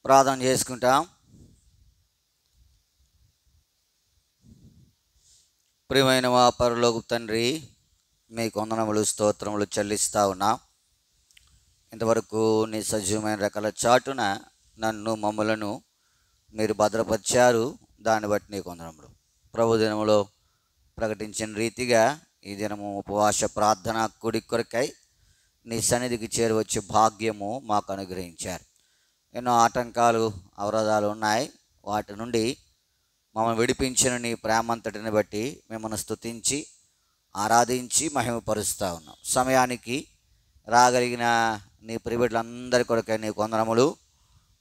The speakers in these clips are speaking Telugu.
ప్రార్థన చేసుకుంటాం. ప్రియమైన మా పరలోక తండ్రి, మీకు వందనములు స్తోత్రములు చెల్లిస్తా ఉన్నా. ఇంతవరకు నీ సజీవమైన రకాల చాటున నన్ను మమ్మలను మీరు భద్రపరిచారు. దాన్ని బట్టి నీకు వందనములు. ప్రభు దినములో ప్రకటించిన రీతిగా ఈ దినము ఉపవాస ప్రార్థన కూడి కొరకై నీ సన్నిధికి చేరువచ్చే భాగ్యము మాకు అనుగ్రహించారు. ఎన్నో ఆటంకాలు అవరోధాలు ఉన్నాయి. వాటి నుండి మమ్మల్ని విడిపించిన నీ ప్రేమంతటిని బట్టి మిమ్మల్ని స్తుతించి ఆరాధించి మహిమపరుస్తూ ఉన్నాం. సమయానికి రాగలిగిన నీ ప్రియబిడ్డలందరి కొరకై నీ వందనములు.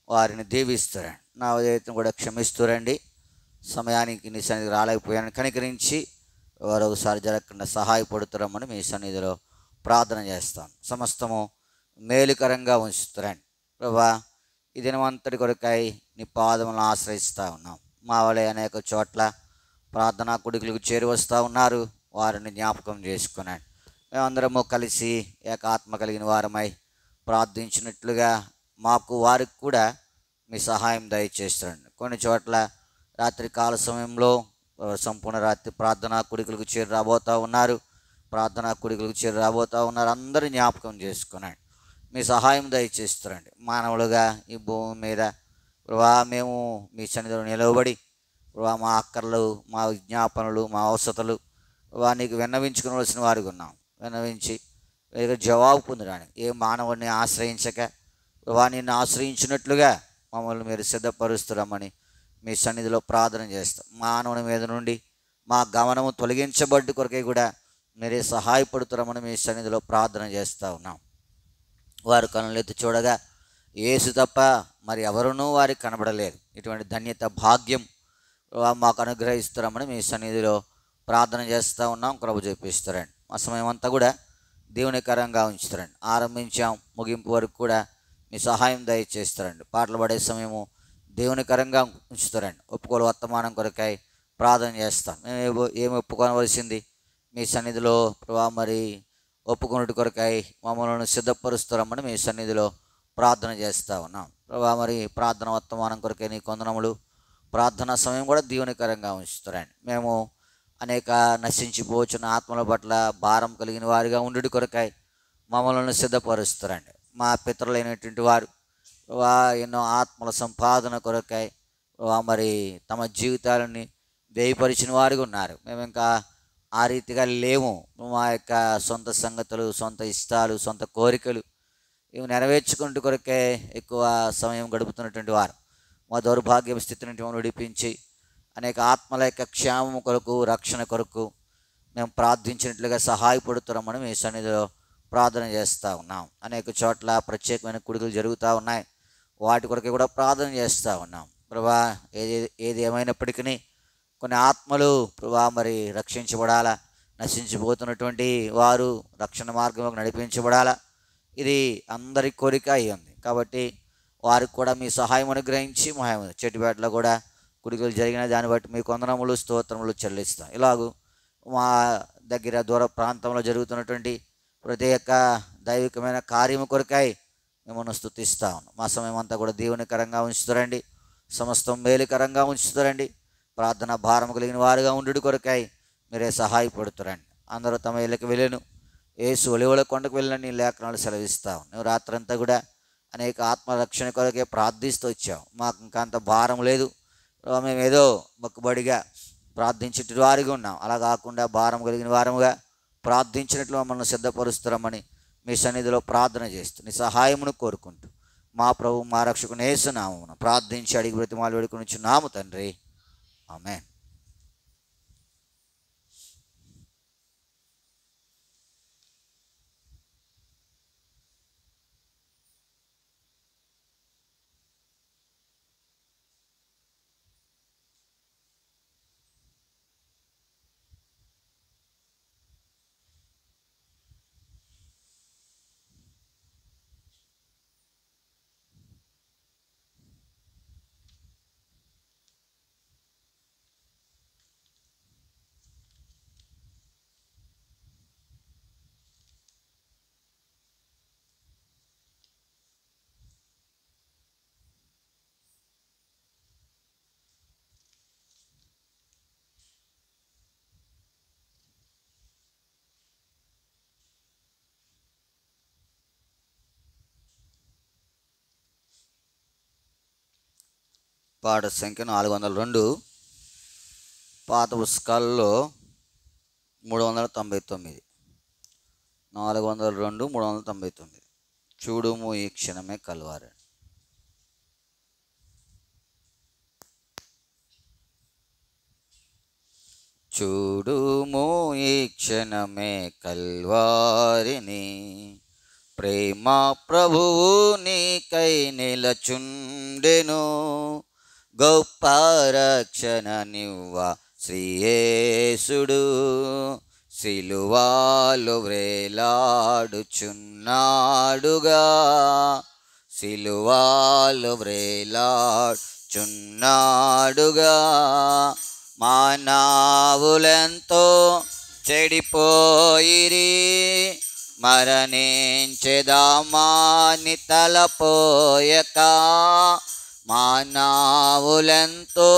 వారిని దీవిస్తురండి, నా ఉదయతను కూడా క్షమిస్తురండి. సమయానికి నీ సన్నిధికి రాలేకపోయాను, కనికరించి వారు ఒకసారి జరగకుండా సహాయపడుతురమ్మని మీ సన్నిధిలో ప్రార్థన చేస్తాను. సమస్తము మేలుకరంగా ఉంచుతురండి ప్రభా. ఈ దినమంతటి కొరకై నీ పాదములను ఆశ్రయిస్తూ ఉన్నాం. మా వలె అనేక చోట్ల ప్రార్థనా కుడికులకు చేరి వస్తూ ఉన్నారు. వారిని జ్ఞాపకం చేసుకున్నాను. మేమందరము కలిసి ఏకాత్మ కలిగిన వారమై ప్రార్థించినట్లుగా మాకు వారికి కూడా మీ సహాయం దయచేస్తారండి. కొన్ని చోట్ల రాత్రి కాల సమయంలో సంపూర్ణ రాత్రి ప్రార్థనా కుడికులకు చేరి రాబోతూ ఉన్నారు. అందరూ జ్ఞాపకం చేసుకున్నాడు. మీ సహాయం దయచేస్తారండి. మానవులుగా ఈ భూమి మీద ప్రభా మేము మీ సన్నిధిలో నిలవబడి ప్రభా మా అక్కర్లు, మా విజ్ఞాపనలు, మా అవసరతలు ప్రభా నీకు విన్నవించుకోవలసిన వారికి ఉన్నాం. విన్నవించి జవాబు పొందడానికి ఏ మానవుడిని ఆశ్రయించక ప్రభా నిన్ను ఆశ్రయించినట్లుగా మమ్మల్ని మీరు సిద్ధపరుస్తున్నామని మీ సన్నిధిలో ప్రార్థన చేస్తాం. మానవుని మీద నుండి మా గమనము తొలగించబడ్డ కొరకై కూడా మీరే సహాయపడుతున్నామని మీ సన్నిధిలో ప్రార్థన చేస్తూ ఉన్నాం. వారు కనులెత్తి చూడగా యేసు తప్ప మరి ఎవరునూ వారికి కనబడలేదు. ఇటువంటి ధన్యత భాగ్యం మాకు అనుగ్రహిస్తారమని మీ సన్నిధిలో ప్రార్థన చేస్తూ ఉన్నాం. కృప చూపిస్తారండి. మా సమయం అంతా కూడా దేవునికరంగా ఉంచుతారండి. ఆరంభించాం, ముగింపు వరకు కూడా మీ సహాయం దయచేస్తారండి. పాటలు పాడే సమయము దేవునికరంగా ఉంచుతారండి. ఒప్పుకోలు వర్తమానం కొరకై ప్రార్థన చేస్తాం. మేము ఏమి ఒప్పుకోవలసింది మీ సన్నిధిలో ప్రభా మరి ఒప్పుకున్నట్టు కొరకై మమ్మల్ని సిద్ధపరుస్తారమ్మని మీ సన్నిధిలో ప్రార్థన చేస్తూ ఉన్నాం. ప్రభా మరి ప్రార్థన వర్తమానం కొరకై నీ వందనములు. ప్రార్థనా సమయం కూడా దీవెనకరంగా ఉంచుతారండి. మేము అనేక నశించిపోచున్న ఆత్మల పట్ల భారం కలిగిన వారిగా ఉండుట కొరకై మమ్మల్ని సిద్ధపరుస్తారండి. మా పితరులైనటువంటి వారు ఎన్నో ఆత్మల సంపాదన కొరకై మరి తమ జీవితాలని వ్యయపరిచిన వారుగా ఉన్నారు. మేము ఇంకా ఆ రీతిగా లేము. మా యొక్క సొంత సంగతులు, సొంత ఇష్టాలు, సొంత కోరికలు ఇవి నెరవేర్చుకుంటూ కొరకే ఎక్కువ సమయం గడుపుతున్నటువంటి వారు. మా దౌర్భాగ్య స్థితి నుండి మమ్మల్ని విడిపించి అనేక ఆత్మల యొక్క క్షేమం కొరకు, రక్షణ కొరకు మేము ప్రార్థించినట్లుగా సహాయపడుతున్నామని మీ సన్నిధిలో ప్రార్థన చేస్తూ ఉన్నాం. అనేక చోట్ల ప్రత్యేకమైన కుడుకులు జరుగుతూ ఉన్నాయి. వాటి కొరకు కూడా ప్రార్థన చేస్తూ ఉన్నాం. ప్రభా ఏది ఏమైనప్పటికీ కొన్ని ఆత్మలు ప్రభా మరి రక్షించబడాలా, నశించిపోతున్నటువంటి వారు రక్షణ మార్గంలోకి నడిపించబడాలా. ఇది అందరి కోరిక అయి ఉంది. కాబట్టి వారికి కూడా మీ సహాయం అనుగ్రహించి చెట్టుపేటలో కూడా కుడికలు జరిగిన దాన్ని బట్టి మీ వందనములు, స్తోత్రములు చెల్లిస్తాం. ఇలాగూ మా దగ్గర దూర ప్రాంతంలో జరుగుతున్నటువంటి ప్రతి ఒక్క దైవికమైన కార్యము కొరకై మిమ్మల్ని స్తుతిస్తా ఉన్నాం. మా సమయం అంతా కూడా దీవెనకరంగా ఉంచుతారండి. సమస్తం మేలుకరంగా ఉంచుతారండి. ప్రార్థన భారం కలిగిన వారుగా ఉండు కొరకై మీరే సహాయపడుతారండి. అందరూ తమ ఇళ్ళకి వెళ్ళను. యేసు ఒలివల కొండకు వెళ్ళిన నీ లేఖనాలు సెలవిస్తావు. నువ్వు రాత్రంతా కూడా అనేక ఆత్మరక్షణ కొరకే ప్రార్థిస్తూ వచ్చావు. మాకు ఇంకా అంత భారం లేదు. మేము ఏదో మొక్కుబడిగా ప్రార్థించేటి వారిగా ఉన్నాం. అలా కాకుండా భారం కలిగిన వారముగా ప్రార్థించినట్లు మమ్మల్ని సిద్ధపరుస్తారమని మీ సన్నిధిలో ప్రార్థన చేస్తూ నీ సహాయమును కోరుకుంటూ మా ప్రభు మా రక్షకుని యేసు నామమున ప్రార్థించి అడిగి బ్రతిమాలు వేడుకొనుచున్నాము తండ్రి. ఆమేన్. పాట సంఖ్య 402, పాత పుస్తకాల్లో 399. 402, 399. చూడుము ఈ క్షణమే కల్వారి. చూడుము ఈ క్షణమే కల్వారిని, ప్రేమ ప్రభువు నీకై నిలచుండెను, గొప్ప రక్షణ నివ్వ శ్రీయేసుడు, సిలువాలో వ్రేలాడుచున్నాడుగా, సిలువాలో వ్రేలాడుచున్నాడుగా. మానవులెంతో చెడిపోయిరి, మరణించెదామాని తలపోయక, మానవులెంతో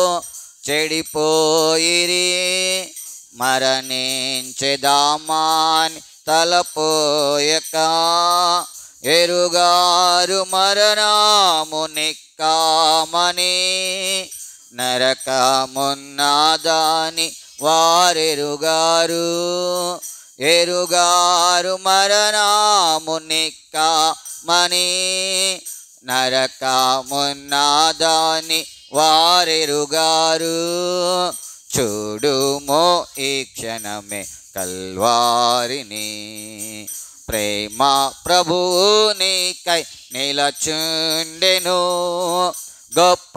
చెడిపోయిరి, మరణించెదామాని తలపోయక, ఎరుగారు మరణము నిక్కామని, నరకమున్నదాని వారెరుగారు, ఎరుగారు మరణము నిక్కామని, నరకమున్నదాని వారెరుగారు. చూడుమో ఈ క్షణమే కల్వారిని, ప్రేమ ప్రభువు నీకై నిలచుండెను, గొప్ప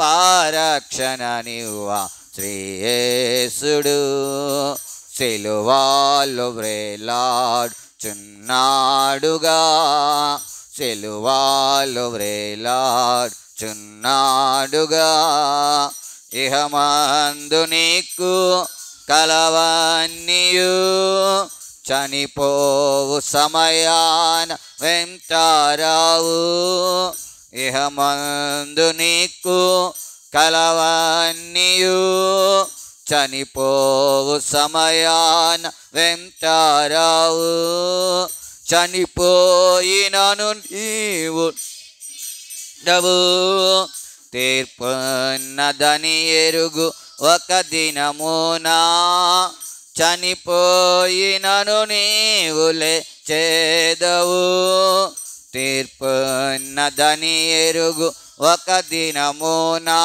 రక్షణ నివ్వ శ్రీయేసుడు, సిలువాలో వ్రేలాడుచున్నాడుగా, సిలువాలో వ్రేలాడుచున్నాడుగా. ఇహమందు నీకు కలవన్నీయు, చనిపోవు సమయాన వెంటారావు, ఇహమందు నీకు కలవన్నీయు, చనిపోవు సమయాన వెంటారావు, చనిపోయినను నీవు డవు, తీర్పున్నదని ఎరుగు ఒక దినమునా, చనిపోయినను నీవు లేచెదవు, తీర్పున్నదని ఎరుగు ఒక దినమునా.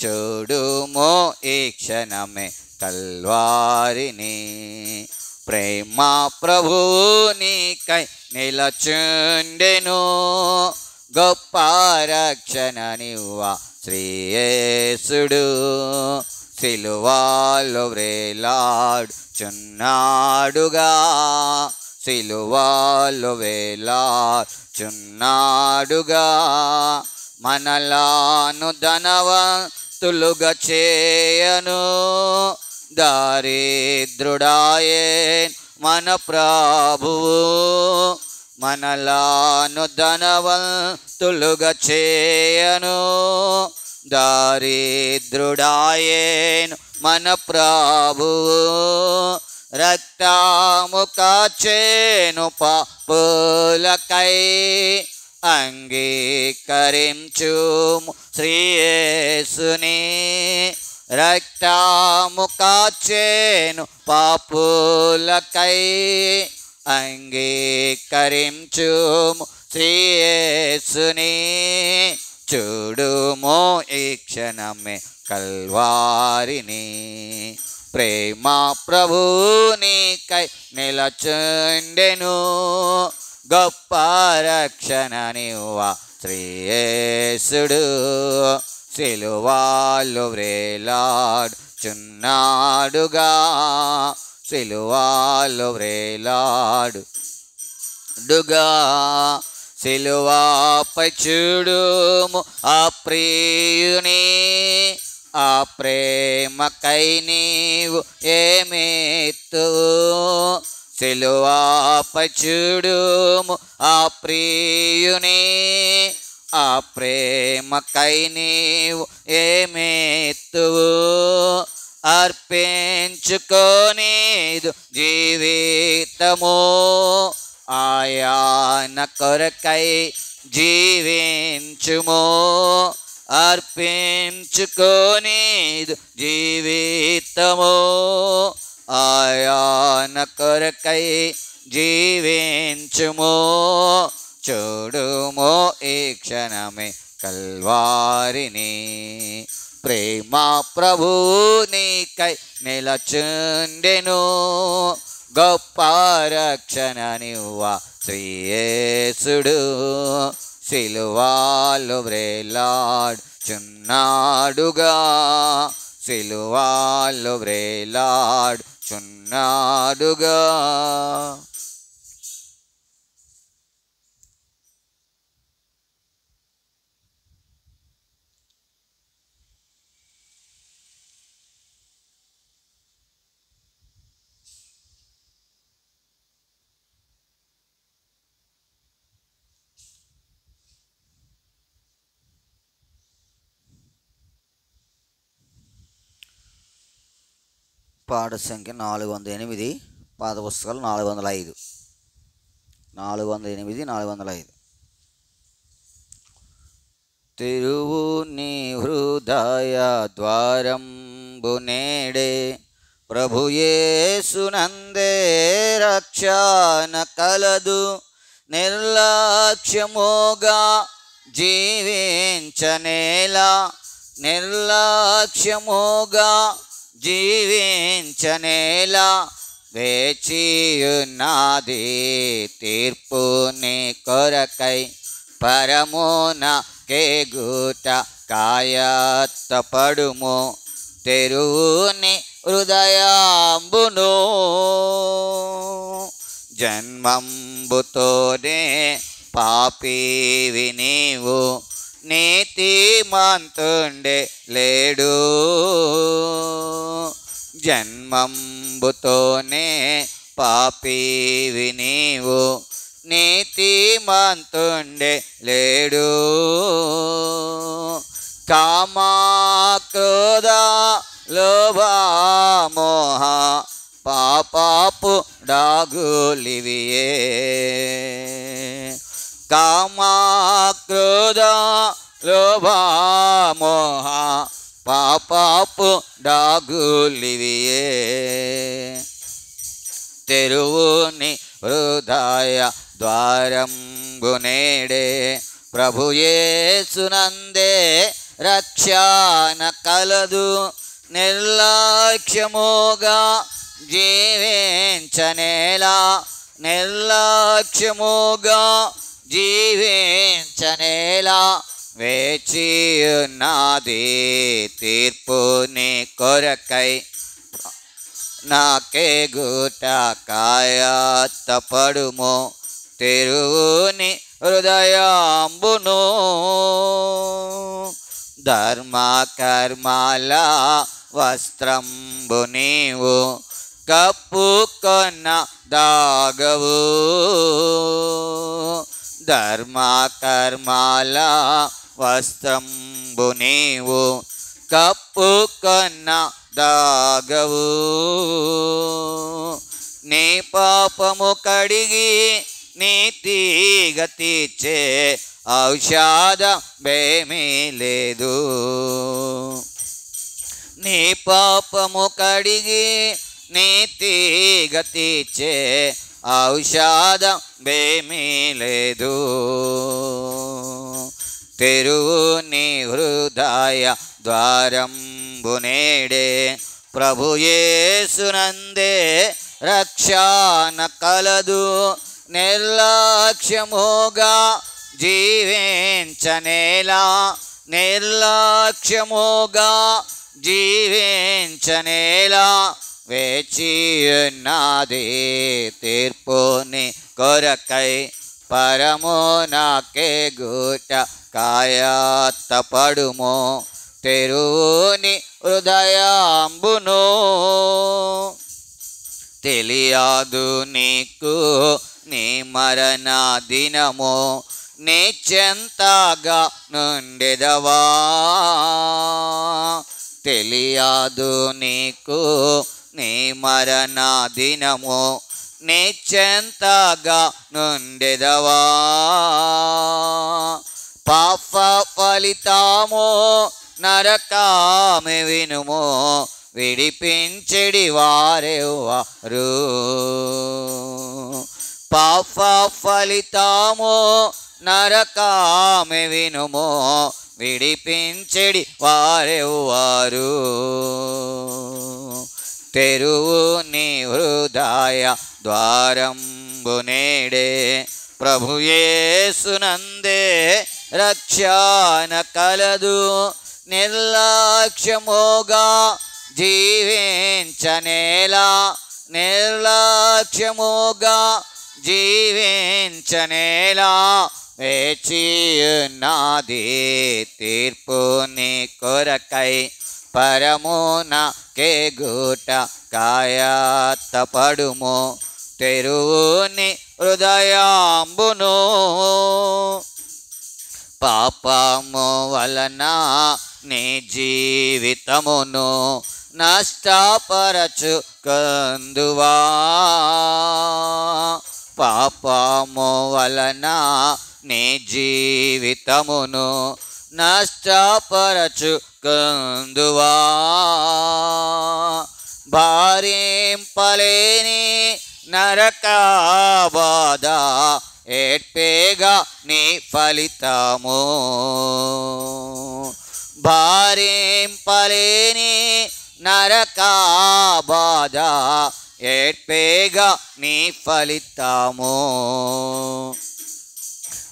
చూడుమో ఈ క్షణమే కల్వారిని, ప్రేమ ప్రభువు నీకై నిలచుండెను, గొప్ప రక్షణ నివ్వ శ్రీయేసుడు, సిలువాలో వ్రేలాడుచున్నాడుగా, సిలువాలో వేలాడుచున్నాడుగా. మనలాను ధనవంతులుగా చేయను, దారిద్రుడాయేన్ మన ప్రభువు, మనలాను ధనవంతులుగా చేయను, దారిద్రుడాయేన్ మన ప్రభువు, రక్తము కాచెను పాపులకై, అంగీకరించుము శ్రీయేసుని, రక్తము కాచెను పాపులకై, అంగీకరించుము శ్రీయేసుని. చూడుమో ఈ క్షణమే కల్వారిని, ప్రేమ ప్రభువు నీకై నిలచుండెను, గొప్ప రక్షణ నివ్వ శ్రీయేసుడు, సిలువాలో వ్రేలాడుచున్నాడుగా, సిలువాలో వ్రేలాడుగా. సిలువాపై చూడుము ఆ ప్రియుని, ఆ ప్రేమకై నీవు ఏమెత్తువు, సిలువాపై చూడుము ఆ ప్రియుని, ఆ ప్రేమకై నీవు ఏమెత్తువు, అర్పించుకోనీదు జీవితము, ఆయన కొరకై జీవించుము, అర్పించుకోనీదు జీవితము ఆయన కొరకై జీవించుము చూడుము ఈ క్షణమే కల్వారిని ప్రేమ ప్రభు నీకై నిలచుండెను గొప్ప రక్షణ నివ్వ శ్రీయేసుడు సిలువాలో వ్రేలాడుచున్నాడుగా సిలువాలో వ్రేలాడుచున్నాడుగా పాట సంఖ్య 408 పాత పుస్తకాలు 405 408 తెరువు నీ హృదయ ద్వారంబు నేడే ప్రభు యేసునందే రక్షణ కలదు నిర్లక్ష్యముగా జీవించనేలా నిర్లక్ష్యముగా జీవించనేలా వేచియున్నది తీర్పుని కొరకై పరమున కేగుట కాయత్తపడుము తెరువుని హృదయాంబును జన్మంబుతోనే పాపివి నీవు నీతిమంతుండే లేడు జన్మంబుతోనే పాపివి నీవు నీతిమంతుండే లేడు కామ క్రోధ లోభ మోహ పాపాపు డాగులివియే కామ క్రోధ లోభ మోహ పాపాపు డాగులివియే తెరువుని హృదయ ద్వారంబు నేడే ప్రభు యేసునందే రక్షణ కలదు నిర్లక్ష్యముగా జీవించనేలా నిర్లక్ష్యముగా జీవించనేలా వేచియున్నది తీర్పుని కొరకై నాకే గుట కాయత్తపడుము తెరువుని హృదయాంబును ధర్మ కర్మాల వస్త్రంబు నీవు కప్పుకొన్న దాగవు ధర్మ కర్మాల వస్త్రంబు నీవు కప్పుకొన్న దాగవు నీ పాపము కడిగి నీతిగా తీర్చే ఔషధమేమీ లేదు నీ పాపము కడిగి నీతిగా తీర్చే ఔషధమేమీ లేదు తెరువుని హృదయ ద్వారంబు నేడే ప్రభు యేసునందే రక్షణ కలదు నిర్లక్ష్యముగా జీవించనేలా నిర్లక్ష్యముగా జీవించనేలా వేచియున్నది తీర్పుని కొరకై పరమునకే గుట కాయత్తపడుము తెరువుని హృదయాంబును తెలియదు నీకు నీ మరణ దినము నీ చెంతగా నుండెదవా తెలియదు నీకు నీ మరణ దినము నీ చెంతగా నుండెదవా పాప ఫలితము నరకామె వినుము, విడిపించెడి వారెవ్వారు. పాప ఫలితము నరకామె వినుము, విడిపించెడి వారెవ్వారు. తెరువు నీ హృదయ ద్వారంబు నేడే, ప్రభు యేసునందే రక్షణ కలదు. నిర్లక్ష్యముగా జీవించనేలా, నిర్లక్ష్యముగా జీవించనేలా, వేచియున్నది తీర్పు నీ కొరకై. పరమున కేగుట కాయత్తపడుము, తెరువుని హృదయాంబును. పాపము వలన నీ జీవితమును నష్టపరచుకొందువా, పాపము వలన నీ జీవితమును నష్టపరచుకొందువా. భారింపలేని నరక బాధ ఏడ్పేగా నీ ఫలితము, భారింపలేని నరక బాధ ఏడ్పేగా నీ ఫలితము.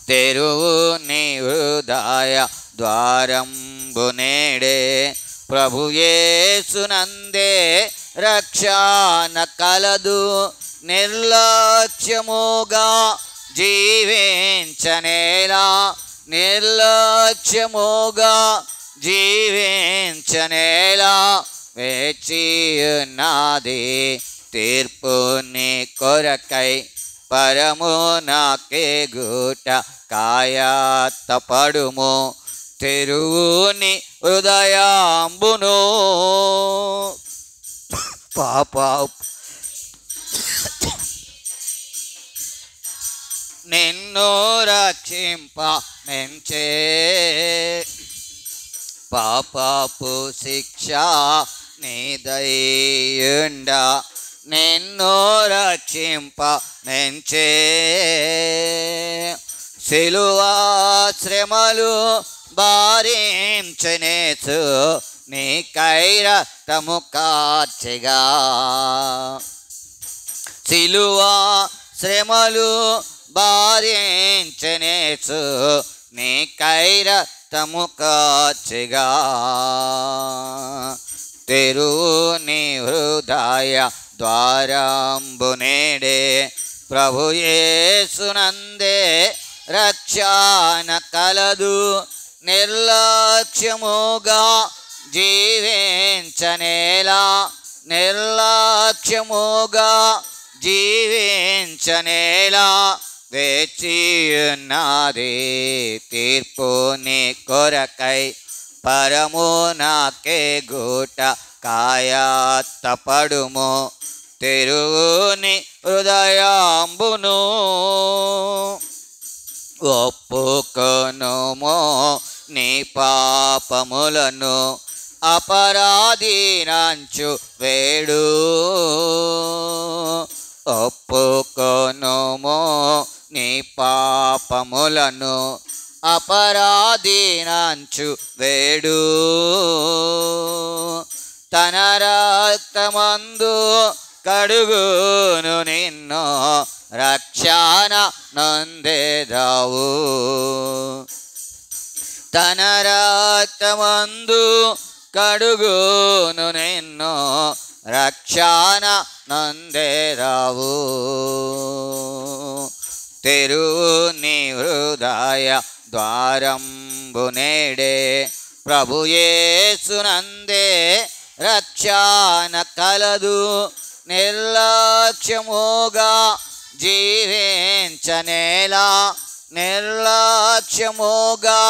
తెరువు నీ హృదయ ద్వారంబు నేడే, ప్రభు యేసునందే రక్షణ కలదు. నిర్లక్ష్యముగా జీవించనేలా, నిర్లక్ష్యముగా జీవించనేలా, వేచియున్నది తీర్పు నీ కొరకై. పరమునకే గుట కాయత్తపడుము, తెరువుని హృదయాంబును. పాప నిన్ను రక్షింప మెంచే, పాపపు శిక్ష నీదయ్యుండ, నిన్ను రక్షింప మెంచే. సిలువా శ్రమలు భారించనేసు, నీకై రక్తము కార్చెగా. సిలువా శ్రమలు భారించనేసు, నీకై రక్తము కార్చెగా. తెరువు నీ హృదయ ద్వారంబు నేడే, ప్రభు యేసునందే రక్షణ కలదు. నిర్లక్ష్యముగా జీవించనేలా, నిర్లక్ష్యముగా జీవించనేలా, వేచియున్నది తీర్పు నీ కొరకై. పరమునకే గుట కాయత్తపడుము, తెరువుని హృదయాంబును. ఒప్పుకొనుము నీ పాపములను, అపరాధినంచు వేడు. ఒప్పుకొనుము నీ పాపములను, అపరాధినంచు వేడు. తన రక్తమందు కడుగును నిన్ను, రక్షణ నొందెదవు. తన రక్తమందు కడుగును నిన్ను, రక్షణ నొందెదవు. తెరువు నీ హృదయ ద్వారంబు నేడే, ప్రభు యేసునందే రక్షణ కలదు. నిర్లక్ష్యముగా జీవించనేలా, నిర్లక్ష్యముగా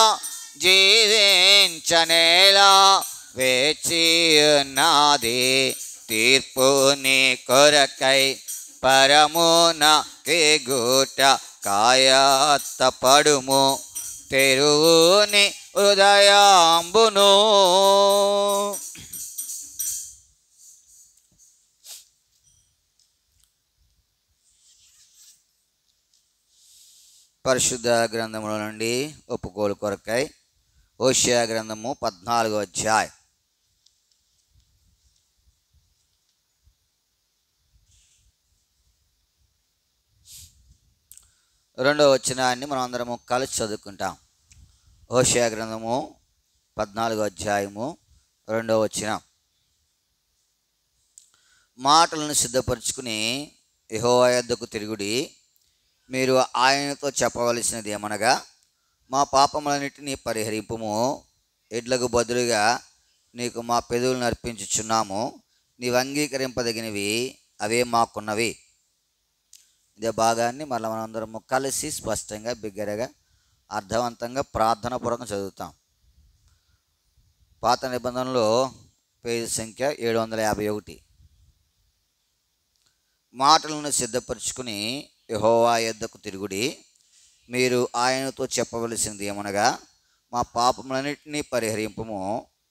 జీవించనేలా, వేచియున్నది తీర్పు నీ కొరకై. పరమునకే గుట కాయత్తపడుము, తెరువుని హృదయాంబును. పరిశుద్ధ గ్రంథముల నుండి ఒప్పుకోలు కొరకై హోషేయ గ్రంథము 14వ అధ్యాయం 2వ వచనాన్ని మనం అందరము కలిసి చదువుకుంటాం. హోషేయ గ్రంథము 14వ అధ్యాయము 2వ వచనం. మాటలను సిద్ధపరచుకుని యెహోవా యొద్దకు తిరుగుడి. మీరు ఆయనతో చెప్పవలసినది ఏమనగా, మా పాపములన్నిటినీ పరిహరింపుము. ఎడ్లకు బదులుగా నీకు మా పెదవులను అర్పించుచున్నాము. నీవు అంగీకరింపదగినవి అవే మాకున్నవి. ఇదే భాగాన్ని మళ్ళీ మనందరము కలిసి స్పష్టంగా బిగ్గరగా అర్థవంతంగా ప్రార్థనాపూర్వకంగా చదువుతాం. పాత నిబంధనలో పేజీ సంఖ్య 751. మాటలను సిద్ధపరచుకుని యెహోవా యొద్దకు తిరుగుడి. మీరు ఆయనతో చెప్పవలసింది ఏమనగా, మా పాపములన్నింటినీ పరిహరింపుము.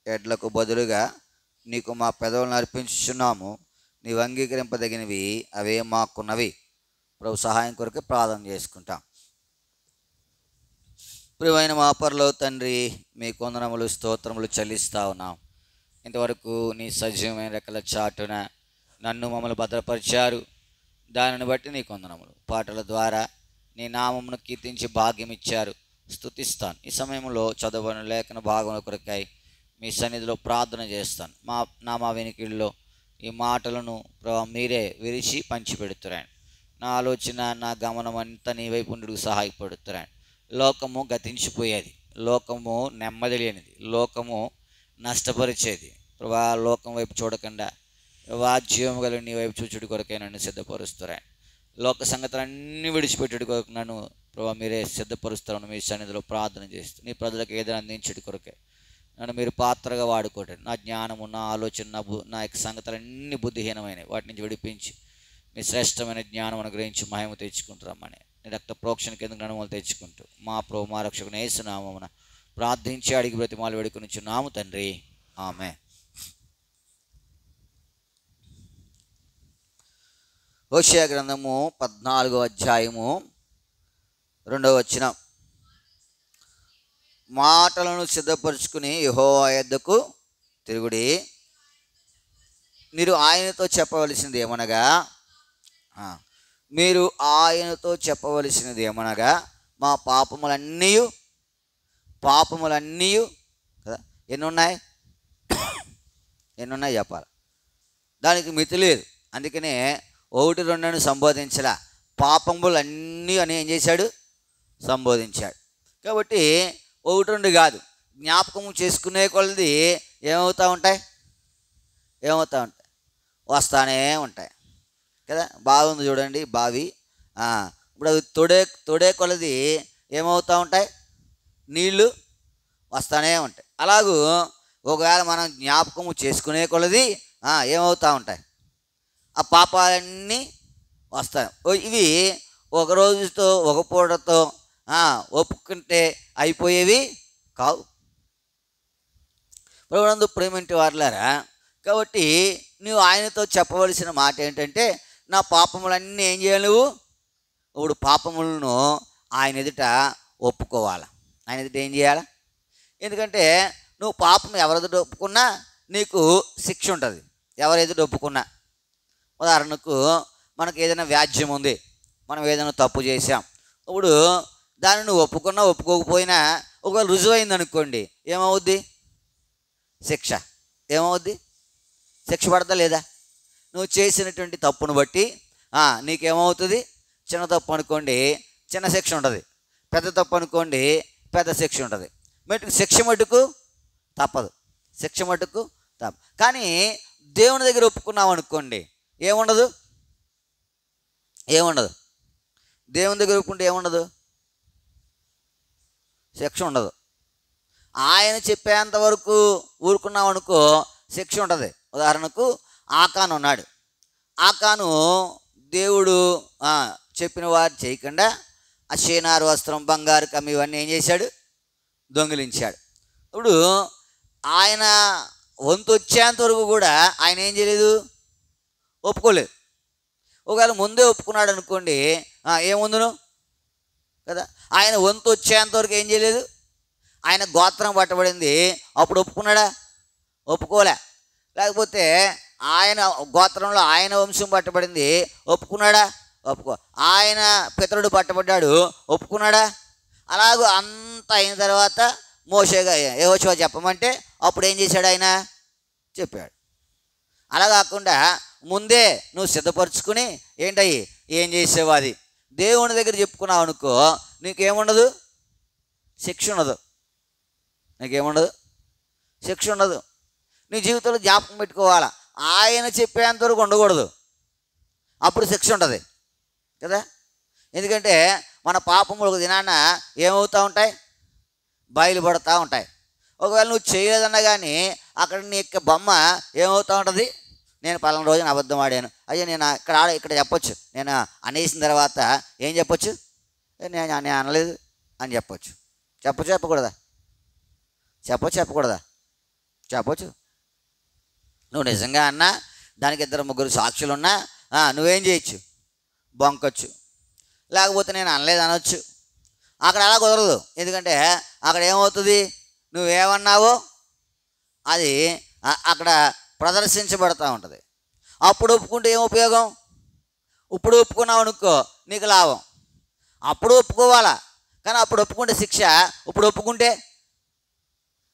ఎడ్లకు బదులుగా నీకు మా పెదవులను అర్పించుచున్నాము. నీవు అంగీకరింపదగినవి అవే మాకున్నవి. ప్రభు సహాయం కొరకు ప్రార్థన చేసుకుంటాం. ప్రియమైన మా పరలోక తండ్రి, మీ వందనములు స్తోత్రములు చెల్లిస్తా ఉన్నాం. ఇంతవరకు నీ సజీవమైన రెక్కల చాటున నన్ను మమ్మల్ని భద్రపరిచారు. దానిని బట్టి నీ వందనములు. పాటల ద్వారా నీ నామమును కీర్తించి భాగ్యం ఇచ్చారు, స్తుతిస్తాను. ఈ సమయంలో చదవని లేఖన భాగం కొరకై మీ సన్నిధిలో ప్రార్థన చేస్తాను. మా వెనుకల్లో ఈ మాటలను మీరే విరిచి పంచిపెడుతురాను. నా ఆలోచన, నా గమనం అంతా నీ వైపు నుండి సహాయపడుతురాను. లోకము గతించిపోయేది, లోకము నెమ్మది లేనిది, లోకము నష్టపరిచేది. ప్రభా, లోకం వైపు చూడకుండా వాజ్యము గల నీ వైపు చూచుడి కొరకై నన్ను సిద్ధపరుస్తారాను. లోక సంగతులన్నీ విడిచిపెట్టుడి కొరకు నన్ను ప్రభా మీరే సిద్ధపరుస్తారని మీ సన్నిధిలో ప్రార్థన చేస్తూ నీ ప్రజలకు ఏదైనా అందించుడి కొరకే నన్ను మీరు పాత్రగా వాడుకోండి. నా జ్ఞానము, నా ఆలోచన, నా యొక్క సంగతులన్నీ బుద్ధిహీనమైనవి. వాటి నుంచి విడిపించి మీ శ్రేష్టమైన జ్ఞానం అనుగ్రహించి మహిమ తెచ్చుకుంటారమ్మని నీ రక్త ప్రోక్షణ కింద నడుమలు తెచ్చుకుంటూ మా ప్రభు మా రక్షకుని యేసు నామమున ప్రార్థించి అడిగి బ్రతిమాలు వేడుకొనిచున్నాము తండ్రి, ఆమేన్. హోషేయ గ్రంథము 14వ అధ్యాయము 2వ వచనం. మాటలను సిద్ధపరచుకుని యెహోవా యొద్దకు తిరుగుడి. మీరు ఆయనతో చెప్పవలసినది ఏమనగా, మా పాపములన్నీ కదా, ఎన్నున్నాయి చెప్పాలి. దానికి మితి లేదు. అందుకనే 1-2 సంబోధించలా, పాపములన్నీ అని ఏం చేశాడు, సంబోధించాడు. కాబట్టి 1-2 కాదు, జ్ఞాపకం చేసుకునే కొలది ఏమవుతూ ఉంటాయి, వస్తానే ఉంటాయి కదా. బాగుంది చూడండి బావి. ఇప్పుడు అది తొడే కొలది ఏమవుతూ ఉంటాయి, నీళ్ళు వస్తానే ఉంటాయి. అలాగూ ఒకవేళ మనం జ్ఞాపకము చేసుకునే కొలది ఏమవుతూ ఉంటాయి, ఆ పాపాలన్నీ వస్తాయి. ఇవి ఒక రోజుతో ఒక పూటతో ఒప్పుకుంటే అయిపోయేవి కావు. ప్రభునందు ప్రేమంటి వారులారా, కాబట్టి నువ్వు ఆయనతో చెప్పవలసిన మాట ఏంటంటే, నా పాపములన్నీ ఏం చేయాలి, నువ్వు ఇప్పుడు పాపములను ఆయన ఎదుట ఒప్పుకోవాలి. ఆయన ఎదుట ఏం చేయాలి? ఎందుకంటే నువ్వు పాపం ఎవరి ఎదుట ఒప్పుకున్నా నీకు శిక్ష ఉంటుంది. ఎవరి ఎదుట ఒప్పుకున్నా, ఉదాహరణకు మనకు ఏదైనా వ్యాజ్యం ఉంది, మనం ఏదైనా తప్పు చేసాం, ఇప్పుడు దాన్ని నువ్వు ఒప్పుకున్నా ఒప్పుకోకపోయినా ఒకవేళ రుజువైంది అనుకోండి, ఏమవుద్ది, శిక్ష. ఏమవుద్ది, శిక్ష పడతా లేదా? నువ్వు చేసినటువంటి తప్పును బట్టి నీకేమవుతుంది, చిన్న తప్పు అనుకోండి చిన్న శిక్ష ఉంటుంది, పెద్ద తప్పు అనుకోండి పెద్ద శిక్ష ఉంటుంది. శిక్ష మటుకు తప్పదు. కానీ దేవుని దగ్గర ఒప్పుకున్నాం అనుకోండి ఏముండదు. దేవుని దగ్గర ఒప్పుకుంటే ఏముండదు, శిక్ష ఉండదు. ఆయన చెప్పేంత వరకు ఊరుకున్నాం అనుకో శిక్ష ఉంటుంది. ఉదాహరణకు ఆకాను ఉన్నాడు. ఆకాను దేవుడు చెప్పిన వారు చేయకుండా ఆ షేనారు వస్త్రం, బంగారు కమ్మి ఇవన్నీ ఏం చేశాడు, దొంగిలించాడు. ఇప్పుడు ఆయన వంతు వచ్చేంత వరకు కూడా ఆయన ఏం చేయలేదు, ఒప్పుకోలేదు. ఒకవేళ ముందే ఒప్పుకున్నాడు అనుకోండి, ఏముందును కదా. ఆయన వంతు వచ్చేంతవరకు ఏం చేయలేదు. ఆయన గోత్రం పట్టబడింది, అప్పుడు ఒప్పుకున్నాడా? ఒప్పుకోలే. లేకపోతే ఆయన గోత్రంలో ఆయన వంశం పట్టబడింది, ఒప్పుకున్నాడా? ఒప్పుకో. ఆయన పితరుడు పట్టబడ్డాడు, ఒప్పుకున్నాడా? అలాగూ అంత అయిన తర్వాత మోషేగా యెహోషువ చెప్పమంటే అప్పుడు ఏం చేశాడు? ఆయన చెప్పాడు. అలా కాకుండా ముందే నువ్వు సిద్ధపరచుకుని ఏంటయ్యి ఏం చేసావు అది దేవుని దగ్గర చెప్పుకున్నావు అనుకో, నీకేముండదు, శిక్ష ఉండదు. నీకేముండదు, శిక్ష ఉండదు. నీ జీవితంలో జ్ఞాపకం పెట్టుకోవాలా, ఆయన చెప్పేంతవరకు ఉండకూడదు, అప్పుడు శిక్ష ఉంటుంది కదా. ఎందుకంటే మన పాపములు ఒక దినాన ఏమవుతూ ఉంటాయి, బయలుపడుతూ ఉంటాయి. ఒకవేళ నువ్వు చేయలేదన్నా కానీ అక్కడ నీ యొక్క బొమ్మ ఏమవుతూ ఉంటుంది, నేను పలానా రోజున అబద్ధం ఆడాను, అయ్యో నేను ఇక్కడ చెప్పొచ్చు. నేను అనేసిన తర్వాత ఏం చెప్పొచ్చు, నేను అనలేదు అని చెప్పొచ్చు. చెప్పకూడదా? చెప్పకూడదా? చెప్పొచ్చు. నువ్వు నిజంగా అన్నా, దానికి 2-3 సాక్షులు ఉన్నా నువ్వేం చేయొచ్చు, బొంకొచ్చు. లేకపోతే నేను అనలేదు అనొచ్చు. అక్కడ అలా కుదరదు. ఎందుకంటే అక్కడ ఏమవుతుంది, నువ్వేమన్నావో అది అక్కడ ప్రదర్శించబడుతూ ఉంటుంది. అప్పుడు ఒప్పుకుంటే ఏం ఉపయోగం? ఇప్పుడు ఒప్పుకున్నావు అనుకో నీకు లాభం. అప్పుడు ఒప్పుకోవాలా, కానీ అప్పుడు ఒప్పుకుంటే శిక్ష, ఇప్పుడు ఒప్పుకుంటే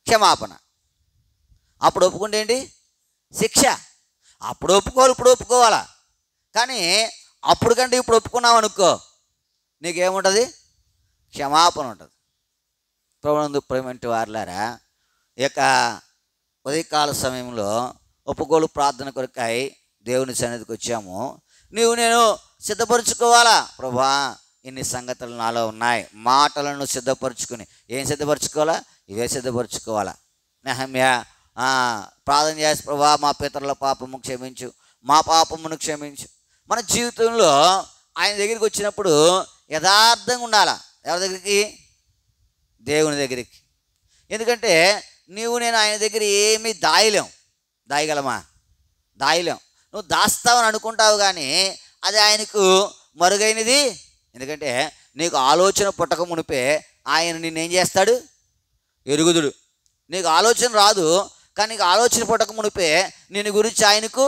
క్షమాపణ. అప్పుడు ఒప్పుకుంటే ఏంటి, శిక్ష. అప్పుడు ఒప్పుకోవాలి, ఇప్పుడు ఒప్పుకోవాలా. కానీ అప్పుడు కంటే ఇప్పుడు ఒప్పుకున్నావు అనుకో నీకేముంటుంది, క్షమాపణ ఉంటుంది. ప్రభునందు ప్రియమైన వారలారా, ఇక ఉదయకాల సమయంలో ఒప్పుకోలు ప్రార్థన కొరకై దేవుని సన్నిధికి వచ్చాము. నేను సిద్ధపరచుకోవాలా. ప్రభా, ఇన్ని సంగతులు నాలో ఉన్నాయి. మాటలను సిద్ధపరచుకుని ఏం సిద్ధపరచుకోవాలా, ఇవే సిద్ధపరచుకోవాలా. నెహమ్యా ప్రార్థన చేసి, ప్రభా మా పితరుల పాపము క్షమించు, మా పాపమును క్షమించు. మన జీవితంలో ఆయన దగ్గరికి వచ్చినప్పుడు యథార్థంగా ఉండాలా. ఎవరి దగ్గరికి? దేవుని దగ్గరికి. ఎందుకంటే నేను ఆయన దగ్గర ఏమీ దాయగలమా? దాయలేం. నువ్వు దాస్తావని అనుకుంటావు కానీ అది ఆయనకు మరుగైనది. ఎందుకంటే నీకు ఆలోచన పుట్టక మునిపే ఆయన నిన్నేం చేస్తాడు, ఎరుగుదుడు. నీకు ఆలోచన రాదు, కానీ నీకు ఆలోచన పుట్టక మునిపే నిన్ను గురించి ఆయనకు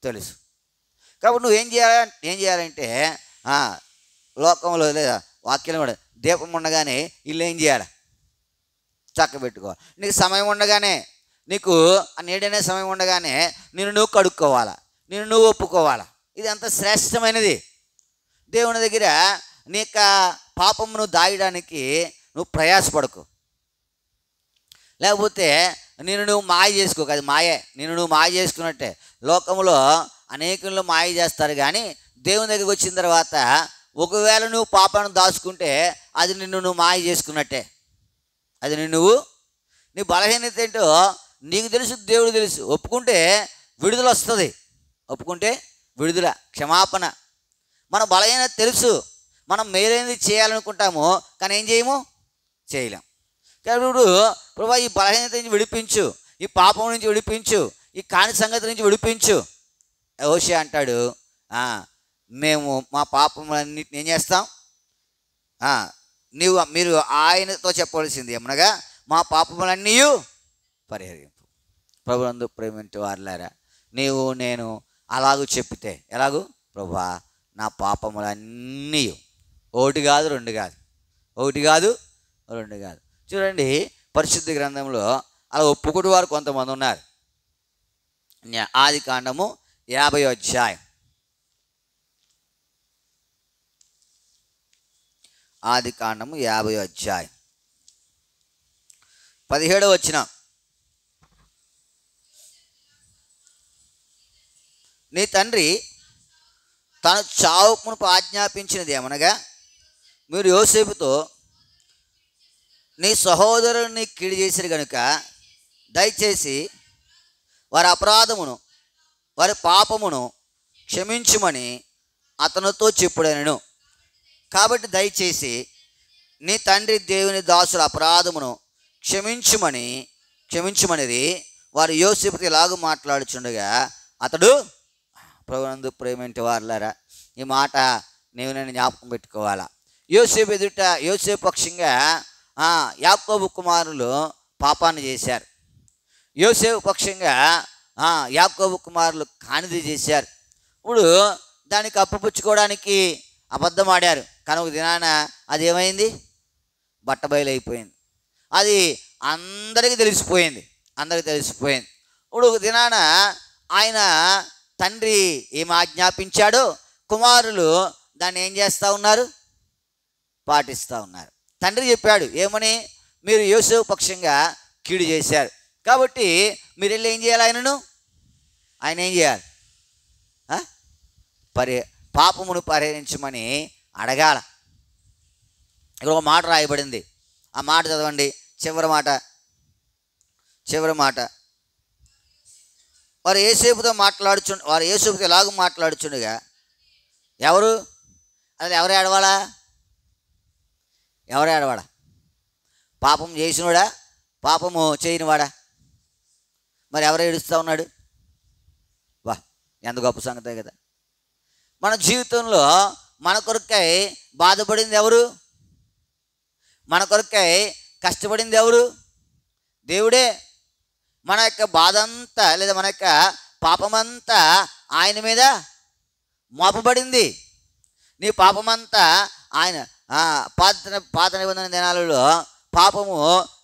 తెలుసు. కాబట్టి నువ్వేం చేయాలంటే లోకంలో లేదా వాక్యం కూడా దీపం ఉండగానే ఇల్లు ఏం చేయాలి, చక్కబెట్టుకోవాలి. నీకు సమయం ఉండగానే, నీకు ఆ నీడనే సమయం ఉండగానే నువ్వు కడుక్కోవాలా, నువ్వు ఒప్పుకోవాలా. ఇది అంత శ్రేష్టమైనది. దేవుని దగ్గర నీ యొక్క పాపమును దాయడానికి నువ్వు ప్రయాసపడకు. లేకపోతే నువ్వు మాయ చేసుకోకు, అది మాయే. నువ్వు మాయ చేసుకున్నట్టే. లోకంలో అనేకులు మాయ చేస్తారు, కానీ దేవుని దగ్గరికి వచ్చిన తర్వాత ఒకవేళ నువ్వు పాపాన్ని దాచుకుంటే అది నువ్వు మాయ చేసుకున్నట్టే. అది నీ బలహీనత ఏంటో నీకు తెలుసు, దేవుడు తెలుసు. ఒప్పుకుంటే విడుదల వస్తుంది. ఒప్పుకుంటే విడుదల, క్షమాపణ. మన బలహీనత తెలుసు. మనం మేలైనది చేయాలనుకుంటాము, కానీ ఏం చేయలేం. కాబట్టి ప్రభా ఈ బలహీనత నుంచి విడిపించు, ఈ పాపం నుంచి విడిపించు, ఈ కాని సంగతి నుంచి విడిపించు. యెహోషువ అంటాడు, మేము మా పాపములన్నిటిని ఏం చేస్తాం, మీరు ఆయనతో చెప్పవలసింది ఏమనగా మా పాపములన్నీ పరిహరింపు. ప్రభునందు ప్రేమించే వారలారా, నేను అలాగూ చెప్పితే ఎలాగూ, ప్రభా నా పాపములన్నీ, ఒకటి కాదు రెండు కాదు. చూడండి, పరిశుద్ధ గ్రంథంలో అలా ఒప్పుకునే వారు కొంతమంది ఉన్నారు. ఆదికాండము 50వ అధ్యాయం. ఆదికాండము 50వ అధ్యాయం 17వ వచనం. నీ తండ్రి తన చావుకు ఆజ్ఞాపించినది ఏమనగా, మీరు యోసేపుతో నీ సహోదరుని కీడు చేసిరు గనుక దయచేసి వారి అపరాధమును వారి పాపమును క్షమించుమని అతనితో చెప్పుడనెను. కాబట్టి దయచేసి నీ తండ్రి దేవుని దాసుల అపరాధమును క్షమించుమనిరి. వారు యోసేపుతో ఇలాగూ మాట్లాడుచుండగా అతడు, ప్రభునందు ప్రేమంటి వారులారా, ఈ మాట నేను జ్ఞాపకం పెట్టుకోవాలా. యోసేపు పక్షంగా యాకోబు కుమారులు పాపాన్ని చేశారు. యోసేపు పక్షంగా యాకోబు కుమారులు కానిది చేశారు. ఇప్పుడు దానికి అప్పుపుచ్చుకోవడానికి అబద్ధం ఆడారు. కానీ ఒక దినాన అది ఏమైంది? బట్టబయలైపోయింది. అది అందరికీ తెలిసిపోయింది. ఇప్పుడు ఒక దినాన ఆయన తండ్రి ఏమి ఆజ్ఞాపించాడో కుమారులు దాన్ని ఏం చేస్తూ ఉన్నారు? పాటిస్తూ ఉన్నారు. తండ్రి చెప్పాడు ఏమని? మీరు యోసేపు పక్షంగా కీడు చేశారు కాబట్టి మీరు వెళ్ళి ఏం చేయాలి? ఆయన ఏం చేయాలి? పాపమును పరిహరించమని అడగాల. ఇక్కడ ఒక మాట రాయబడింది. ఆ మాట చదవండి. చివరి మాట వారు యోసేపుతో ఎలాగ మాట్లాడుచుండగా ఎవరు ఏడవాడా? పాపం చేసినవాడా? పాపము చేయనివాడా? మరి ఎవరు ఏడుస్తూ ఉన్నాడు? వా, ఎంత గొప్ప సంగతే కదా. మన జీవితంలో మన కొరకై బాధపడింది ఎవరు? మన కొరకై కష్టపడింది ఎవరు? దేవుడే. మన యొక్క బాధ అంతా లేదా మన యొక్క పాపమంతా ఆయన మీద మోపబడింది. నీ పాపమంతా ఆయన పాత నిబంధన దినాలలో పాపము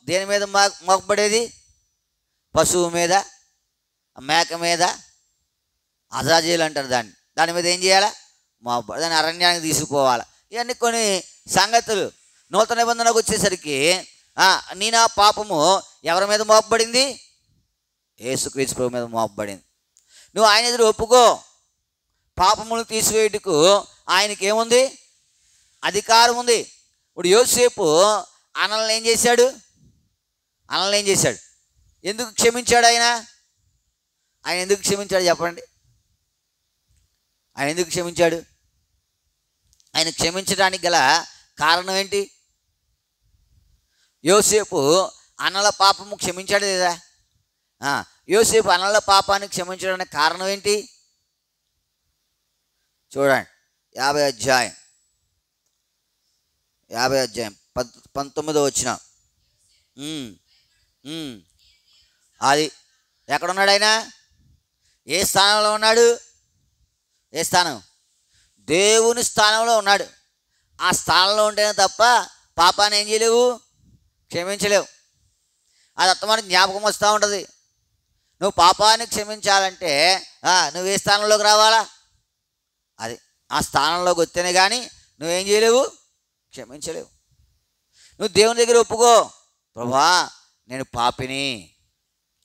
దేని మీద మోపబడేది? పశువు మీద, మేక మీద, అజాజీలు అంటారు దాని మీద ఏం చేయాలా? దాన్ని అరణ్యానికి తీసుకుపోవాలి. ఇవన్నీ కొన్ని సంగతులు. నూతన నిబంధనకు వచ్చేసరికి నా పాపము ఎవరి మీద మోపబడింది? యేసుక్రీస్తు ప్రభు మీద మోపబడింది. నువ్వు ఆయన ఎదురు ఒప్పుకో. పాపమును తీసివేయుటకు ఆయనకి ఏముంది? అధికారం ఉంది. ఇప్పుడు యోసేపు అనల్ని ఏం చేశాడు? ఎందుకు క్షమించాడు? ఆయన ఎందుకు క్షమించాడు చెప్పండి? ఆయన ఎందుకు క్షమించాడు? ఆయన క్షమించడానికి గల కారణం ఏంటి? యోసేపు అన్నల పాపము క్షమించాడు లేదా? యోసేపు అన్నల పాపాన్ని క్షమించడానికి కారణం ఏంటి? చూడండి 50 అధ్యాయం 19వ వచనం. అది ఎక్కడున్నాడు ఆయన? ఏ స్థానంలో ఉన్నాడు? ఏ స్థానం? దేవుని స్థానంలో ఉన్నాడు. ఆ స్థానంలో ఉంటేనే తప్ప పాపాన్ని ఏం చేయలేవు? క్షమించలేవు. అది అత్తమానికి జ్ఞాపకం వస్తూ ఉంటుంది. నువ్వు పాపాన్ని క్షమించాలంటే నువ్వు ఏ స్థానంలోకి రావాలా? అది ఆ స్థానంలోకి వస్తేనే కానీ నువ్వేం చేయలేవు? క్షమించలేవు. నువ్వు దేవుని దగ్గర ఒప్పుకో. ప్రభువా, నేను పాపిని.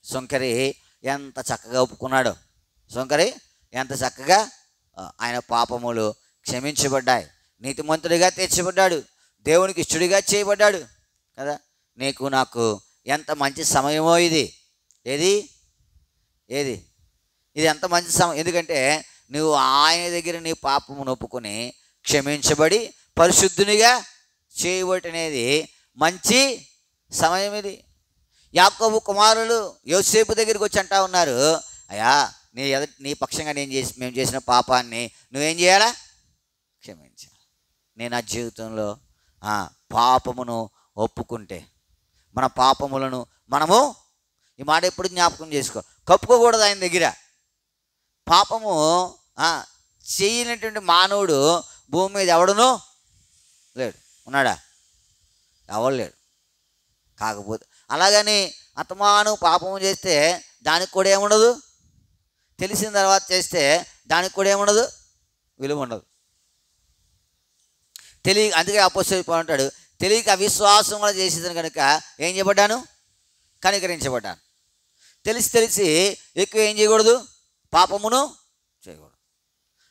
శంకరి ఎంత చక్కగా ఒప్పుకున్నాడు. శంకరి ఎంత చక్కగా ఆయన పాపములు క్షమించబడ్డాయి. నీతిమంతుడిగా తీర్చబడ్డాడు. దేవునికి ఇష్టడిగా చేయబడ్డాడు కదా. నీకు నాకు ఎంత మంచి సమయమో ఇది. ఇది ఎంత మంచి సమయం. ఎందుకంటే నువ్వు ఆయన దగ్గర నీ పాపమును ఒప్పుకొని క్షమించబడి పరిశుద్ధునిగా చేయబడి అనేది మంచి సమయం ఇది. యాకోబు కుమారులు యోసేపు దగ్గరికి వచ్చి అంటా ఉన్నారు, అయ్యా నీ పక్షంగా మేము చేసిన పాపాన్ని నువ్వేం చేయాలా? క్షమించాలి. నేను నా జీవితంలో పాపమును ఒప్పుకుంటే మన పాపములను మనము, ఈ మాట ఎప్పుడు జ్ఞాపకం చేసుకో, కప్పుకోకూడదు ఆయన దగ్గర. పాపము చేయనటువంటి మానవుడు భూమి మీద ఎవడును లేడు. ఉన్నాడా? ఎవడు లేడు. కాకపోతే అలాగని అతమాను పాపము చేస్తే దానికి కూడా ఏముండదు. తెలిసిన తర్వాత చేస్తే దానికి కూడా ఏముండదు, విలువ ఉండదు. అందుకే అపోస్తలుడు అంటాడు, తెలియక అవిశ్వాసం కూడా చేసేదని కనుక ఏం చేయబడ్డాను? కనికరించబడ్డాను. తెలిసి ఎక్కువ ఏం చేయకూడదు? పాపమును చేయకూడదు.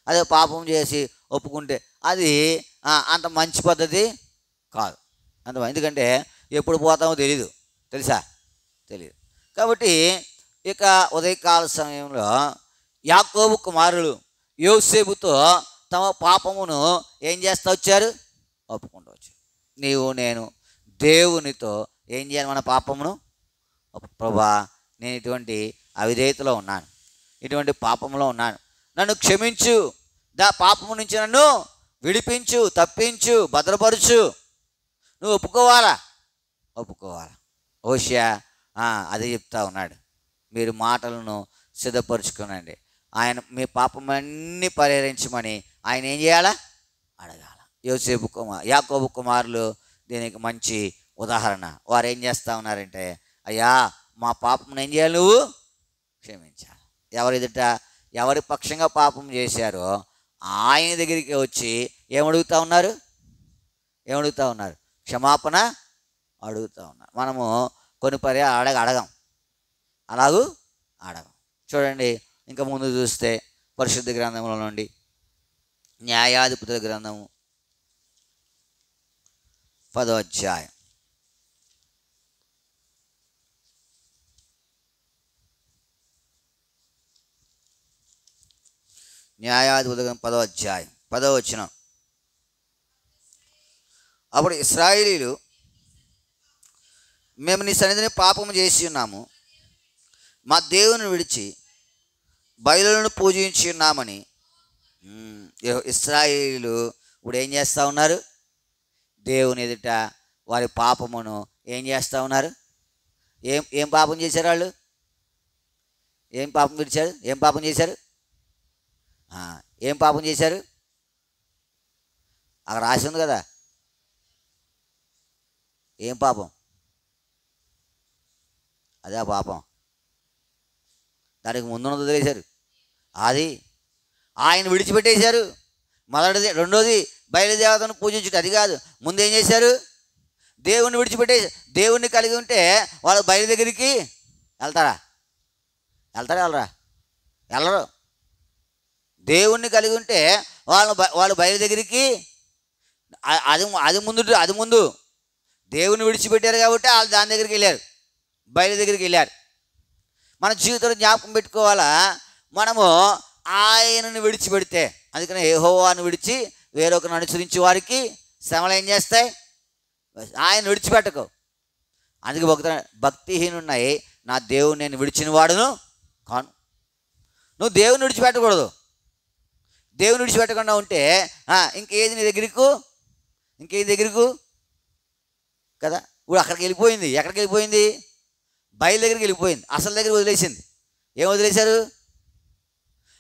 అదే పాపం చేసి ఒప్పుకుంటే అది అంత మంచి పద్ధతి కాదు. ఎందుకంటే ఎప్పుడు పోతామో తెలియదు. తెలియదు. కాబట్టి ఇక ఉదయకాల సమయంలో యాకోబు కుమారులు యోసేపుతో తమ పాపమును ఏం చేస్తూ వచ్చారు? ఒప్పుకుంటూ వచ్చారు. నీవు నేను దేవునితో ఏం చేయాలి? మన పాపమును, ప్రభా నేను ఇటువంటి అవిధేయతలో ఉన్నాను, ఇటువంటి పాపంలో ఉన్నాను, నన్ను క్షమించు, పాపము నుంచి నన్ను విడిపించు, తప్పించు, భద్రపరచు. నువ్వు ఒప్పుకోవాలా. హోషేయ అదే చెప్తా ఉన్నాడు. మీరు మాటలను సిద్ధపరచుకోనండి, ఆయన మీ పాపమన్నీ పరిహరించమని ఆయన ఏం చేయాలా? అడగాల. యాకోబు కుమారులు దీనికి మంచి ఉదాహరణ. వారు ఏం చేస్తూ ఉన్నారంటే, అయ్యా మా పాపం ఏం చేయాలి? నువ్వు క్షమించాలి. ఎవరి పక్షంగా పాపం చేశారో ఆయన దగ్గరికి వచ్చి ఏమడుగుతూ ఉన్నారు? క్షమాపణ అడుగుతూ ఉన్నారు. మనము కొన్ని పర్యాలు అడగం. చూడండి, ఇంకా ముందు చూస్తే పరిశుద్ధ గ్రంథంలో నుండి న్యాయాధిపతుల గ్రంథము 10వ అధ్యాయం. న్యాయాధిపతుల గ్రంథం 10వ అధ్యాయం 10వ వచనం. అప్పుడు ఇశ్రాయేలీలు, మేము నీ సన్నిధిని పాపము చేసి ఉన్నాము, మా దేవుని విడిచి బయలులను పూజించి ఉన్నామని. ఇశ్రాయేలీలు ఇప్పుడు ఏం చేస్తూ ఉన్నారు? దేవుని ఎదుట వారి పాపమును ఏం చేస్తూ ఉన్నారు? ఏం పాపం చేశారు వాళ్ళు? ఏం పాపం చేశారు? ఏం పాపం చేశారు? అక్కడ రాసి ఉంది కదా, ఏం పాపం? అదే ఆ పాపం. దానికి ముందున్న వదిలేశారు. అది ఆయన విడిచిపెట్టేశారు. మొదటిది. రెండోది బయలుదేవతను పూజించుట, అది కాదు. ముందు ఏం చేశారు? దేవుణ్ణి విడిచిపెట్టేసి. దేవుణ్ణి కలిగి ఉంటే వాళ్ళు బయలు దగ్గరికి వెళ్తారా? వెళ్ళరు. దేవుణ్ణి కలిగి ఉంటే వాళ్ళు బయలు దగ్గరికి అది ముందు దేవుణ్ణి విడిచిపెట్టారు కాబట్టి వాళ్ళు దాని దగ్గరికి వెళ్ళారు, బయలు దగ్గరికి వెళ్ళారు. మన జీవితంలో జ్ఞాపకం పెట్టుకోవాలా, మనము ఆయనను విడిచిపెడితే, అందుకని యెహోవాను విడిచి వేరొకరిని అనుసరించి వారికి శ్రమలు ఏం చేస్తాయి? ఆయన విడిచిపెట్టకు. అందుకే భక్తిహీనున్నాయి, నా దేవుని నేను విడిచిన వాడును కాను. నువ్వు దేవుని విడిచిపెట్టకూడదు. దేవుని విడిచిపెట్టకుండా ఉంటే ఇంకేది నీ దగ్గరకు కదా. ఇప్పుడు అక్కడికి వెళ్ళిపోయింది. ఎక్కడికి వెళ్ళిపోయింది? బయలు దగ్గరికి వెళ్ళిపోయింది. అసలు దగ్గర వదిలేసింది. ఏం వదిలేశారు?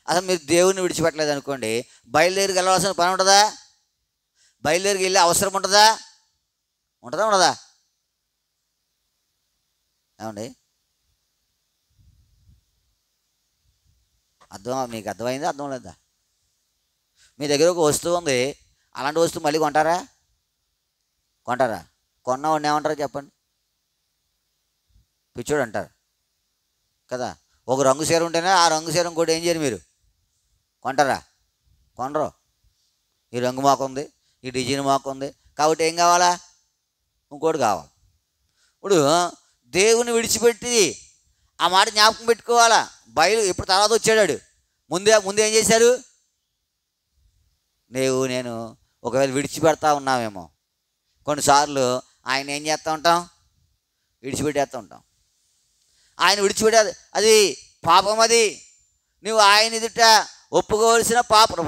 అసలు మీరు దేవుని విడిచిపెట్టలేదు అనుకోండి, బయలు దగ్గరికి వెళ్ళవలసిన పని ఉంటుందా? బయలు దగ్గరికి వెళ్ళే అవసరం ఉంటుందా? ఉండదా? ఏమండి, మీకు అర్థమైందా? అర్థం లేదా? మీ దగ్గర ఒక వస్తువు ఉంది, అలాంటి వస్తువు మళ్ళీ కొంటారా? కొన్నవాడిని ఏమంటారు చెప్పండి? పిచ్చోడు అంటారు కదా. ఒక రంగు చీర ఉంటేనే ఆ రంగు చీర ఇంకోటి ఏం చేయరు, మీరు కొంటారా? కొనరు. ఈ రంగు మాకుంది, ఈ డిజైన్ మాకుంది కాబట్టి ఏం కావాలా? ఇంకోటి కావాలి. ఇప్పుడు దేవుని విడిచిపెట్టి ఆ మాట జ్ఞాపకం పెట్టుకోవాలా. ఇప్పుడు తర్వాత వచ్చాడు. ముందే ఏం చేశారు? నేను ఒకవేళ విడిచిపెడతా ఉన్నామేమో, కొన్నిసార్లు ఆయన ఏం చేస్తూ ఉంటాం? విడిచిపెట్టేస్తూ ఉంటాం. ఆయన విడిచిపెట్టేది అది పాపం. అది నువ్వు ఆయన ఎదుట ఒప్పుకోవలసిన పాపం.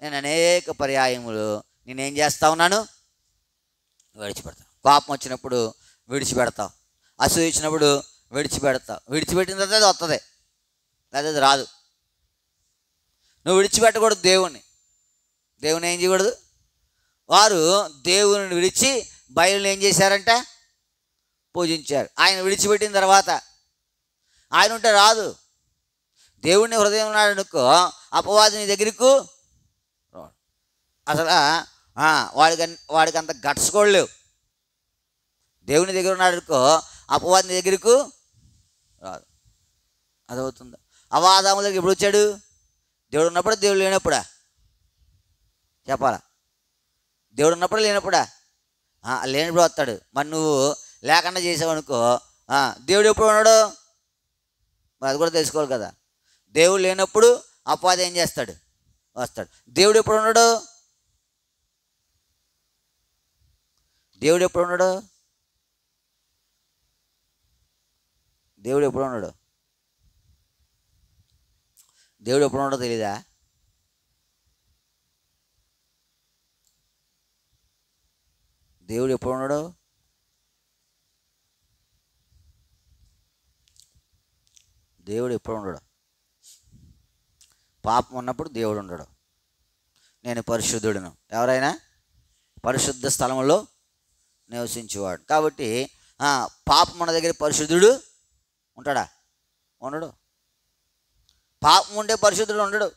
నేను అనేక పర్యాయములు నేనేం చేస్తూ ఉన్నాను? విడిచిపెడతాను. కోపం వచ్చినప్పుడు విడిచిపెడతావు, అసూయ ఇచ్చినప్పుడు విడిచిపెడతావు. విడిచిపెట్టిన తర్వాత అది వస్తుంది, లేదా అది రాదు. నువ్వు విడిచిపెట్టకూడదు దేవుణ్ణి ఏం చేయకూడదు. వారు దేవుని విడిచి బయలుని ఏం చేశారంట? పూజించారు. ఆయన విడిచిపెట్టిన తర్వాత ఆయన ఉంటే రాదు. దేవుడిని హృదయం ఉన్నాడు అనుకో, అపవాది నీ దగ్గరకు అసలు వాడికి అంత గట్స్ కూడా లేవు. దేవుని దగ్గర ఉన్నాడు అనుకో, అపవాది నీ దగ్గరకు రాదు. అదవుతుందా? అవాదాము దగ్గర ఎప్పుడు వచ్చాడు? దేవుడు ఉన్నప్పుడు, దేవుడు లేనప్పుడా? చెప్పాలా? దేవుడు ఉన్నప్పుడు లేనప్పుడా? లేనప్పుడు వస్తాడు. మరి నువ్వు లేకుండా చేసావు అనుకో, దేవుడు ఎప్పుడు ఉన్నాడు? మరి అది కూడా తెలుసుకోవాలి కదా. దేవుడు లేనప్పుడు అపవాది ఏం చేస్తాడు? వస్తాడు. దేవుడు ఎప్పుడు ఉన్నాడు? దేవుడు ఎప్పుడు ఉన్నాడు? దేవుడు ఎప్పుడు ఉన్నాడో తెలీదా? దేవుడు ఎప్పుడు ఉన్నాడు? దేవుడు ఎప్పుడు ఉండడు. పాపం ఉన్నప్పుడు దేవుడు ఉండడు. నేను పరిశుద్ధుడును. ఎవరైనా పరిశుద్ధ స్థలంలో నివసించేవాడు. కాబట్టి పాపం ఉన్న దగ్గర పరిశుద్ధుడు ఉంటాడా? ఉండడు. పాపం ఉండే పరిశుద్ధుడు ఉండడు.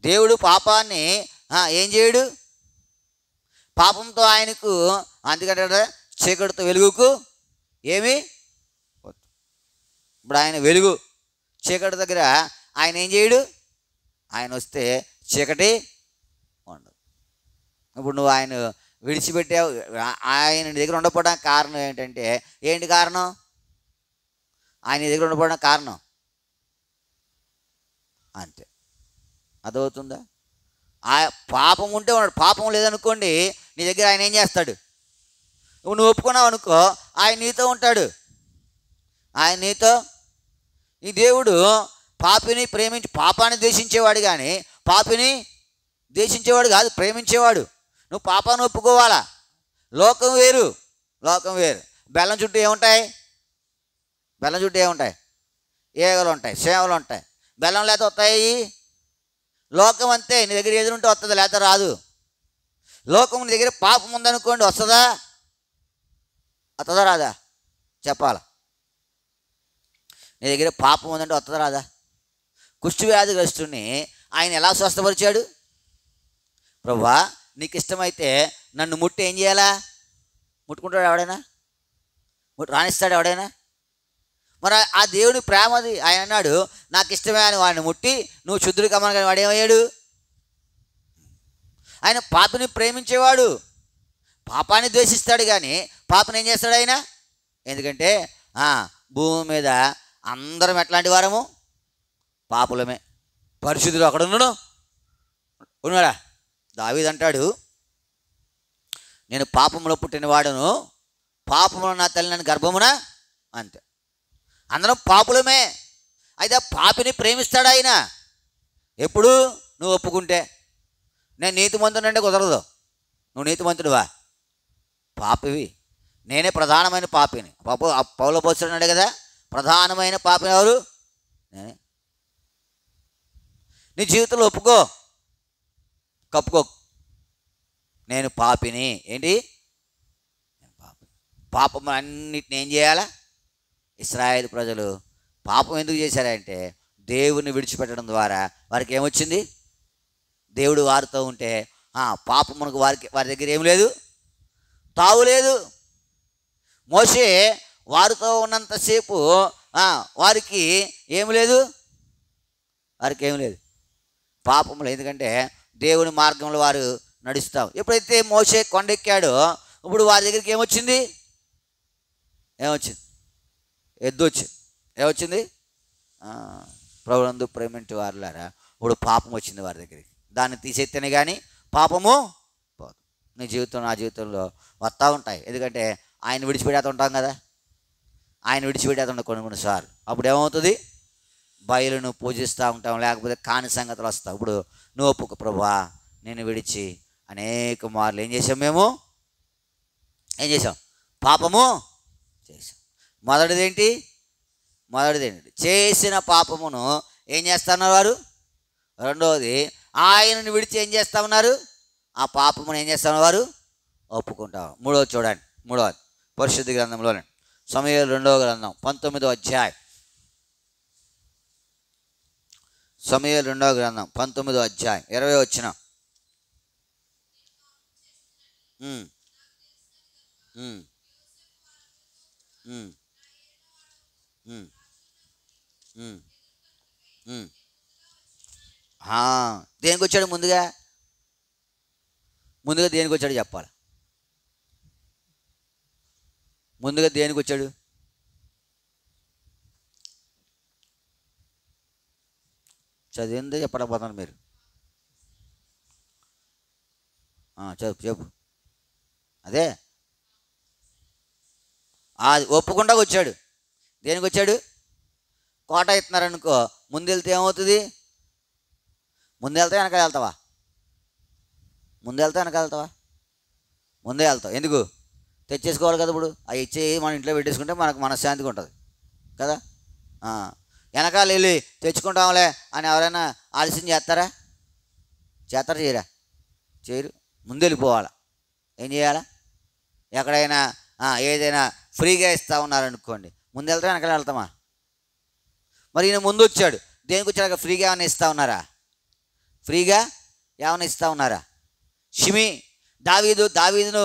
దేవుడు పాపాన్ని ఏం చేయడు? పాపంతో ఆయనకు అందుకంటే చీకటితో వెలుగుకు ఏమి. ఇప్పుడు ఆయన వెలుగు, చీకటి దగ్గర ఆయన ఏం చేయడు? ఆయన వస్తే చీకటి ఉండదు. ఇప్పుడు నువ్వు ఆయన విడిచిపెట్టావు, ఆయన దగ్గర ఉండకపోవడానికి కారణం ఏంటంటే, ఏంటి కారణం? ఆయన దగ్గర ఉండకపోవడానికి కారణం అంతే. అదవుతుందా? ఆ పాపం ఉంటే ఉన్నాడు. పాపం లేదనుకోండి, నీ దగ్గర ఆయన ఏం చేస్తాడు? నువ్వు ఒప్పుకున్నావు అనుకో, ఆయన నీతో ఉంటాడు. ఆయన నీతో. ఈ దేవుడు పాపిని పాపాన్ని ద్వేషించేవాడు కానీ పాపిని ద్వేషించేవాడు కాదు, ప్రేమించేవాడు. నువ్వు పాపాన్ని ఒప్పుకోవాలా. లోకం వేరు, లోకం వేరు. బెల్లం చుట్టూ ఏముంటాయి? బెల్లం చుట్టూ ఏముంటాయి? ఈగలు ఉంటాయి, సేవలు ఉంటాయి. బెల్లం లేకపోతే వస్తాయి. లోకం అంతే. నీ దగ్గర ఎదురుంటే వస్తుంది, లేకపోతే రాదు. లోకం నీ దగ్గర పాపం ఉందనుకోండి, వస్తుందా? వస్తుందా రాదా? చెప్పాలా. నీ దగ్గర పాపం ఉందంటే వస్తుందా రాదా? కుష్టి వ్యాధిగ్రస్తుని ఆయన ఎలా స్వస్థపరిచాడు? ప్రభువా నీకు ఇష్టమైతే నన్ను ముట్టి ఏం చేయాలా? ముట్టుకుంటాడు ఎవడైనా? రాణిస్తాడు ఎవడైనా? మరి ఆ దేవుని ప్రేమది. ఆయన అన్నాడు, నాకు ఇష్టమే అని వాడిని ముట్టి నువ్వు శుద్ధుడు కమ్మని. కానీ వాడేమయ్యాడు? ఆయన పాపిని ప్రేమించేవాడు. పాపాన్ని ద్వేషిస్తాడు కానీ పాపని ఏం చేస్తాడు ఆయన? ఎందుకంటే భూమి మీద అందరం ఎట్లాంటి వారము? పాపులమే. పరిశుద్ధుడు అక్కడ ఉన్నాడా? దావీదు అంటాడు, నేను పాపంలో పుట్టినవాడును, పాపములో నా తల్లి నన్ను గర్భమున. అంతే. అందరం పాపులమే. అయితే పాపిని ప్రేమిస్తాడు ఆయన. ఎప్పుడు? నువ్వు ఒప్పుకుంటే. నేను నీతిమంతుడంటే కుదరదు. నువ్వు నీతిమంతుడివా? పాపివి. నేనే ప్రధానమైన పాపిని. పౌలు పోస్తున్నాడు కదా, ప్రధానమైన పాపిని ఎవరు? నేనే. నీ జీవితంలో ఒప్పుకో, కప్పుకో, నేను పాపిని. ఏంటి? నేను పాపిని. పాపం అన్నిటిని ఏం చేయాలా? ఇశ్రాయేలు ప్రజలు పాపం ఎందుకు చేశారంటే దేవుని విడిచిపెట్టడం ద్వారా వారికి ఏమొచ్చింది? దేవుడు వారితో ఉంటే పాపమునకు వారి దగ్గర ఏం లేదు, తావులేదు. మోషే వారితో ఉన్నంతసేపు వారికి ఏమి లేదు, వారికి ఏమి లేదు పాపములు. ఎందుకంటే దేవుని మార్గంలో వారు నడుస్తాం. ఎప్పుడైతే మోషే కొండెక్కాడో ఇప్పుడు వారి దగ్గరికి ఏమొచ్చింది? ఎద్దు వచ్చింది. ఏమొచ్చింది? ప్రభునందు ప్రేమింటి వారులారా, ఇప్పుడు పాపం వచ్చింది వారి దగ్గరికి. దాన్ని తీసేస్తేనే కానీ పాపము పోదు. నీ జీవితం నా జీవితంలో వస్తూ ఉంటాయి. ఎందుకంటే ఆయన విడిచిపెట్టేత ఉంటాం కదా, ఆయన విడిచిపెట్టేత ఉంటాం కొన్నిసార్లు. అప్పుడు ఏమవుతుంది? బయలును పూజిస్తూ ఉంటాం, లేకపోతే కాని సంగతులు వస్తావు. ఇప్పుడు నువ్వు ఒప్పుకో, ప్రభువా నేను విడిచి అనేక మార్లు ఏం చేసాం? ఏం చేసాం? పాపము చేసాం. మొదటిదేంటి? చేసిన పాపమును ఏం చేస్తున్నారు వారు? రెండవది, ఆయనను విడిచి ఏం చేస్తా ఉన్నారు? ఆ పాపమును ఏం చేస్తున్నారు వారు? ఒప్పుకుంటారు. మూడవది చూడండి, మూడవది పరిశుద్ధ గ్రంథంలోనే సమూయేలు 2వ గ్రంథం 19వ అధ్యాయం. సమూయేలు 2వ గ్రంథం 19వ అధ్యాయం 20వ వచనం. దేనికి వచ్చాడు? ముందుగా దేనికి వచ్చాడు చెప్పాలి. ముందుగా దేనికి వచ్చాడు? చదివిందే చెప్పలేకపోతున్నారు మీరు. చెప్పు. అదే ఒప్పుకుండా వచ్చాడు. దేనికి వచ్చాడు? కోట ఎత్తున్నారనుకో, ముందు వెళ్తే ఏమవుతుంది? ముందు వెళ్తా వెనకాల వెళ్తావా? ముందు వెళ్తా వెనకాల వెళ్తావా? ముందే వెళ్తావు. ఎందుకు? తెచ్చేసుకోవాలి కదా. ఇప్పుడు అవి ఇచ్చి మనం ఇంట్లో పెట్టేసుకుంటే మనకు మనశ్శాంతిగా ఉంటుంది కదా. వెనకాల వెళ్ళి తెచ్చుకుంటాంలే అని ఎవరైనా ఆలస్యం చేస్తారా? చేస్తారా? చేయరా? చేయరు. ముందు వెళ్ళిపోవాలా. ఏం చేయాలా? ఎక్కడైనా ఏదైనా ఫ్రీగా ఇస్తూ ఉన్నారనుకోండి, ముందు వెళ్తా వెనకాల వెళ్తామా? మరి ఈయన ముందు వచ్చాడు, దేనికి వచ్చాక? ఫ్రీగా ఏమైనా ఇస్తూ ఉన్నారా? ఫ్రీగా ఏమైనా ఇస్తూ ఉన్నారా? షిమి దావీదును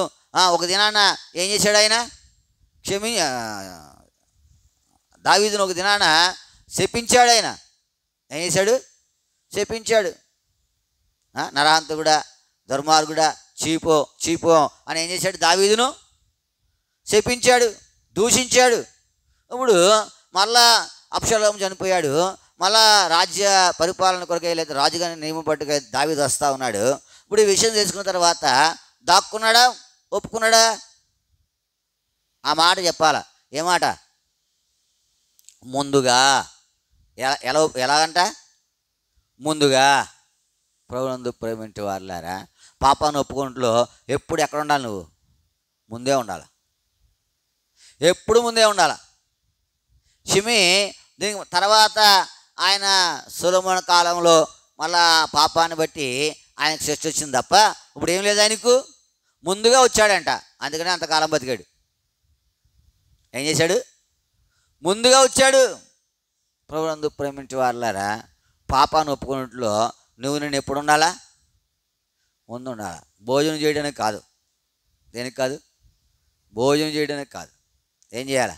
ఒక దినాన ఏం చేశాడు ఆయన? దావీదును ఒక దినాన శపించాడు ఆయన. ఏం చేశాడు? శపించాడు. నరహంతకుడా, దుర్మార్గుడా, చీపో అని ఏం చేశాడు? దావీదును శపించాడు, దూషించాడు. ఇప్పుడు మళ్ళా అబ్షాలోము చనిపోయాడు. మళ్ళా రాజ్య పరిపాలన కొరకై లేదా రాజుగారిని నియమపట్టుగా దావీదు వస్తూ ఉన్నాడు. ఇప్పుడు ఈ విషయం తెలుసుకున్న తర్వాత దాక్కున్నాడా, ఒప్పుకున్నాడా? ఆ మాట చెప్పాలా. ఏ మాట? ముందుగా. ఎలాగంట? ముందుగా. ప్రభునందు ప్రేమించే వారులారా, పాపాన్ని ఒప్పుకుంటూ ఎప్పుడు ఎక్కడ ఉండాలి? నువ్వు ముందే ఉండాలి. ఎప్పుడు ముందే ఉండాలి. షిమి దీనికి తర్వాత ఆయన సొలొమోను కాలంలో మళ్ళా పాపాన్ని బట్టి ఆయనకు శిక్ష వచ్చింది తప్ప ఇప్పుడు ఏం లేదు. ఆయనకు ముందుగా వచ్చాడంట, అందుకనే అంతకాలం బతికాడు. ఏం చేశాడు? ముందుగా వచ్చాడు. ప్రభునందు ప్రేమించే వారులారా, పాపాన్ని ఒప్పుకున్నట్లో నేను ఎప్పుడు ఉండాలా? ముందు ఉండాలా. భోజనం చేయడానికి కాదు. దేనికి కాదు? భోజనం చేయడానికి కాదు. ఏం చేయాలా?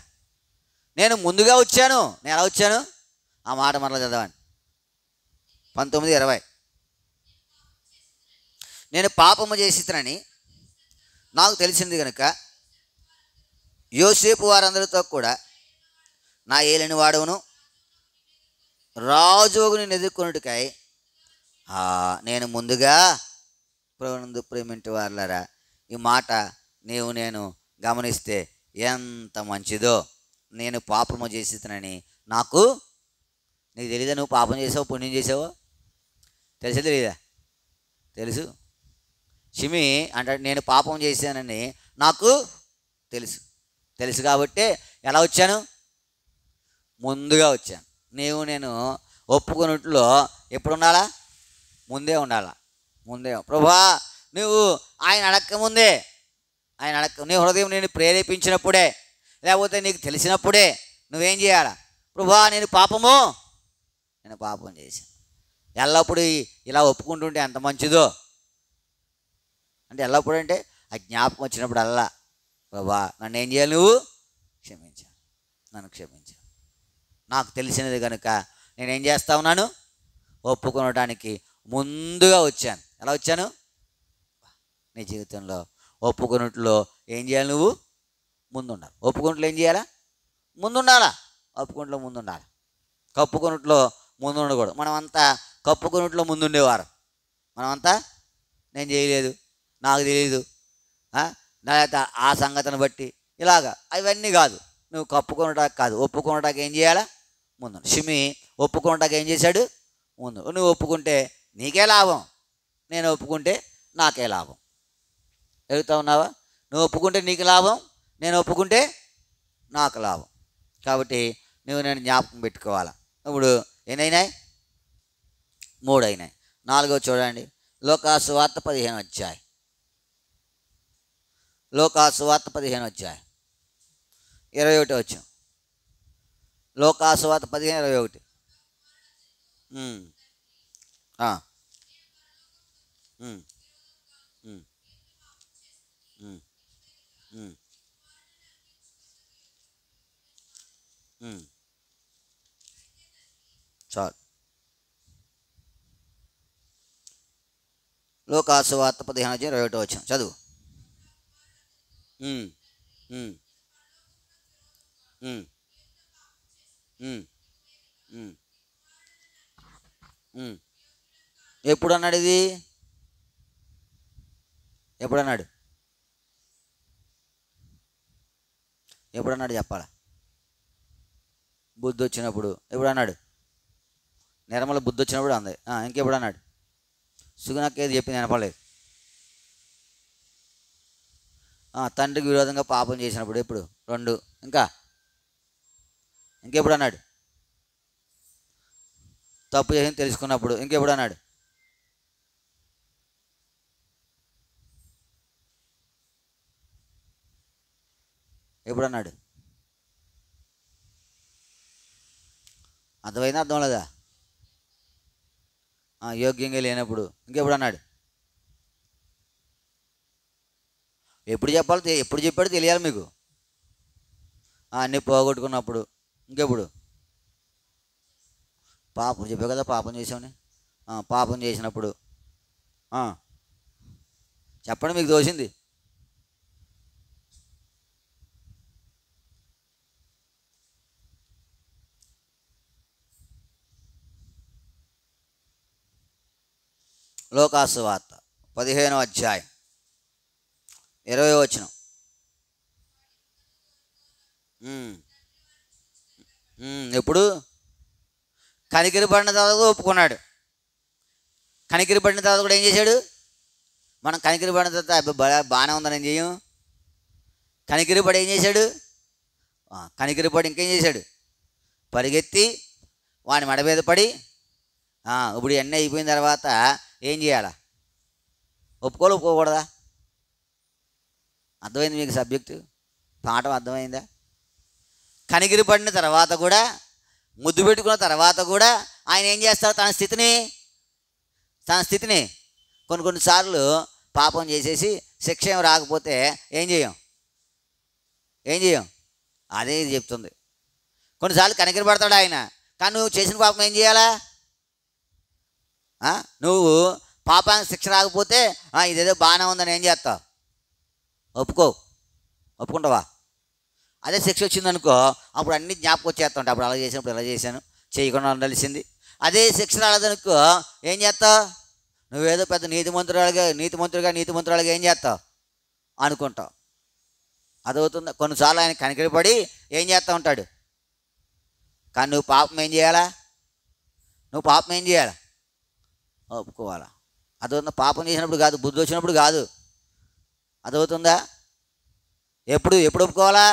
నేను ముందుగా వచ్చాను. నేను ఎలా వచ్చాను? ఆ మాట మరలా చదవండి. 19:20. నేను పాపము చేసినని నాకు తెలిసింది కనుక యోసేపు వారందరితో కూడా నా ఏలిన వాడవును రాజుకు నేను ఎదుర్కొన్నట్టుకై నేను ముందుగా. ప్రభునందు ప్రేమించే వారులారా, ఈ మాట నేను గమనిస్తే ఎంత మంచిదో. నేను పాపము చేసినని నీకు తెలీదా? నువ్వు పాపం చేసావు, పుణ్యం చేసావు? తెలుసా తెలీదా? తెలుసు. షిమి అంటాడు, నేను పాపం చేశానని నాకు తెలుసు కాబట్టి ఎలా వచ్చాను? ముందుగా వచ్చాను. నేను ఒప్పుకున్నట్లో ఎప్పుడు ఉండాలా? ముందే ఉండాలా. ముందే. ప్రభువా, నువ్వు ఆయన అడక్కముందే, నీ హృదయం నేను ప్రేరేపించినప్పుడే, లేకపోతే నీకు తెలిసినప్పుడే నువ్వేం చేయాలా? ప్రభువా, నేను పాపం చేశాను. ఎల్లప్పుడూ ఇలా ఒప్పుకుంటుంటే ఎంత మంచిదో. అంటే ఎల్లప్పుడూ అంటే ఆ జ్ఞాపకం వచ్చినప్పుడు అల్లా, ప్రభువా నన్ను ఏం చేయాలి? నువ్వు నన్ను క్షమించు. నాకు తెలిసినది కనుక నేనేం చేస్తా ఉన్నాను? ఒప్పుకొనడానికి ముందుగా వచ్చాను. ఎలా వచ్చాను? నీ జీవితంలో ఒప్పుకున్నట్లో ఏం చేయాలి? నువ్వు ముందుండాలి. ఒప్పుకున్నట్లు ఏం చేయాలా? ముందుండాలా. ఒప్పుకున్నట్లో ముందుండాలి. కప్పుకున్నట్లో ముందు ఉండకూడదు. మనమంతా కప్పుకున్నట్లో ముందుండేవారు. మనమంతా నేను చేయలేదు, నాకు తెలియదు, ఆ సంగతిని బట్టి ఇలాగా అవన్నీ కాదు. నువ్వు కప్పుకొనటానికి కాదు, ఒప్పుకొనటానికి ఏం చేయాలా? ముందు. షిమి ఒప్పుకొనటానికి ఏం చేశాడు? ముందు. నువ్వు ఒప్పుకుంటే నీకే లాభం, నేను ఒప్పుకుంటే నాకే లాభం. ఎదుగుతా ఉన్నావా? నువ్వు ఒప్పుకుంటే నీకు లాభం, నేను ఒప్పుకుంటే నాకు లాభం. కాబట్టి నేను జ్ఞాపకం పెట్టుకోవాలా. ఇప్పుడు ఎన్నైనాయి? 3 అయినాయి. 4వ చూడండి. లోకాసు వార్త 15 అధ్యాయం. లోకాసు వార్త 15 అధ్యాయం 21 వచ్చాం. లోకాసు వార్త 15:21. చాలు. లోకాసు వార్త 15:21 వచ్చాం. చదువు. ఎప్పుడు అన్నాడు ఇది? ఎప్పుడన్నాడు చెప్పాలా? బుద్ధి వచ్చినప్పుడు ఎప్పుడు అన్నాడు? నిర్మల బుద్ధి వచ్చినప్పుడు అంది. ఇంకెప్పుడు అన్నాడు? సుగుణక్క ఏది చెప్పింది వినపడలేదు. తండ్రికి విరోధంగా పాపం చేసినప్పుడు ఎప్పుడు? 2. ఇంకెప్పుడు అన్నాడు? తప్పు చేసింది తెలుసుకున్నప్పుడు. ఇంకెప్పుడు అన్నాడు? ఎప్పుడు అన్నాడు? అర్థమైందా? అర్థం లేదా? యోగ్యంగా లేనప్పుడు. ఇంకెప్పుడు అన్నాడు? ఎప్పుడు చెప్పాలి? ఎప్పుడు చెప్పాడు తెలియాలి మీకు. అన్నీ పోగొట్టుకున్నప్పుడు. ఇంకెప్పుడు? పాపం చెప్పావు కదా, పాపం చేసామని. పాపం చేసినప్పుడు. చెప్పండి మీకు దోషింది. లోకాసు వార్త 15వ అధ్యాయం 20వ వచనం. ఎప్పుడు? కనికిరి పడిన తర్వాత కూడా ఒప్పుకున్నాడు. కనికిరి పడిన తర్వాత కూడా ఏం చేశాడు? మనం కనికిరి పడిన తర్వాత బాగానే ఉందని ఏం చేయం. కనికిరి పడి ఏం చేశాడు? కనికిరి పడి ఇంకేం చేశాడు? పరిగెత్తి వాని మెడ మీద పడి, ఇప్పుడు ఎన్న అయిపోయిన తర్వాత ఏం చేయాలా? ఒప్పుకోకూడదా? అర్థమైంది మీకు సబ్జెక్టు? పాఠం అర్థమైందా? కనికిరి పడిన తర్వాత కూడా, ముద్దు పెట్టుకున్న తర్వాత కూడా ఆయన ఏం చేస్తారు? తన స్థితిని కొన్నిసార్లు పాపం చేసేసి శిక్ష ఏం రాకపోతే ఏం చేయం? అదే ఇది చెప్తుంది. కొన్నిసార్లు కనికిరి పడతాడు ఆయన, కానీ నువ్వు చేసిన పాపం ఏం చేయాలా? నువ్వు పాపానికి శిక్ష రాకపోతే ఇదేదో బాగానే ఉందని ఏం చేస్తావు? ఒప్పుకుంటావా? అదే శిక్ష వచ్చిందనుకో, అప్పుడు అన్ని జ్ఞాపకం వచ్చేస్తుంటాయి. అప్పుడు అలా చేసినప్పుడు ఇలా చేశాను, చేయకుండా ఉండాల్సింది. అదే శిక్ష రాలేదనుకో ఏం చేస్తావు? నువ్వేదో పెద్ద నీతిమంతుడిగా ఏం చేస్తావు అనుకుంటావు. అదవుతుందా? కొన్నిసార్లు ఆయన కనికరి పడి ఏం చేస్తూ ఉంటాడు. కానీ నువ్వు పాపం ఏం చేయాలా? ఒప్పుకోవాలా? అదవుతుందా? పాపం చేసినప్పుడు కాదు, బుద్ధి వచ్చినప్పుడు కాదు. అదవుతుందా? ఎప్పుడు ఒప్పుకోవాలా?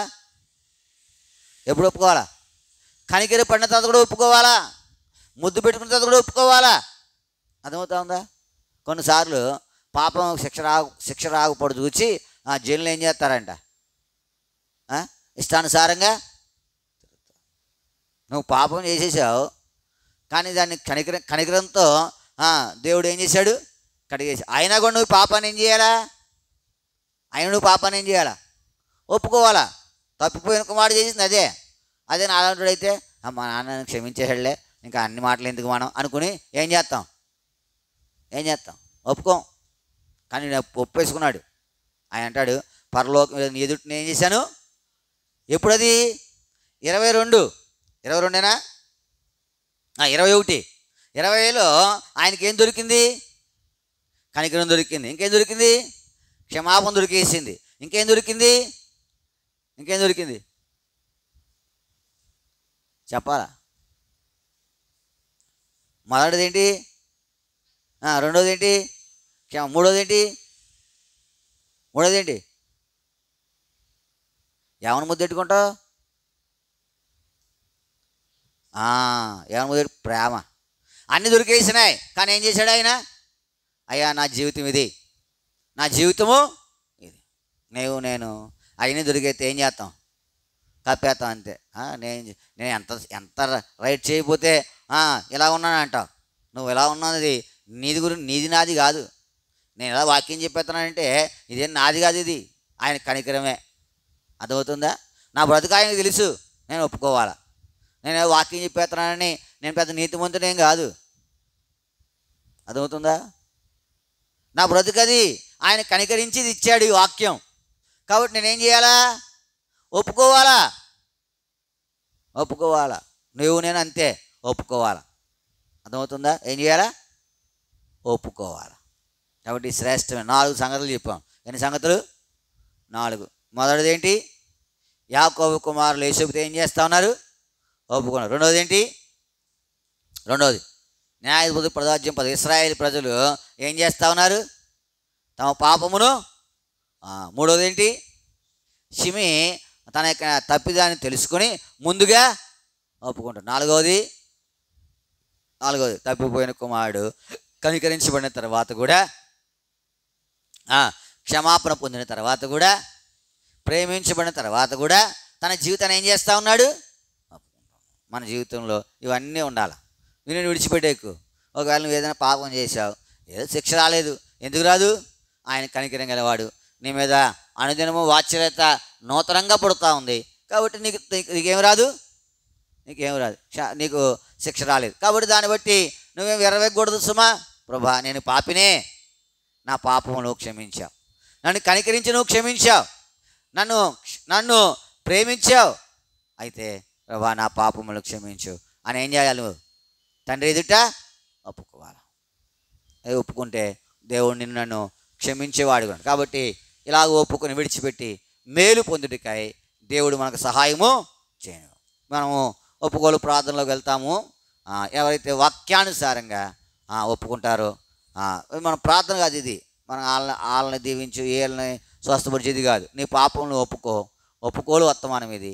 కనికరి పడిన తర్వాత కూడా ఒప్పుకోవాలా? ముద్దు పెట్టుకున్న తర్వాత కూడా ఒప్పుకోవాలా? అర్థమవుతా ఉందా? కొన్నిసార్లు పాపం శిక్ష రాకపోవడం చూసి జైల్లో ఏం చేస్తారంట? ఇష్టానుసారంగా నువ్వు పాపం చేసేసావు, కానీ దాన్ని కనికరంతో దేవుడు ఏం చేశాడు? కడిగేసి. అయినా కూడా నువ్వు పాపాన్ని ఏం చేయాలా? ఒప్పుకోవాలా? తప్పిపోయిన కుమారుడు చేసింది అదే నాలంటుడైతే మా నాన్నని క్షమించేసాడులే, ఇంకా అన్ని మాటలు ఎందుకు మనం అనుకుని ఏం చేస్తాం? ఒప్పుకోం. కానీ నేను ఒప్పేసుకున్నాడు. ఆయన అంటాడు, పరలోకం నీ ఎదుటి నేను ఏం చేశాను? ఎప్పుడది? 22 21 20లో ఆయనకి ఏం దొరికింది? కనికరం దొరికింది. ఇంకేం దొరికింది? క్షమాపణ దొరికేసింది. ఇంకేం దొరికింది? చెప్పాలా? మొదటిది ఏంటి? రెండోది ఏంటి? మూడోది ఏంటి? ఏమని ముద్దెట్టుకుంటావు? ఏమని ముద్దెట్టు? ప్రేమ. అన్నీ దొరికేసినాయి, కానీ ఏం చేశాడు ఆయన? అయ్యా నా జీవితం ఇది, నా జీవితము ఇది. నేను అవన్నీ దొరికైతే ఏం చేస్తాం? కప్పేస్తాం అంతే. నేను ఎంత రైట్ చేయకపోతే ఇలా ఉన్నాను అంటావు. నువ్వు ఇలా ఉన్నది నీది నాది కాదు. నేను ఎలా వాక్యం చెప్పేస్తానంటే ఇదేం నాది కాదు, ఇది ఆయన కనికరమే. అర్థమవుతుందా? నా బ్రతుకు ఆయనకు తెలుసు, నేను ఒప్పుకోవాలా. నేను వాక్యం చెప్పేస్తున్నానని నేను పెద్ద నీతిమంతుడేం కాదు. అర్థమవుతుందా? నా బ్రతుకు అది ఆయన కనికరించి ఇచ్చాడు ఈ వాక్యం. కాబట్టి నేనేం చేయాలా? ఒప్పుకోవాలా. నువ్వు నేను అంతే, ఒప్పుకోవాలా. అర్థమవుతుందా? ఏం చేయాలా? ఒప్పుకోవాలా. కాబట్టి శ్రేష్టమైన 4 సంగతులు చెప్పాం. ఎన్ని సంగతులు? 4. మొదటిది ఏంటి? యాకోబు కుమారులు యోసేపుతో ఏం చేస్తూ ఉన్నారు? ఒప్పుకున్నారు. రెండవది ఏంటి? రెండవది న్యాయాధిపతి ప్రదాజ్యం 10 ఇశ్రాయేలు ప్రజలు ఏం చేస్తూ ఉన్నారు? తమ పాపమును. మూడవది ఏంటి? షిమి తన యొక్క తప్పిదాన్ని తెలుసుకొని ముందుగా ఒప్పుకుంటాడు. నాలుగవది తప్పిపోయిన కుమారుడు కనికరించబడిన తర్వాత కూడా, క్షమాపణ పొందిన తర్వాత కూడా, ప్రేమించబడిన తర్వాత కూడా తన జీవితాన్ని ఏం చేస్తూ ఉన్నాడు? మన జీవితంలో ఇవన్నీ ఉండాలి. నేను విడిచిపెట్టేకు. ఒకవేళ నువ్వు ఏదైనా పాపం చేశావు, ఏదో శిక్ష రాలేదు, ఎందుకు రాదు? ఆయన కనికరం గలవాడు. నీ మీద అనుదినము వాత్సల్యత నూతనంగా పుడుతూ ఉంది కాబట్టి నీకేం రాదు, నీకు శిక్ష రాలేదు కాబట్టి దాన్ని బట్టి నువ్వేం విరవేయకూడదు సుమా. ప్రభా, నేను పాపినే, నా పాపమును క్షమించావు, నన్ను కనికరించి నువ్వు క్షమించావు, నన్ను ప్రేమించావు, అయితే ప్రభా నా పాపములు క్షమించు అని ఏం చేయాలి? నువ్వు తండ్రి ఎదుట ఒప్పుకోవాలి. అది ఒప్పుకుంటే దేవుడు నిన్ను నన్ను క్షమించేవాడు కాబట్టి ఇలాగ ఒప్పుకొని విడిచిపెట్టి మేలు పొందుటికై దేవుడు మనకు సహాయము చేయను. మనము ఒప్పుకోలు ప్రార్థనలోకి వెళ్తాము. ఎవరైతే వాక్యానుసారంగా ఒప్పుకుంటారో మన ప్రార్థన కాదు ఇది. మనం వాళ్ళని దీవించు, వీళ్ళని స్వస్థపరిచేది కాదు. నీ పాపంలో ఒప్పుకోలు వర్తమానం ఇది.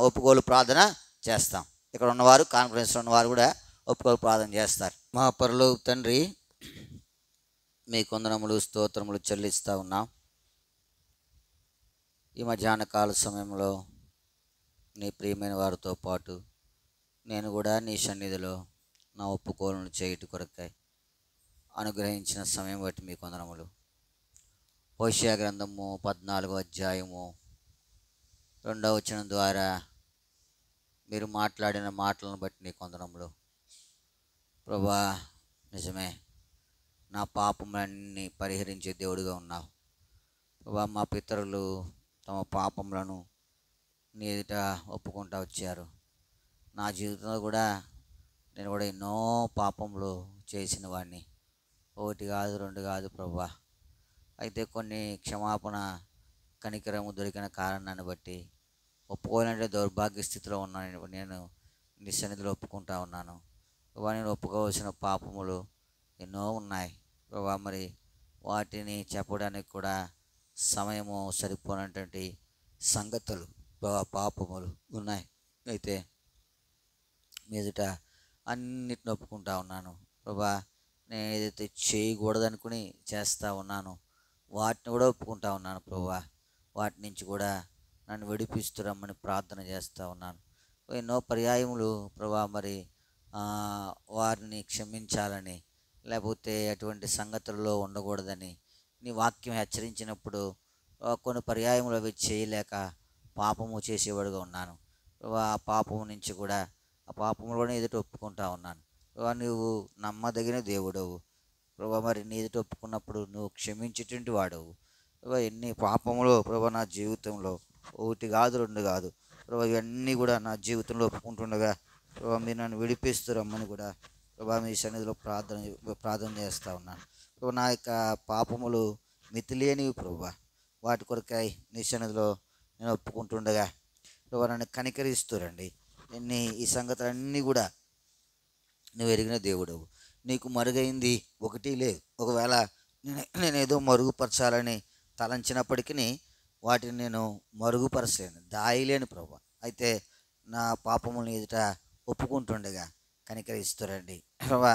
ఒప్పుకోలు ప్రార్థన చేస్తాం. ఇక్కడ ఉన్నవారు, కాన్ఫరెన్స్లో ఉన్నవారు కూడా ఒప్పుకోలు ప్రార్థన చేస్తారు. మా పరలోక తండ్రి, మీ కొందనములు స్తోత్రములు చెల్లిస్తూ ఉన్నాం. ఈ మధ్యాహ్న కాల సమయంలో నీ ప్రియమైన వారితో పాటు నేను కూడా నీ సన్నిధిలో నా ఒప్పుకోలను చేయుట కొరకై అనుగ్రహించిన సమయం బట్టి మీ కొందనములు. హోషేయ గ్రంథము 14వ అధ్యాయము 2వ వచనం ద్వారా మీరు మాట్లాడిన మాటలను బట్టి నీ కొందనములు. ప్రభా, నిజమే, నా పాపములన్నీ పరిహరించే దేవుడిగా ఉన్నావు. ప్రభా, మా పితరులు తమ పాపములను నీ ఎదుట ఒప్పుకుంటూ వచ్చారు. నా జీవితంలో కూడా నేను కూడా ఎన్నో పాపములు చేసిన వాడిని, 1 కాదు 2 కాదు ప్రభా. అయితే కొన్ని క్షమాపణ కనికరము దొరికిన కారణాన్ని బట్టి ఒప్పుకోవాలంటే దౌర్భాగ్య స్థితిలో ఉన్నాను. నేను నీ సన్నిధిలో ఒప్పుకుంటా ఉన్నాను ప్రభా. నేను ఒప్పుకోవాల్సిన పాపములు ఎన్నో ఉన్నాయి ప్రభా. మరి వాటిని చెప్పడానికి కూడా సమయము సరిపోనటువంటి సంగతులు ప్రభా, పాపములు ఉన్నాయి. అయితే మీదట అన్నిటిని ఒప్పుకుంటా ఉన్నాను ప్రభా. నేను ఏదైతే చేయకూడదనుకుని చేస్తూ ఉన్నాను వాటిని కూడా ఒప్పుకుంటా ఉన్నాను ప్రభా. వాటి నుంచి కూడా నన్ను విడిపిస్తురమ్మని ప్రార్థన చేస్తూ ఉన్నాను. ఎన్నో పర్యాయములు ప్రభా మరి వారిని క్షమించాలని, లేకపోతే అటువంటి సంగతుల్లో ఉండకూడదని నీ వాక్యం హెచ్చరించినప్పుడు కొన్ని పర్యాయములు అవి చేయలేక పాపము చేసేవాడుగా ఉన్నాను ప్రభా. ఆ పాపము నుంచి కూడా, ఆ పాపములోనే ఎదుట ఒప్పుకుంటా ఉన్నాను ప్రభా. నువ్వు నమ్మదగిన దేవుడవు ప్రభా. మరి నీ ఎదుట ఒప్పుకున్నప్పుడు నువ్వు క్షమించేటువంటి వాడవు ప్రభా. ఎన్ని పాపములు ప్రభా నా జీవితంలో, 1 కాదు 2 కాదు ప్రభా, ఇవన్నీ కూడా నా జీవితంలో ఒప్పుకుంటుండగా ప్రభా మీరు నన్ను విడిపిస్తూ రమ్మని కూడా ప్రభా మీ సన్నిధిలో ప్రార్థన చేస్తూ ఉన్నాను ప్రభా. నా యొక్క పాపములు మితిలేనివి ప్రభా. వాటి కొరకై నీ సన్నిధిలో నేను ఒప్పుకుంటుండగా ప్రభా నన్ను కనికరిస్తూరండి. ఈ సంగతులన్నీ కూడా నువ్వు ఎరిగిన దేవుడవు. నీకు మరుగైంది ఒకటి లేదు. ఒకవేళ నేనేదో మరుగుపరచాలని తలంచినప్పటికీ వాటిని నేను మరుగుపరచలేను, దాయలేను ప్రభా. అయితే నా పాపములను ఎదుట ఒప్పుకుంటుండగా కనికరిస్తురండి ప్రభా.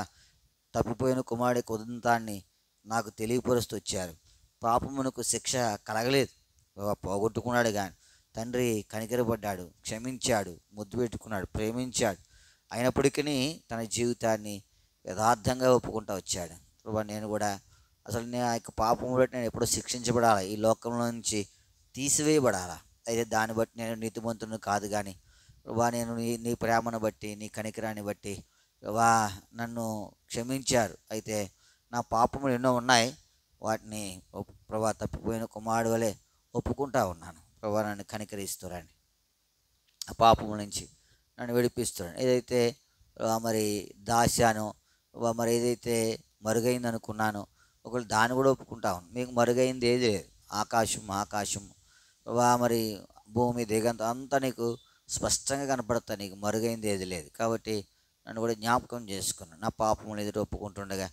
తప్పిపోయిన కుమారుడి ఉదంతాన్ని నాకు తెలియపరుస్తూ వచ్చారు. పాపమునకు శిక్ష కలగలేదు ప్రభా, పోగొట్టుకున్నాడు కానీ తండ్రి కనికరపడ్డాడు, క్షమించాడు, ముద్దు పెట్టుకున్నాడు, ప్రేమించాడు. అయినప్పటికీ తన జీవితాన్ని యథార్థంగా ఒప్పుకుంటూ వచ్చాడు ప్రభా. నేను కూడా అసలు నేను ఆ యొక్క పాపం బట్టి నేను ఎప్పుడో శిక్షించబడాలా, ఈ లోకంలో నుంచి తీసివేయబడాలా. అయితే దాన్ని బట్టి నేను నీతిమంతుని కాదు కానీ ప్రభా నేను నీ ప్రేమను బట్టి, నీ కనికరాన్ని బట్టి ప్రభా నన్ను క్షమించారు. అయితే నా పాపములు ఎన్నో ఉన్నాయి, వాటిని ప్రభా తప్పిపోయిన కుమారుడు వలె ఒప్పుకుంటా ఉన్నాను ప్రభా. నన్ను కనికరిస్తురండి, ఆ పాపముల నుంచి నన్ను విడిపిస్తున్నాను. ఏదైతే మరి దాశానో మరి ఏదైతే మరుగైంది అనుకున్నానో ఒకవేళ దాన్ని కూడా ఒప్పుకుంటా ఉన్నాను. మీకు మరుగైంది ఏది లేదు. ఆకాశం ప్రభా మరి భూమి దిగంత అంతా నీకు స్పష్టంగా కనపడతా, నీకు మరుగైంది ఏది లేదు. కాబట్టి నన్ను కూడా జ్ఞాపకం చేసుకున్నాను. నా పాపములు ఎదురు ఒప్పుకుంటుండగా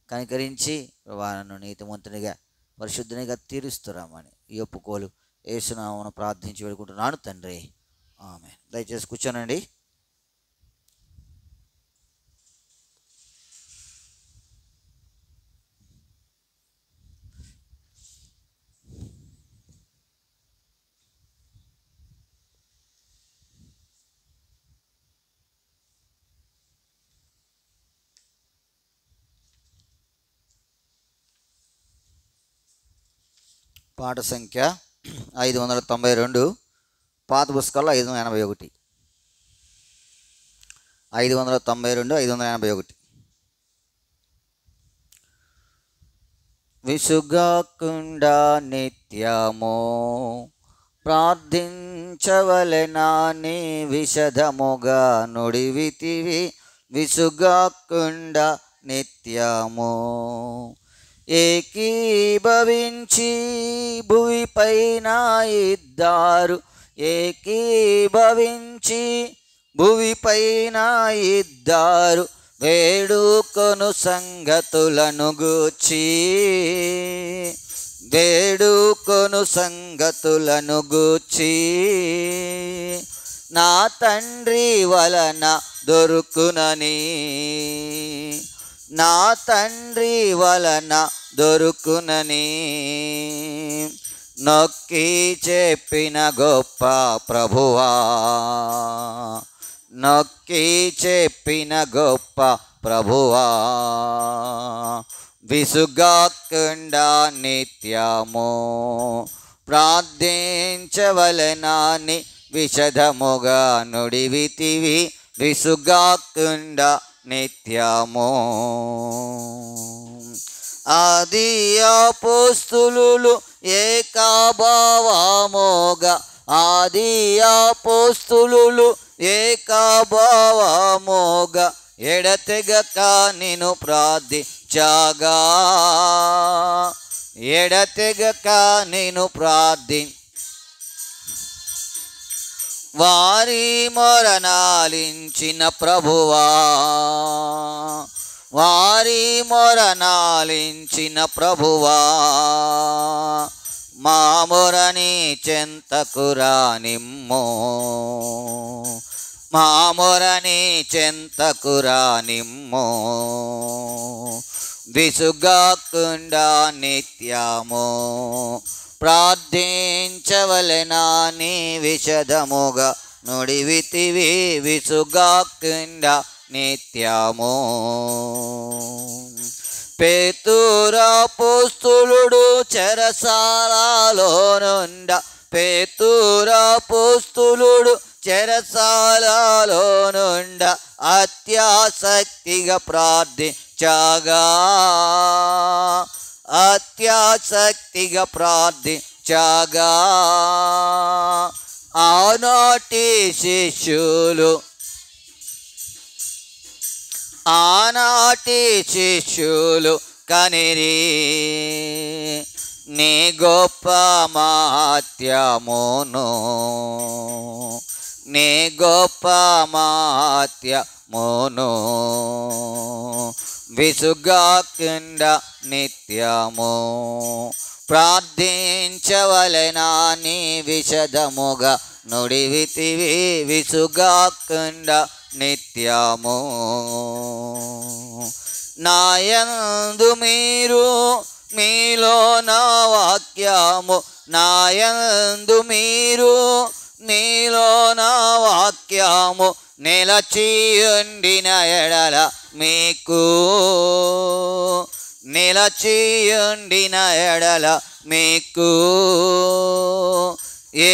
కనికరించి ప్రభా నన్ను నీతిమంతునిగా పరిశుద్ధునిగా తీరుస్తురామని ఈ ఒప్పుకోలు యేసునామమున ప్రార్థించి వేడుకుంటున్నాను తండ్రి, ఆమేన్. దయచేసి కూర్చోనండి. పాట సంఖ్య 592, పాత పుస్తకాల్లో 581. 592, 581. విసుగకుండా నిత్యము ప్రార్థించవలెనని విశదముగా నుడివితివి. విసుగకుండా నిత్యము ఏకీభవించి భువిపైన ఇద్దారు. ఏకీభవించి భువిపైన ఇద్దారు. వేడుకొను సంగతులను గూర్చి, వేడుకొను సంగతులను గూర్చి నా తండ్రి వలన దొరుకునని, నా తండ్రి వలన దొరుకునని నొక్కి చెప్పిన గొప్ప ప్రభువా, నొక్కి చెప్పిన గొప్ప ప్రభువా. విసుగకుండా నిత్యము ప్రార్థించవలెనని విశదముగా నుడివితివి. విసుగకుండా నిత్యము ఆది అపోస్తులు ఏకభావముగా, ఆది అపోస్తులు ఏకభావముగా ఎడతెగక నిన్ను ప్రార్థించగా, ఎడతెగక నిన్ను వారి మొరనాలించిన ప్రభువా, వారి మొరనాలించిన ప్రభువా. మా మొరని చెంతకురా నిమ్మో, మా మొరని చెంతకురా నిమ్మో. విసుగకుండా నిత్యము ప్రార్థించవలెనని విశదముగా నుడివితివి. విసుగకుండా నిత్యము పేతురపోస్తులుడు చెరసాలలో నుండ, పేతురపోస్తులుడు చెరసాలలో నుండ అత్యాసక్తిగా ప్రార్థించగా, అత్యాసక్తిగా ప్రార్థించగా ఆనాటి శిష్యులు, ఆనాటి శిష్యులు కనిరి నీ గొప్ప మహాత్యమును, నీ గొప్ప మహాత్యమును. విసుగకుండా నిత్యము ప్రార్థించవలెనని విశదముగా నుడివితివి. విసుగకుండా నిత్యము నాయందు మీరు, మీలో నా వాక్యము, నాయందు మీరు, మీలో నా వాక్యము నిలచియుండిన ఎడల మీకు, నిలచియుండిన ఎడల మీకు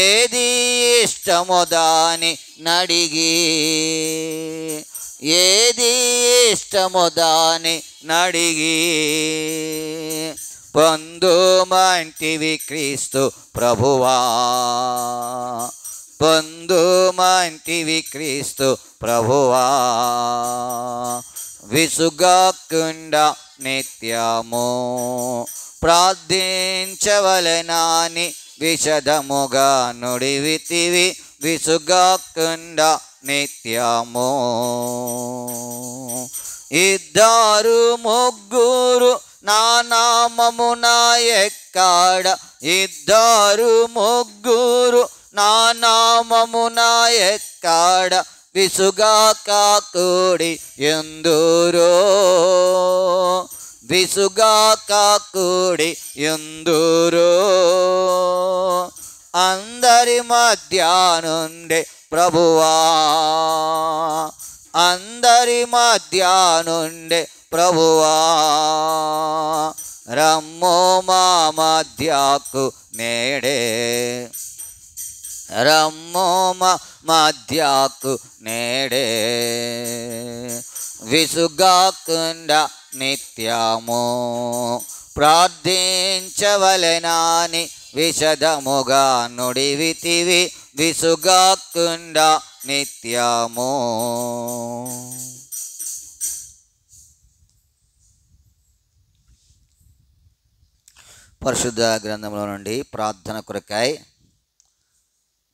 ఏది ఇష్టమో దాని నడిగి, ఏది ఇష్టమో దాని నడిగి పొందుమంటివి క్రీస్తు ప్రభువా, పొందుమంటివి క్రీస్తు ప్రభువా. విసుగకుండా నిత్యము ప్రార్థించవలెనని విశదముగా నుడివితివి. విసుగకుండా నిత్యము. ఇద్దరు ముగ్గురు నా నామమున ఎక్కడ, ఇద్దరు ముగ్గురు నా నామమున ఎక్కడ, విసుగాక కూడి యుందురో, విసుగాక కూడి యుందురో. అందరి మధ్య నుండి ప్రభువా, అందరి మధ్య నుండి ప్రభువా, రమ్మో మా మధ్యకు నేడే, రమ్మో మా మధ్యకు నేడే. విసుగాకుండా నిత్యము ప్రార్థించవలెనని విశదముగా నుడివితివి, విసుగాకుండా నిత్యము. పరిశుద్ధ గ్రంథంలో నుండి ప్రార్థన కొరకై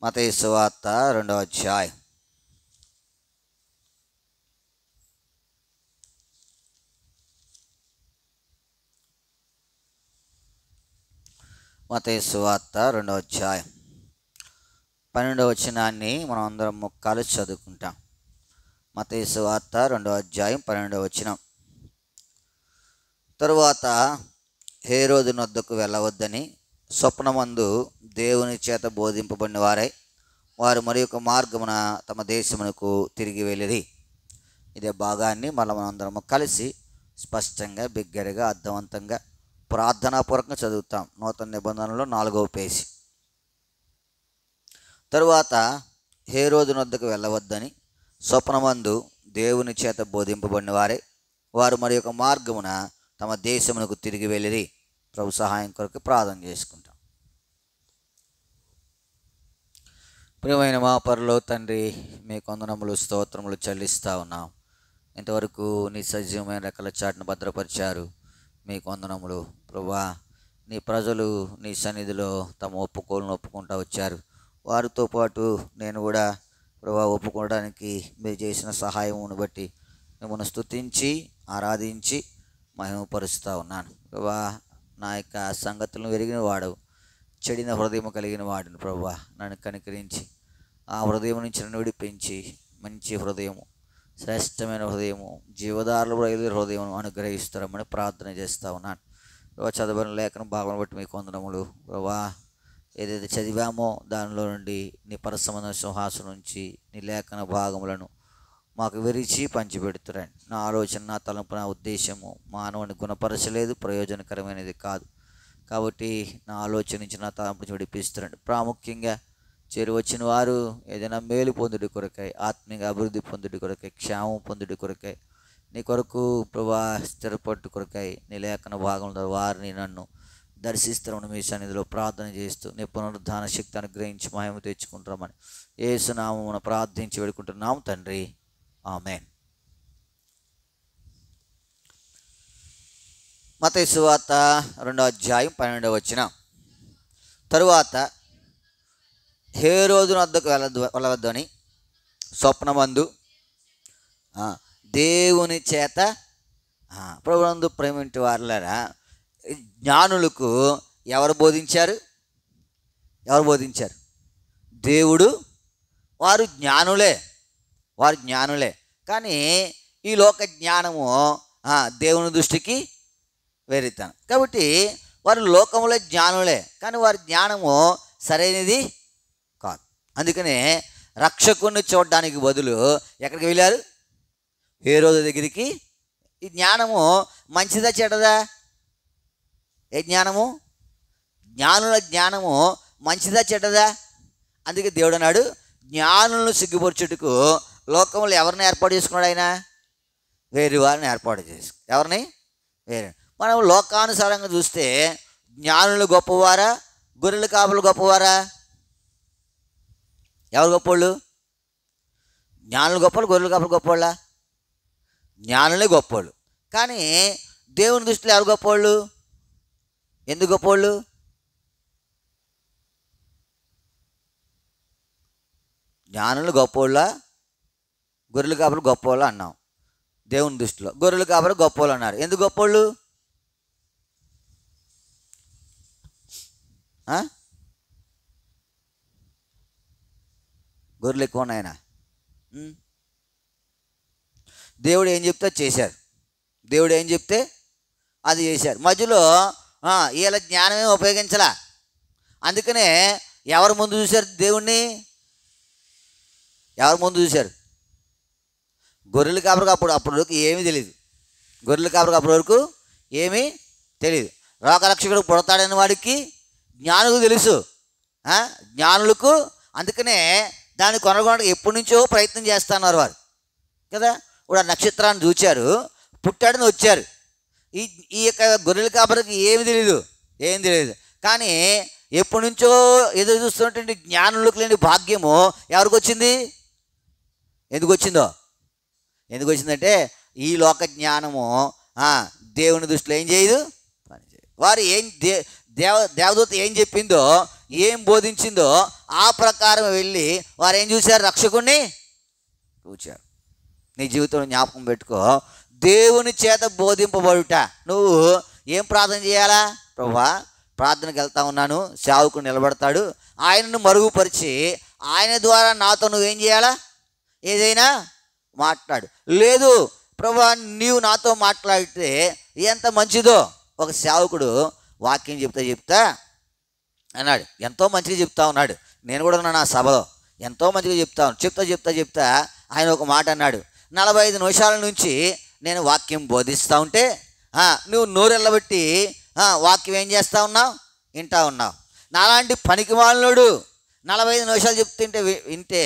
మత్తయి సువార్త 2వ అధ్యాయం. మత్తయి సువార్త 2వ అధ్యాయం 12వ వచనాన్ని మనం అందరం ముక్కాలు చదువుకుంటాం. మత్తయి సువార్త 2వ అధ్యాయం 12వ వచనం. తరువాత హేరోదు నొద్దకు వెళ్ళవద్దని స్వప్నమందు దేవుని చేత బోధింపబడిన వారై వారు మరి ఒక మార్గమున తమ దేశమునకు తిరిగి వెళ్ళిరి. ఇదే భాగాన్ని మనం అందరము కలిసి స్పష్టంగా బిగ్గరగా అర్థవంతంగా ప్రార్థనాపూర్వకంగా చదువుతాం. నూతన నిబంధనలో 4వ పేజీ. తరువాత హేరోదు నొద్దకు వెళ్ళవద్దని స్వప్నమందు దేవుని చేత బోధింపబడిన వారే వారు మరి ఒక మార్గమున తమ దేశమునకు తిరిగి వెళ్ళిరి. ప్రభు సహాయం కొరకు ప్రార్థన చేసుకుంటాం. ప్రియమైన మా పరలోక తండ్రి, మీ వందనములు స్తోత్రములు చెల్లిస్తూ ఉన్నాం. ఇంతవరకు నీ సజీవమైన రెక్కల చాటును భద్రపరిచారు. మీకు వందనములు ప్రభువా. నీ ప్రజలు నీ సన్నిధిలో తమ ఒప్పుకోలను ఒప్పుకుంటూ వచ్చారు. వారితో పాటు నేను కూడా ప్రభువా ఒప్పుకోవడానికి మీరు చేసిన సహాయమును బట్టి మిమ్మల్ని స్తుతించి ఆరాధించి మహిమపరుస్తూ ఉన్నాను. ప్రభువా, నా యొక్క సంగతులను ఎరిగిన వాడు, చెడిన హృదయం కలిగిన వాడిని ప్రభువా నన్ను కనికరించి ఆ హృదయం నుంచి నన్ను విడిపించి మంచి హృదయము, శ్రేష్టమైన హృదయము, జీవదారులు బయలుదేరి హృదయం అనుగ్రహిస్తారమని ప్రార్థన చేస్తూ ఉన్నాను. ప్రభా, చదవని లేఖన భాగం బట్టి మీకు వందనములు ప్రభా. ఏదైతే చదివామో దానిలో నుండి నీ పరసమన సింహాసనం నుంచి నీ లేఖన భాగములను మాకు విరిచి పంచిపెడుతురండి. నా ఆలోచన, నా తలంపు, నా ఉద్దేశము మానవుని గుణపరచలేదు, ప్రయోజనకరమైనది కాదు. కాబట్టి నా ఆలోచన నుంచి నా తలంపు నుంచి విడిపిస్తురండి. ప్రాముఖ్యంగా చేరువచ్చిన వారు ఏదైనా మేలు పొందుడి కొరకై, ఆత్మీయంగా అభివృద్ధి పొందుడి కొరకై, క్షేమం పొందుడి కొరకై, నీ కొరకు ప్రభా స్థిరపట్టు కొరకై నీ లేఖన భాగంలో వారిని నన్ను దర్శిస్తామని మీ సన్నిధిలో ప్రార్థన చేస్తూ నీ పునరుద్ధాన శక్తి అనుగ్రహించి మహిమ తెచ్చుకుంటామని యేసు నామమున ప్రార్థించి వేడుకుంటున్నాము తండ్రి, ఆమేన్. మత్తయి సువార్త 2వ అధ్యాయం 12వ వచనం. తరువాత హేరోదు వద్దకు వెళ్ళవద్దని స్వప్నమందు దేవుని చేత ప్రభునందు ప్రేమింటి వారులారా, జ్ఞానులకు ఎవరు బోధించారు? ఎవరు బోధించారు? దేవుడు. వారు జ్ఞానులే, వారు జ్ఞానులే. కానీ ఈ లోక జ్ఞానము దేవుని దృష్టికి వేరుతాను. కాబట్టి వారు లోకంలో జ్ఞానులే, కానీ వారి జ్ఞానము సరైనది కాదు. అందుకనే రక్షకుని చూడడానికి బదులు ఎక్కడికి వెళ్ళారు? హేరోదు దగ్గరికి. ఈ జ్ఞానము మంచిదా చెడ్డదా? ఏ జ్ఞానము? జ్ఞానుల జ్ఞానము మంచిదా చెడ్డదా? అందుకే దేవుడు అన్నాడు, జ్ఞానులను సిగ్గుపరచుటకు లోకంలో ఎవరిని ఏర్పాటు చేసుకున్నాడు ఆయన? వేరే వారిని ఏర్పాటు చేసుకు. ఎవరిని? వేరే. మనం లోకానుసారంగా చూస్తే జ్ఞానులు గొప్పవారా, గొర్రెల కాపులు గొప్పవారా? ఎవరు గొప్పోళ్ళు? జ్ఞానులు గొప్పలు, గొర్రెల కాపులు గొప్పవాళ్ళ? జ్ఞానులే గొప్పోళ్ళు. కానీ దేవుని దృష్టిలో ఎవరు గొప్పవాళ్ళు? ఎందుకు గొప్పవాళ్ళు? జ్ఞానులు గొప్పోళ్ళ, గొర్రెలు కాపరు గొప్పోళ్ళు అన్నాం. దేవుని దృష్టిలో గొర్రెలు కాపరు గొప్పోళ్ళు అన్నారు. ఎందుకు గొప్పోళ్ళు? గొర్రెలు ఎక్కువ ఉన్నాయన. దేవుడు ఏం చెప్తే చేశారు, దేవుడు ఏం చెప్తే అది చేశారు. మధ్యలో వీళ్ళ జ్ఞానమే ఉపయోగించలా. అందుకనే ఎవరు ముందు చూశారు దేవుణ్ణి? ఎవరు ముందు చూశారు? గొర్రెలు కాపరికి అప్పటి వరకు ఏమీ తెలియదు. గొర్రెలు కాపరికి అప్పటి వరకు ఏమీ తెలియదు. రోగరక్షకుడు పుడతాడని వాడికి జ్ఞానులకు తెలుసు, జ్ఞానులకు. అందుకనే దాన్ని కొనగొనడానికి ఎప్పటి నుంచో ప్రయత్నం చేస్తున్నారు వారు కదా. ఇప్పుడు ఆ నక్షత్రాన్ని చూచారు, పుట్టాడని వచ్చారు. ఈ యొక్క గొర్రెల కాపరికి ఏమి తెలియదు, ఏం తెలియదు. కానీ ఎప్పటి నుంచో ఎదురు చూస్తున్నటువంటి జ్ఞానులకు లేని భాగ్యము ఎవరికి వచ్చింది? ఎందుకు వచ్చిందో? ఎందుకు వచ్చిందంటే ఈ లోక జ్ఞానము దేవుని దృష్టిలో ఏం చేయదు, పని చేయదు. వారు దేవదూత ఏం చెప్పిందో, ఏం బోధించిందో ఆ ప్రకారం వెళ్ళి వారు ఏం చూశారు? రక్షకుణ్ణి చూచారు. నీ జీవితంలో జ్ఞాపకం పెట్టుకో, దేవుని చేత బోధింపబడుట. నువ్వు ఏం ప్రార్థన చేయాలా? ప్రభువా, ప్రార్థనకి వెళ్తా ఉన్నాను, సేవకుడు నిలబడతాడు, ఆయనను మరుగుపరిచి ఆయన ద్వారా నాతో నువ్వేం చేయాలా? ఏదైనా మాట్లాడు. లేదు ప్రభువా, నీవు నాతో మాట్లాడితే ఎంత మంచిదో. ఒక సేవకుడు వాక్యం చెప్తా అన్నాడు, ఎంతో మంచిగా చెప్తా ఉన్నాడు. నేను కూడా ఉన్నాను ఆ సభలో, ఎంతో మంచిగా చెప్తా ఆయన ఒక మాట అన్నాడు, 45 నిమిషాల నుంచి నేను వాక్యం బోధిస్తూ ఉంటే నువ్వు నోరెళ్ళబెట్టి వాక్యం ఏం చేస్తూ ఉన్నావు? వింటా ఉన్నావు. నాలాంటి పనికి మాలినోడు 45 నిమిషాలు వింటే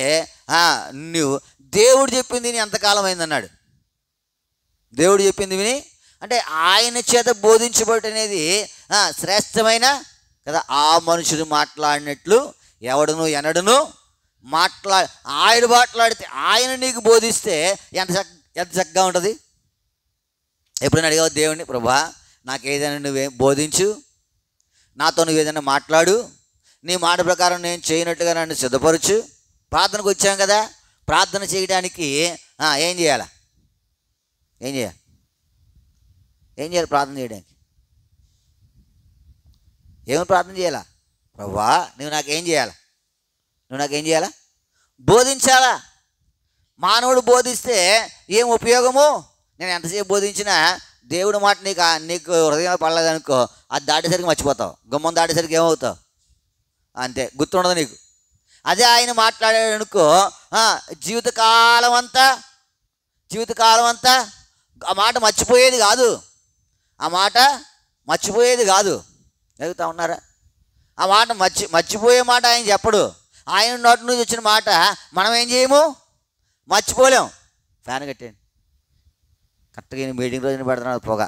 నువ్వు దేవుడు చెప్పింది విని ఎంతకాలం అయిందన్నాడు. దేవుడు చెప్పింది విని అంటే ఆయన చేత బోధించబడట అనేది శ్రేష్టమైన కదా. ఆ మనుషుడు మాట్లాడినట్లు ఎవడును ఎనడును ఆయన మాట్లాడితే, ఆయన నీకు బోధిస్తే ఎంత చక్కగా ఉంటుంది. ఎప్పుడైనా అడిగావు దేవుడిని, ప్రభువా నాకు ఏదైనా నువ్వేం బోధించు, నాతో నువ్వు ఏదైనా మాట్లాడు, నీ మాట ప్రకారం నేను చేయనట్టుగా నన్ను సిద్ధపరచు. ప్రార్థనకు వచ్చాం కదా, ప్రార్థన చేయడానికి ఏం చేయాలి? ప్రార్థన చేయడానికి ఏమి ప్రార్థన చేయాలా? ప్రభువా నువ్వు నాకేం చేయాలా? బోధించాలా. మానవుడు బోధిస్తే ఏం ఉపయోగము? నేను ఎంతసేపు బోధించినా దేవుడి మాట నీకు హృదయం పడలేదనుకో, అది దాటేసరికి మర్చిపోతావు. గుమ్మం దాటేసరికి ఏమవుతావు? అంతే, గుర్తుండదు నీకు. అదే ఆయన మాట్లాడాడు అనుకో, జీవితకాలం అంతా ఆ మాట మర్చిపోయేది కాదు. జరుగుతూ ఉన్నారా? ఆ మాట మర్చిపోయే మాట ఆయన చెప్పడు. ఆయన నోటి నుంచి వచ్చిన మాట మనం ఏం చేయము, మర్చిపోలేం. ఫ్యాన్ కట్టేయండి. కరెక్ట్గా మీటింగ్ రోజున పెడుతున్నాడు పొగ.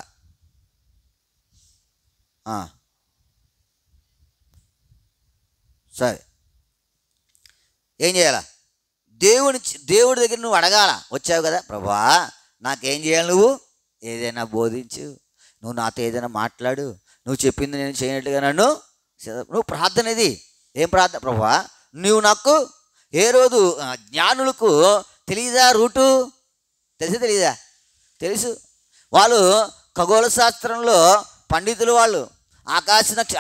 సరే, ఏం చేయాలా? దేవుడి దగ్గర నువ్వు అడగాల. వచ్చావు కదా, ప్రభువా నాకేం చేయాలి? నువ్వు ఏదైనా బోధించు, నువ్వు నాతో ఏదైనా మాట్లాడు, నువ్వు చెప్పింది నేను చేయనట్టుగా నన్ను. నువ్వు ప్రార్థన ఇది ఏం ప్రార్థన? ప్రభువా నువ్వు నాకు ఏ రోజు జ్ఞానులకు తెలీదా రూటు? తెలీదా? తెలుసు. వాళ్ళు ఖగోళ శాస్త్రంలో పండితులు. వాళ్ళు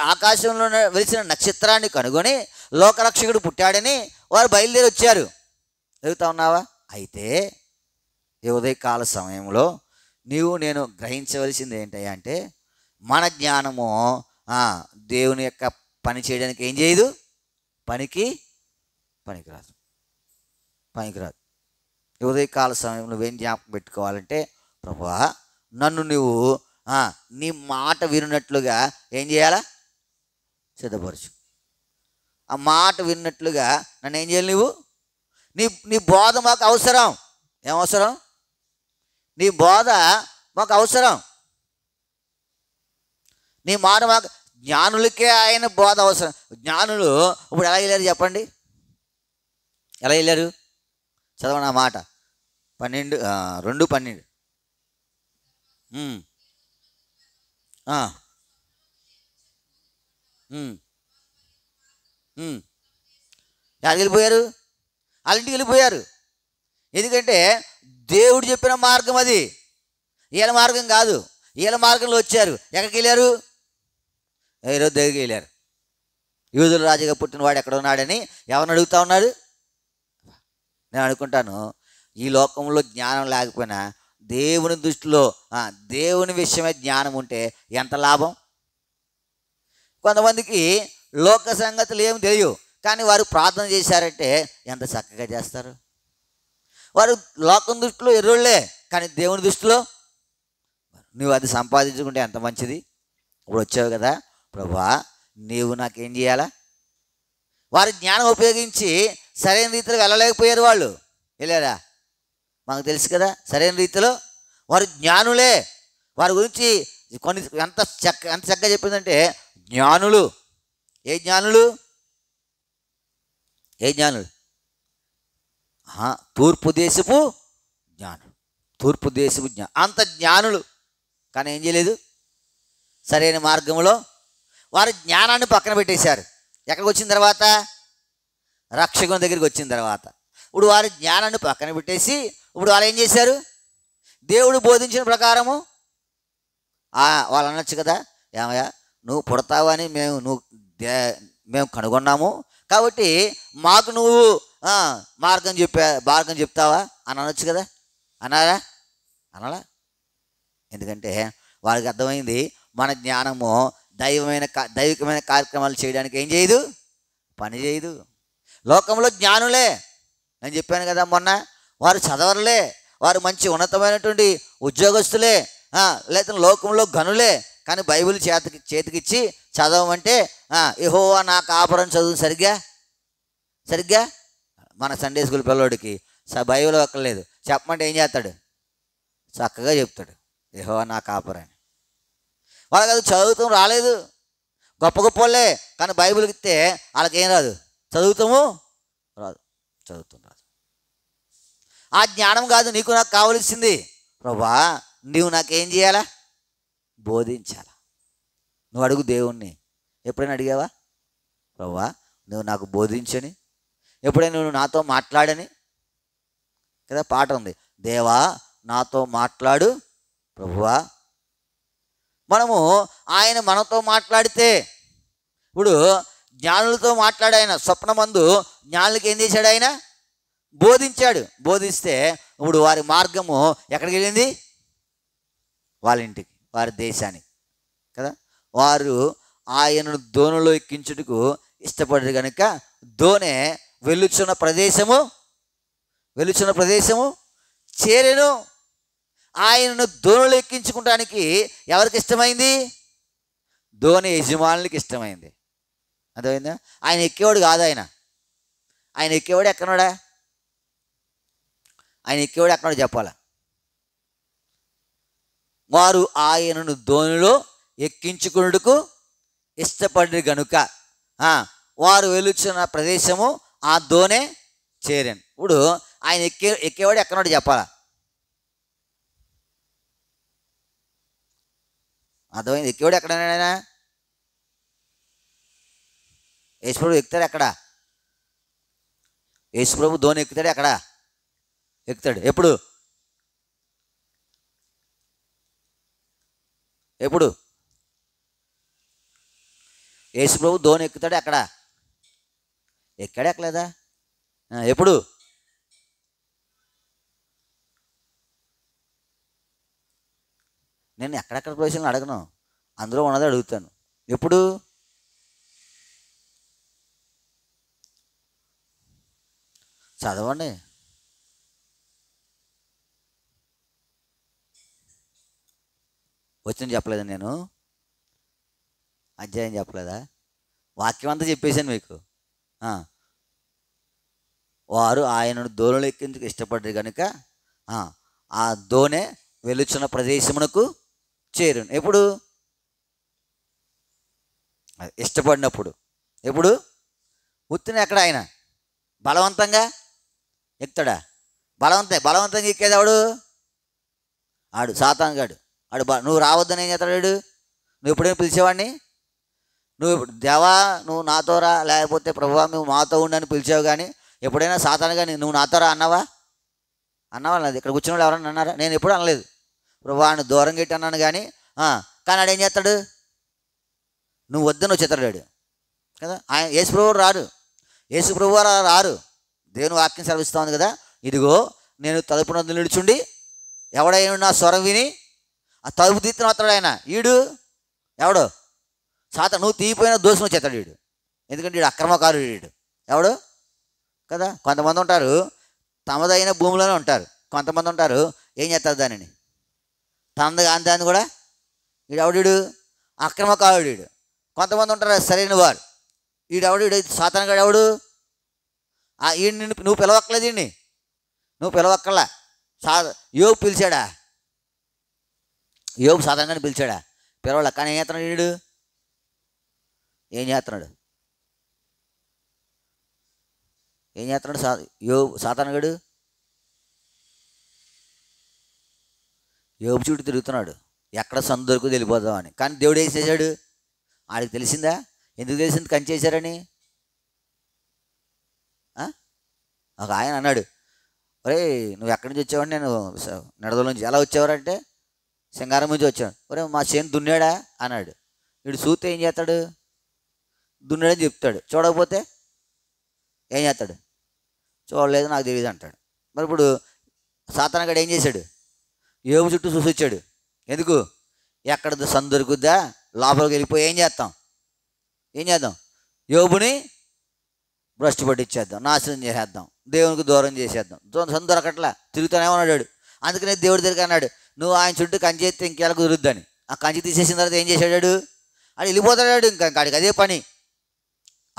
ఆకాశంలో వెలిసిన నక్షత్రాన్ని కనుగొని లోకరక్షకుడు పుట్టాడని వారు బయలుదేరి వచ్చారు. చదువుతా ఉన్నావా? అయితే ఈ ఉదయకాల సమయంలో నేను గ్రహించవలసింది ఏంటంటే అంటే మన జ్ఞానము దేవుని యొక్క పని చేయడానికి ఏం చేయదు, పనికిరాదు. ఈ ఉదయకాల సమయంలో నువ్వేం జ్ఞాపకం పెట్టుకోవాలంటే, ప్రభువా నన్ను నువ్వు నీ మాట విన్నట్లుగా ఏం చేయాలా? సిద్ధపరచు. ఆ మాట విన్నట్లుగా నన్ను ఏం చేయాలి? నువ్వు నీ బోధ మాకు అవసరం. ఏమవసరం? నీ బోధ మాకు అవసరం. నీ మాట మాకు. జ్ఞానులకే ఆయన బోధ అవసరం. జ్ఞానులు ఇప్పుడు ఎలా వెళ్ళారు చెప్పండి? ఎలా వెళ్ళారు? చదవనా మాట 2:12. ఎక్కడికి వెళ్ళిపోయారు? వాళ్ళ ఇంటికి వెళ్ళిపోయారు. ఎందుకంటే దేవుడు చెప్పిన మార్గం అది, వీళ్ళ మార్గం కాదు. వీళ్ళ మార్గంలో వచ్చారు. ఎక్కడికి వెళ్ళారు? ఈరోజు దగ్గరికి వెళ్ళారు. యూదుల రాజుగా పుట్టినవాడు ఎక్కడ ఉన్నాడని ఎవరిని అడుగుతా ఉన్నాడు? నేను అనుకుంటాను, ఈ లోకంలో జ్ఞానం లేకపోయినా దేవుని దృష్టిలో దేవుని విషయమే జ్ఞానం ఉంటే ఎంత లాభం. కొంతమందికి లోక సంగతులు ఏమి తెలియవు, కానీ వారు ప్రార్థన చేశారంటే ఎంత చక్కగా చేస్తారు. వారు లోకం దృష్టిలో ఎర్రోళ్ళే, కానీ దేవుని దృష్టిలో నువ్వు అది సంపాదించుకుంటే ఎంత మంచిది. ఇప్పుడు వచ్చావు కదా ప్రభువా, నీవు నాకేం చేయాలా? వారి జ్ఞానం ఉపయోగించి సరైన రీతిలో వెళ్ళలేకపోయారు. వాళ్ళు వెళ్ళారా? మాకు తెలుసు కదా, సరైన రీతిలో వారు జ్ఞానులే. వారి గురించి కొన్ని ఎంత చక్కగా చెప్పిందంటే జ్ఞానులు. ఏ జ్ఞానులు? ఏ జ్ఞానులు? తూర్పు దేశపు జ్ఞానులు. తూర్పు దేశపు అంత జ్ఞానులు, కానీ ఏం చేయలేదు? సరైన మార్గంలో వారి జ్ఞానాన్ని పక్కన పెట్టేశారు. ఎక్కడికి వచ్చిన తర్వాత? రక్షకుని దగ్గరికి వచ్చిన తర్వాత. ఇప్పుడు వారి జ్ఞానాన్ని పక్కన పెట్టేసి ఇప్పుడు వాళ్ళు ఏం చేశారు? దేవుడు బోధించిన ప్రకారము వాళ్ళు అనొచ్చు కదా, ఏమయ్యా నువ్వు పుడతావని మేము కనుగొన్నాము, కాబట్టి మాకు నువ్వు మార్గం చెప్తావా అని అనొచ్చు కదా. అనాలా? అనాలా? ఎందుకంటే వారికి అర్థమైంది మన జ్ఞానము దైవికమైన కార్యక్రమాలు చేయడానికి ఏం చేయదు, పని చేయదు. లోకంలో జ్ఞానులే, నేను చెప్పాను కదా మొన్న, వారు చదవరులే, వారు మంచి ఉన్నతమైనటువంటి ఉద్యోగస్తులే, లేకపోతే లోకంలో గనులే, కానీ బైబిల్ చేతికిచ్చి చదవమంటే యెహోవా నా కాపురం చదువు సరిగ్గా మన సండే స్కూల్ పిల్లోడికి బైబిల్ ఒక్కలేదు చెప్పమంటే ఏం చేస్తాడు? చక్కగా చెప్తాడు యెహోవా నా కాపురం. వాళ్ళకి అది చదువుతాం రాలేదు, గొప్ప గొప్ప వాళ్ళే, కానీ బైబిల్కి ఇస్తే వాళ్ళకేం రాదు, చదువుతాము రాదు. ఆ జ్ఞానం కాదు నీకు నాకు కావలసింది. ప్రభువా నువ్వు నాకేం చేయాలా? బోధించాలా. నువ్వు అడుగు దేవుణ్ణి. ఎప్పుడైనా అడిగావా? ప్రభువా నువ్వు నాకు బోధించని, ఎప్పుడైనా నువ్వు నాతో మాట్లాడని కదా పాట ఉంది, దేవా నాతో మాట్లాడు ప్రభువా. మనము ఆయన మనతో మాట్లాడితే, ఇప్పుడు జ్ఞానులతో మాట్లాడాయన స్వప్నమందు జ్ఞానులకి ఏం చేశాడు? ఆయన బోధించాడు. బోధిస్తే ఇప్పుడు వారి మార్గము ఎక్కడికి వెళ్ళింది? వాళ్ళ ఇంటికి, వారి దేశానికి కదా. వారు ఆయనను దోణిలో ఎక్కించుటకు ఇష్టపడరు కనుక దోణె వెలుచున్న ప్రదేశము చేరెను. ఆయనను దోణిలో ఎక్కించుకోవడానికి ఎవరికి ఇష్టమైంది? దోణి యజమానులకి ఇష్టమైంది. అర్థమైందా? ఆయన ఎక్కేవాడు కాదు. ఆయన ఎక్కేవాడు ఎక్కడోడా? ఆయన ఎక్కేవాడు ఎక్కడో చెప్పాలా. వారు ఆయనను దోణిలో ఎక్కించుకున్నట్టుకు ఇష్టపడరు గనుక వారు వెలుచున్న ప్రదేశము ఆ దోణె చేరాను. ఇప్పుడు ఆయన ఎక్కేవాడు ఎక్కడో చెప్పాలా. అర్థమైంది? ఎక్కేవాడు ఎక్కడైనా యేసుప్రభు ఎక్కుతాడు. ఎక్కడ యేసుప్రభు దోణి ఎక్కుతాడు? ఎక్కడ ఎక్కుతాడు? ఎప్పుడు యేసుప్రభు దోణి ఎక్కుతాడు? ఎక్కడ ఎక్కలేదా? ఎప్పుడు? నేను ఎక్కడెక్కడ ప్రవేశాలను అడగను, అందులో ఉన్నది అడుగుతాను. ఎప్పుడు? చదవండి. వచ్చిన చెప్పలేదా? నేను అధ్యాయం చెప్పలేదా? వాక్యం అంతా చెప్పేశాను మీకు. వారు ఆయనను దోణిలో ఎక్కేందుకు ఇష్టపడ్డారు కనుక ఆ దోణె వెలుచున్న ప్రదేశమునకు చేరును. ఎప్పుడు? ఇష్టపడినప్పుడు. ఎప్పుడు? ఉత్తిన ఎక్కడ? ఆయన బలవంతంగా ఎక్కుతాడా? బలవంతంగా ఎక్కేది ఆడు సాతాను గాడు. నువ్వు రావద్దని ఏం చేస్తాడు? నువ్వు ఎప్పుడైనా పిలిచేవాడిని? నువ్వు దేవా నువ్వు నాతో రా, లేకపోతే ప్రభువా నువ్వు మాతో ఉండని పిలిచావు, కానీ ఎప్పుడైనా సాతానుగా నువ్వు నాతో రా అన్నావా? అన్నావా? లేదు. ఇక్కడ కూర్చున్న వాళ్ళు ఎవరన్నా అన్నారా? నేను ఎప్పుడూ అనలేదు. ఇప్పుడు వాడిని దూరం పెట్టి అన్నాను కానీ కానీ ఆడు ఏం చేస్తాడు? నువ్వు వద్దని వచ్చేస్తాడు కదా. ఆయన యేసుప్రభువు రారు, యేసుప్రభువు రారు. దేవుని వాక్యం సెలవిస్తూ ఉంది కదా, ఇదిగో నేను తలుపు నొద్ద నిలుచుండి ఎవడైనా నా స్వరం విని ఆ తలుపు తీర్చిన వస్తాడు ఆయన. ఈడు ఎవడు? సాతాను. నువ్వు తీయిపోయిన దోషం వచ్చేస్తాడు వీడు. ఎందుకంటే వీడు అక్రమకారుడు వీడు. ఎవడు కదా. కొంతమంది ఉంటారు తమదైన భూమిలోనే ఉంటారు, కొంతమంది ఉంటారు ఏం చేస్తారు దానిని తనది కాని దాన్ని కూడా వీడు అక్రమకారుడు వీడు. కొంతమంది ఉంటారు సరైన వారు. వీడు సాతానుగాడు ఎవడు? ఈయన నువ్వు పిలవక్కలేదు, ఈయన్ని నువ్వు పిలవక్కర్లా. యోబు పిలిచాడా? యోబు సాతానుగాడిని పిలిచాడా? పిలవాల. కానీ ఏం చేస్తున్నాడు వీడు? ఏం చేస్తున్నాడు? సాతానుగాడు యోబు చుట్టూ తిరుగుతున్నాడు, ఎక్కడ సందు దొరుకుతుంది వెళ్ళిపోదామని. కానీ దేవుడు ఏం చేశాడు? ఆడికి తెలిసిందా? ఎందుకు తెలిసింది కంచి చేశారని? ఒక ఆయన అన్నాడు, ఒరే నువ్వు ఎక్కడి నుంచి వచ్చావని. నేను నిడదల నుంచి. ఎలా వచ్చేవారంటే సింగారం నుంచి వచ్చాను. ఒరే మా చేను దున్నాడా అన్నాడు. వీడు చూస్తే ఏం చేస్తాడు? దున్నాడని చెప్తాడు. చూడకపోతే ఏం చేస్తాడు? చూడలేదు నాకు తెలియదు అంటాడు. మరి ఇప్పుడు సాతానుగాడు ఏం చేశాడు? యోబు చుట్టూ చూసి వచ్చాడు. ఎందుకు? ఎక్కడ సందు దొరుకుద్దా లోపలికి వెళ్ళిపోయి ఏం చేద్దాం? యోబుని భ్రష్టు పట్టించేద్దాం, నాశనం చేసేద్దాం, దేవునికి దూరం చేసేద్దాం. సందు దొరకట్లా, తిరుగుతానే ఉన్నాడు. అందుకనే దేవుడి దగ్గర అన్నాడు, నువ్వు ఆయన చుట్టూ కంచి ఎత్తే ఇంకెలా కుదురుద్దని. ఆ కంచి తీసేసిన తర్వాత ఏం చేశాడు? ఆడు వెళ్ళిపోతాడు. ఇంకా ఆడికి అదే పని.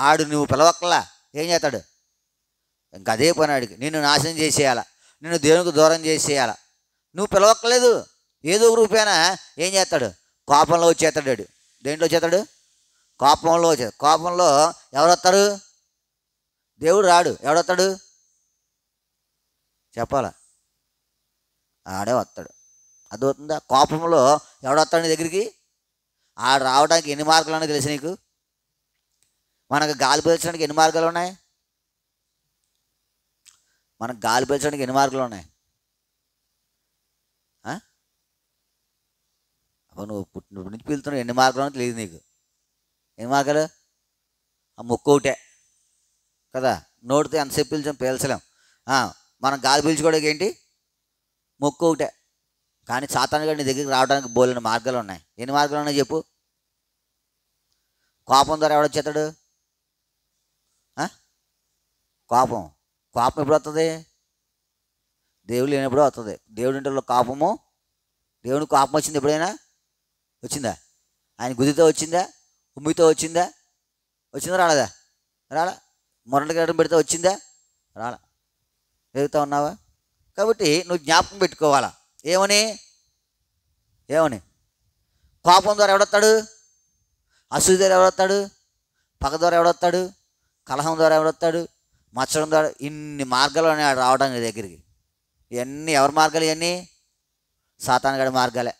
ఆడు నువ్వు పిలవక్కలా ఏం చేస్తాడు? ఇంక అదే పని ఆడికి. నిన్ను నాశనం చేసేయాలా, నిన్ను దేవునికి దూరం చేసేయాలా. నువ్వు పిలవక్కలేదు. ఏదో ఒక రూపేనా ఏం చేస్తాడు? కోపంలో వచ్చేస్తాడు. దేంట్లో వచ్చేస్తాడు? కోపంలో వచ్చేది. కోపంలో ఎవరు వస్తారు? దేవుడు రాడు. ఎవడొస్తాడు చెప్పాలా? ఆడే వస్తాడు. అర్థమవుతుందా? కోపంలో ఎవడొస్తాడు నీ దగ్గరికి? ఆడు రావడానికి ఎన్ని మార్గాలు ఉన్నాయి తెలుసు నీకు? మనకు గాలి పీల్చడానికి ఎన్ని మార్గాలు ఉన్నాయి? నువ్వు పుట్టినప్పటి నుంచి పీలుతున్నావు, ఎన్ని మార్గాలు తెలియదు నీకు. ఎన్ని మార్గాలు? ఆ ముక్కు ఒకటే కదా. నోటితో ఎంతసేపు పీల్చలేం. మనం గాలి పీల్చుకోవడానికి ఏంటి? ముక్కు ఒకటే. కానీ సాతానుగాడు నీ దగ్గరికి రావడానికి బోలెని మార్గాలు ఉన్నాయి. ఎన్ని మార్గాలు ఉన్నాయి చెప్పు? కోపం ద్వారా ఎవడొచ్చేస్తాడు? కోపం ఎప్పుడు వస్తుంది? దేవుడు లేనప్పుడు వస్తుంది. దేవుడి ఇంట్లో కోపము. దేవునికి కోపం వచ్చింది ఎప్పుడైనా? వచ్చిందా? ఆయన గుదితో వచ్చిందా? ఉమ్మితో వచ్చిందా? రాలేదా? రాలా. మొరటి గడ్డం పెడితే వచ్చిందా? రాలా. ఎదుగుతా ఉన్నావా? కాబట్టి నువ్వు జ్ఞాపకం పెట్టుకోవాలా. ఏమని? కోపం ద్వారా ఎవడొస్తాడు? అసూయ ద్వారా ఎవడొస్తాడు? పగ ద్వారా ఎవడొస్తాడు? కలహం ద్వారా ఎవడొస్తాడు? మచ్చడం ద్వారా. ఇన్ని మార్గాలు ఉన్నాయి రావడానికి దగ్గరికి. ఇవన్నీ ఎవరి మార్గాలు? ఇవన్నీ సాతానుగాడి మార్గాలే.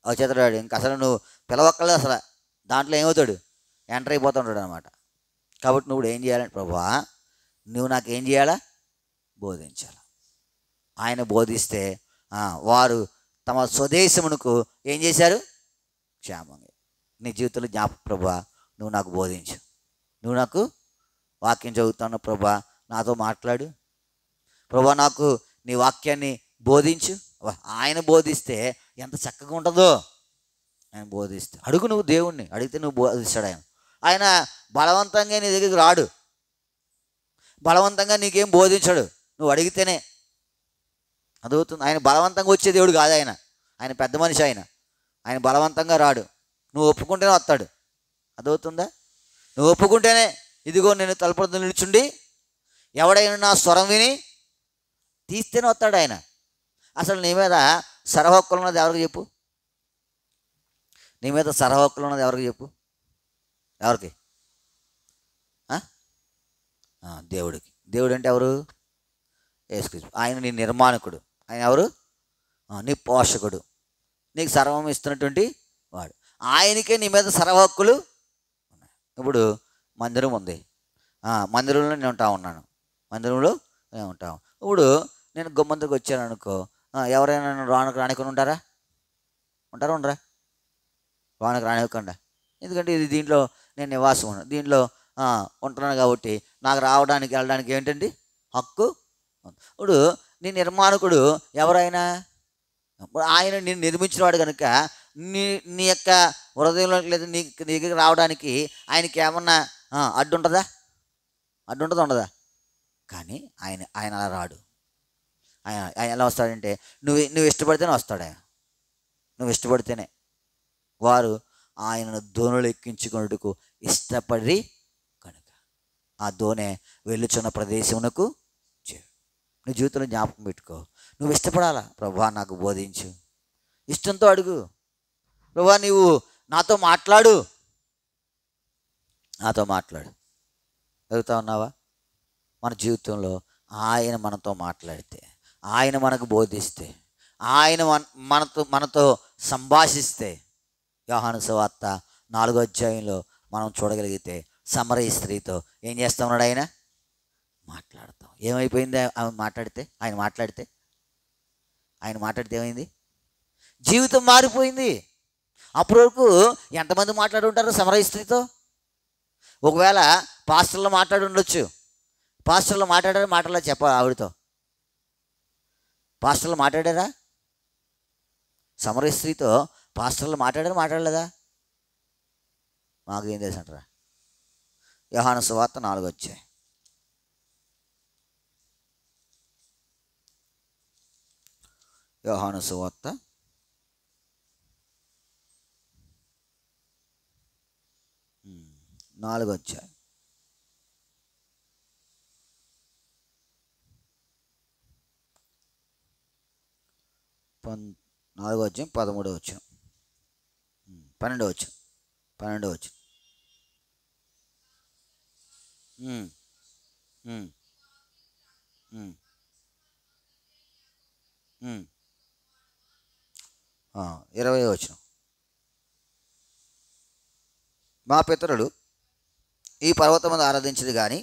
వచ్చేతాడు. ఇంక అసలు నువ్వు పిలవక్కర్లేదు. అసలు దాంట్లో ఏమవుతాడు? ఎంటర్ అయిపోతుంటాడు అనమాట. కాబట్టి నువ్వు ఏం చేయాలంటే, ప్రభువా నువ్వు నాకు ఏం చేయాలా? బోధించాలి. ఆయన బోధిస్తే వారు తమ స్వదేశమునకు ఏం చేశారు? క్షేమంగా. నీ జీవితంలో ప్రభువా నువ్వు నాకు బోధించు. నువ్వు నాకు వాక్యం చదువుతాను ప్రభువా, నాతో మాట్లాడు. ప్రభువా నాకు నీ వాక్యాన్ని బోధించు. ఆయన బోధిస్తే ఎంత చక్కగా ఉంటుందో. ఆయన బోధిస్తే అడుగు. నువ్వు దేవుణ్ణి అడిగితే నువ్వు బోధిస్తాడు ఆయన. ఆయన బలవంతంగా నీ దగ్గరికి రాడు. బలవంతంగా నీకేం బోధించడు. నువ్వు అడిగితేనే అదవుతుంది. ఆయన బలవంతంగా వచ్చే దేవుడు కాదు. ఆయన పెద్ద మనిషి. ఆయన బలవంతంగా రాడు. నువ్వు ఒప్పుకుంటేనే వస్తాడు. అదవుతుందా? నువ్వు ఒప్పుకుంటేనే. ఇదిగో నేను తలుపు నిలుచుండి ఎవడైనా నా స్వరం విని తీస్తేనే వస్తాడు ఆయన. అసలు నీ మీద సర్వహక్కులు ఉన్నది ఎవరికి చెప్పు? నీ మీద సర్వహక్కులు ఉన్నది ఎవరికి చెప్పు? ఎవరికి? దేవుడికి. దేవుడు అంటే ఎవరు? యేసుక్రీస్తు. ఆయన నీ నిర్మాణకుడు. ఆయన ఎవరు? నీ పోషకుడు, నీకు సర్వం ఇస్తున్నటువంటి వాడు. ఆయనకే నీ మీద సర్వహక్కులు ఉన్నాయి. ఇప్పుడు మందిరం ఉంది. మందిరంలో నేను ఉంటా ఉన్నాను. మందిరంలో ఉంటాం. ఇప్పుడు నేను గుమ్మందుకు వచ్చాను అనుకో, ఎవరైనా నన్ను రానికొని ఉంటారా? ఉండరా? లోనకి రానివ్వకుండా. ఎందుకంటే ఇది దీంట్లో నేను నివాసం ఉన్నాను, దీంట్లో ఉంటున్నాను కాబట్టి నాకు రావడానికి వెళ్ళడానికి ఏంటండి హక్కు. ఇప్పుడు నీ నిర్మాణకుడు ఎవరైనా, ఇప్పుడు ఆయన నేను నిర్మించినవాడు కనుక నీ నీ యొక్క హృదయంలో లేదా నీ దగ్గరికి రావడానికి ఆయనకి ఏమన్నా అడ్డు ఉంటుందా? ఉండదా? కానీ ఆయన అలా రాడు. ఆయన ఎలా వస్తాడంటే నువ్వు ఇష్టపడితేనే వస్తాడు. నువ్వు ఇష్టపడితేనే. వారు ఆయనను దోణులు ఎక్కించుకున్నట్టుకు ఇష్టపడి కనుక ఆ దోణె వెళ్ళుచున్న ప్రదేశమునకు చేరు. నీ జీవితంలో జ్ఞాపకం పెట్టుకో, నువ్వు ఇష్టపడాలా. ప్రభువా నాకు బోధించు, ఇష్టంతో అడుగు. ప్రభువా నీవు నాతో మాట్లాడు. అడుగుతా ఉన్నావా? మన జీవితంలో ఆయన మనతో మాట్లాడితే, ఆయన మనకు బోధిస్తే, ఆయన మనతో సంభాషిస్తే, యోహాను సువార్త 4వ అధ్యాయంలో మనం చూడగలిగితే సమరయ స్త్రీతో ఏం చేస్తా ఉన్నాడు? ఆయన మాట్లాడతాం. ఏమైపోయింది ఆయన మాట్లాడితే ఏమైంది? జీవితం మారిపోయింది. అప్పటి వరకు ఎంతమంది మాట్లాడి ఉంటారు సమరయ స్త్రీతో? ఒకవేళ పాస్టర్లో మాట్లాడి ఉండొచ్చు. పాస్టర్లో మాట్లాడారా? చెప్పాలి ఆవిడతో. పాస్టర్లు మాట్లాడారా? సమరయ స్త్రీతో పాస్టర్లు మాట్లాడలేదా? మాకు ఏం తెలుసు అంటారా? యోహాను సువార్త 4వ అధ్యాయం. యోహాను సువార్త 4వ అధ్యాయం. నాలుగో అధ్యాయం 13వ వచనం, 12వ వచనం, 12వ వచనం. ఉమ్, ఉమ్, ఉమ్, ఉమ్. 20వ వచనం. మా పితరులు ఈ పర్వతం మీద ఆరాధించదు కానీ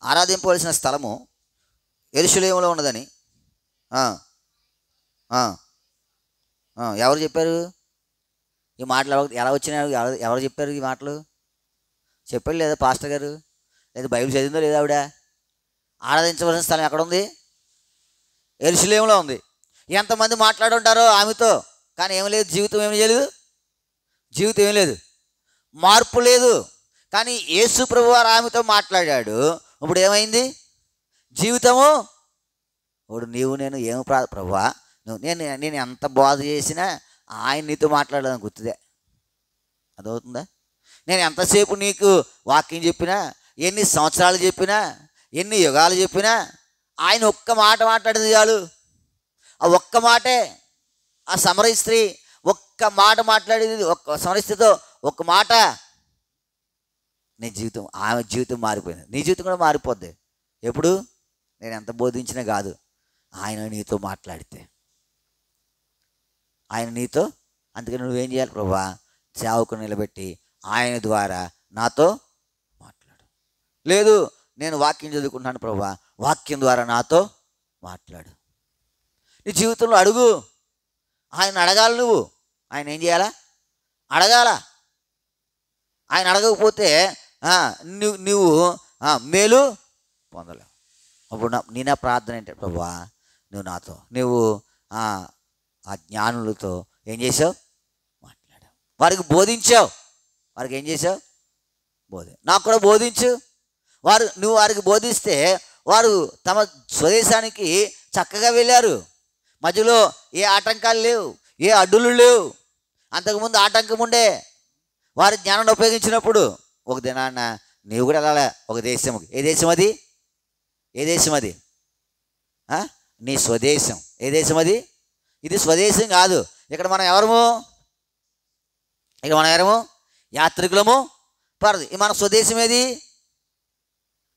ఆరాధింపవలసిన స్థలము యెరూషలేములో ఉన్నదని ఎవరు చెప్పారు ఈ మాటలు? ఎలా వచ్చినాయి? ఎవరు చెప్పారు ఈ మాటలు? చెప్పారు లేదా పాస్టర్ గారు? లేదా బైబిల్ చదివిందో లేదా ఆవిడ? ఆరాధించవలసిన స్థలం ఎక్కడ ఉంది? యెరూషలేములో ఉంది. ఎంతమంది మాట్లాడుంటారో ఆమెతో, కానీ ఏమి లేదు, జీవితం ఏమి చేయలేదు, జీవితం ఏమి లేదు, మార్పు లేదు. కానీ యేసు ప్రభువారు ఆమెతో మాట్లాడాడు. ఇప్పుడు ఏమైంది జీవితము? ఇప్పుడు నేను ఏమి ప్రభువా, నేను ఎంత బోధ చేసినా ఆయన నీతో మాట్లాడదని గుర్తుదే. అదవుతుందా? నేను ఎంతసేపు నీకు వాక్యం చెప్పినా, ఎన్ని సంవత్సరాలు చెప్పినా, ఎన్ని యుగాలు చెప్పినా ఆయన ఒక్క మాట మాట్లాడింది చాలు. ఆ ఒక్క మాటే. ఆ సమరయ స్త్రీ ఒక్క మాట మాట్లాడింది, ఒక్క సమరయ స్త్రీతో ఒక్క మాట. నీ జీవితం, ఆమె జీవితం మారిపోయింది. నీ జీవితం కూడా మారిపోద్ది. ఎప్పుడు? నేను ఎంత బోధించినా కాదు, ఆయన నీతో మాట్లాడితే. ఆయన నీతో. అందుకని నువ్వేం చేయాలి? ప్రభువా సేవకుని నిలబెట్టి ఆయన ద్వారా నాతో మాట్లాడు. లేదు నేను వాక్యం చదువుకుంటున్నాను ప్రభువా, వాక్యం ద్వారా నాతో మాట్లాడు. నీ జీవితంలో అడుగు. ఆయన అడగాలి. నువ్వు ఆయన ఏం చేయాలా? అడగాల. ఆయన అడగకపోతే నువ్వు మేలు పొందలేవు. అప్పుడు నేనే ప్రార్థన ఏంటంటే ప్రభువా నువ్వు నాతో, నువ్వు ఆ జ్ఞానులతో ఏం చేసావు? మాట్లాడావు. వారికి బోధించావు. వారికి ఏం చేసావు? నాకు కూడా బోధించు. నువ్వు వారికి బోధిస్తే వారు తమ స్వదేశానికి చక్కగా వెళ్ళారు. మధ్యలో ఏ ఆటంకాలు లేవు, ఏ అడ్డులు లేవు. అంతకుముందు ఆటంకం ఉండే. వారి జ్ఞానాన్ని ఉపయోగించినప్పుడు ఒక దినాన్న నీవు కూడా వెళ్ళాలి ఒక దేశంకి. ఏ దేశం అది? నీ స్వదేశం. ఏ దేశం అది? ఇది స్వదేశం కాదు. ఇక్కడ మనం ఎవరము? యాత్రికులము. మన స్వదేశం ఏది?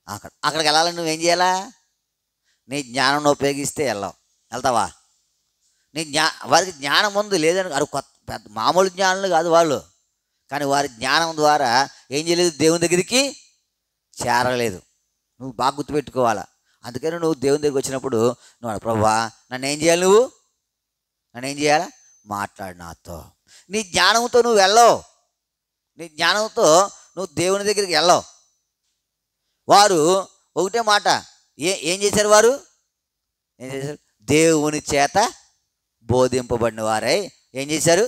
అక్కడికి వెళ్ళాలని నువ్వేం చేయాలా? నీ జ్ఞానం ఉపయోగిస్తే వెళ్తావా? వారికి జ్ఞానం ఉంది లేదని అది పెద్ద మామూలు జ్ఞానులు కాదు వాళ్ళు. కానీ వారి జ్ఞానం ద్వారా ఏం చేయలేదు? దేవుని దగ్గరికి చేరలేదు. నువ్వు బాగా గుర్తుపెట్టుకోవాలా. అందుకని నువ్వు దేవుని దగ్గరికి వచ్చినప్పుడు నువ్వు ప్రభువా నన్ను ఏం చేయాలి, నువ్వు నన్ను ఏం చేయాలా, మాట్లాడు నాతో. నీ జ్ఞానంతో నువ్వు వెళ్ళవు, నీ జ్ఞానంతో నువ్వు దేవుని దగ్గరికి వెళ్ళవు. వారు ఒకటే మాట ఏం చేశారు, వారు ఏం చేశారు, దేవుని చేత బోధింపబడిన వారై ఏం చేశారు,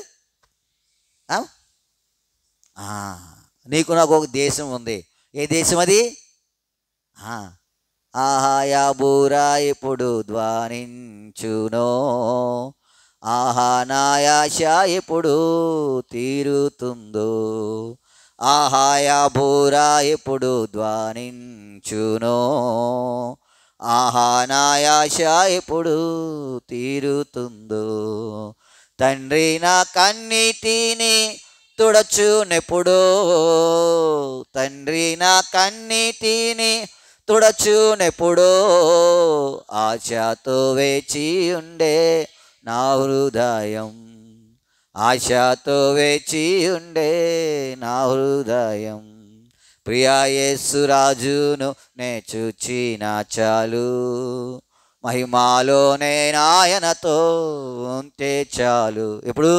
నీకు నాకు ఒక దేశం ఉంది. ఏ దేశం అది? ఆహాయా బూరా ఎప్పుడు ధ్వనించునో, ఆహా నాయాశ ఎప్పుడు తీరుతుందో, ఆహాయా బూరా ఎప్పుడు ధ్వనించునో, ఆహా నాయాశ ఎప్పుడు తీరుతుందో, తండ్రి నా కన్నీటిని తుడచునెప్పుడో, తండ్రి నా కన్నీటిని తుడచునెప్పుడో, ఆశతో వేచి ఉండే నా హృదయం, ఆశతో వేచి ఉండే నా హృదయం, ప్రియా యేసు రాజును నే చూచిన చాలు, మహిమాలోనే నాయనతో ఉంటే చాలు. ఎప్పుడు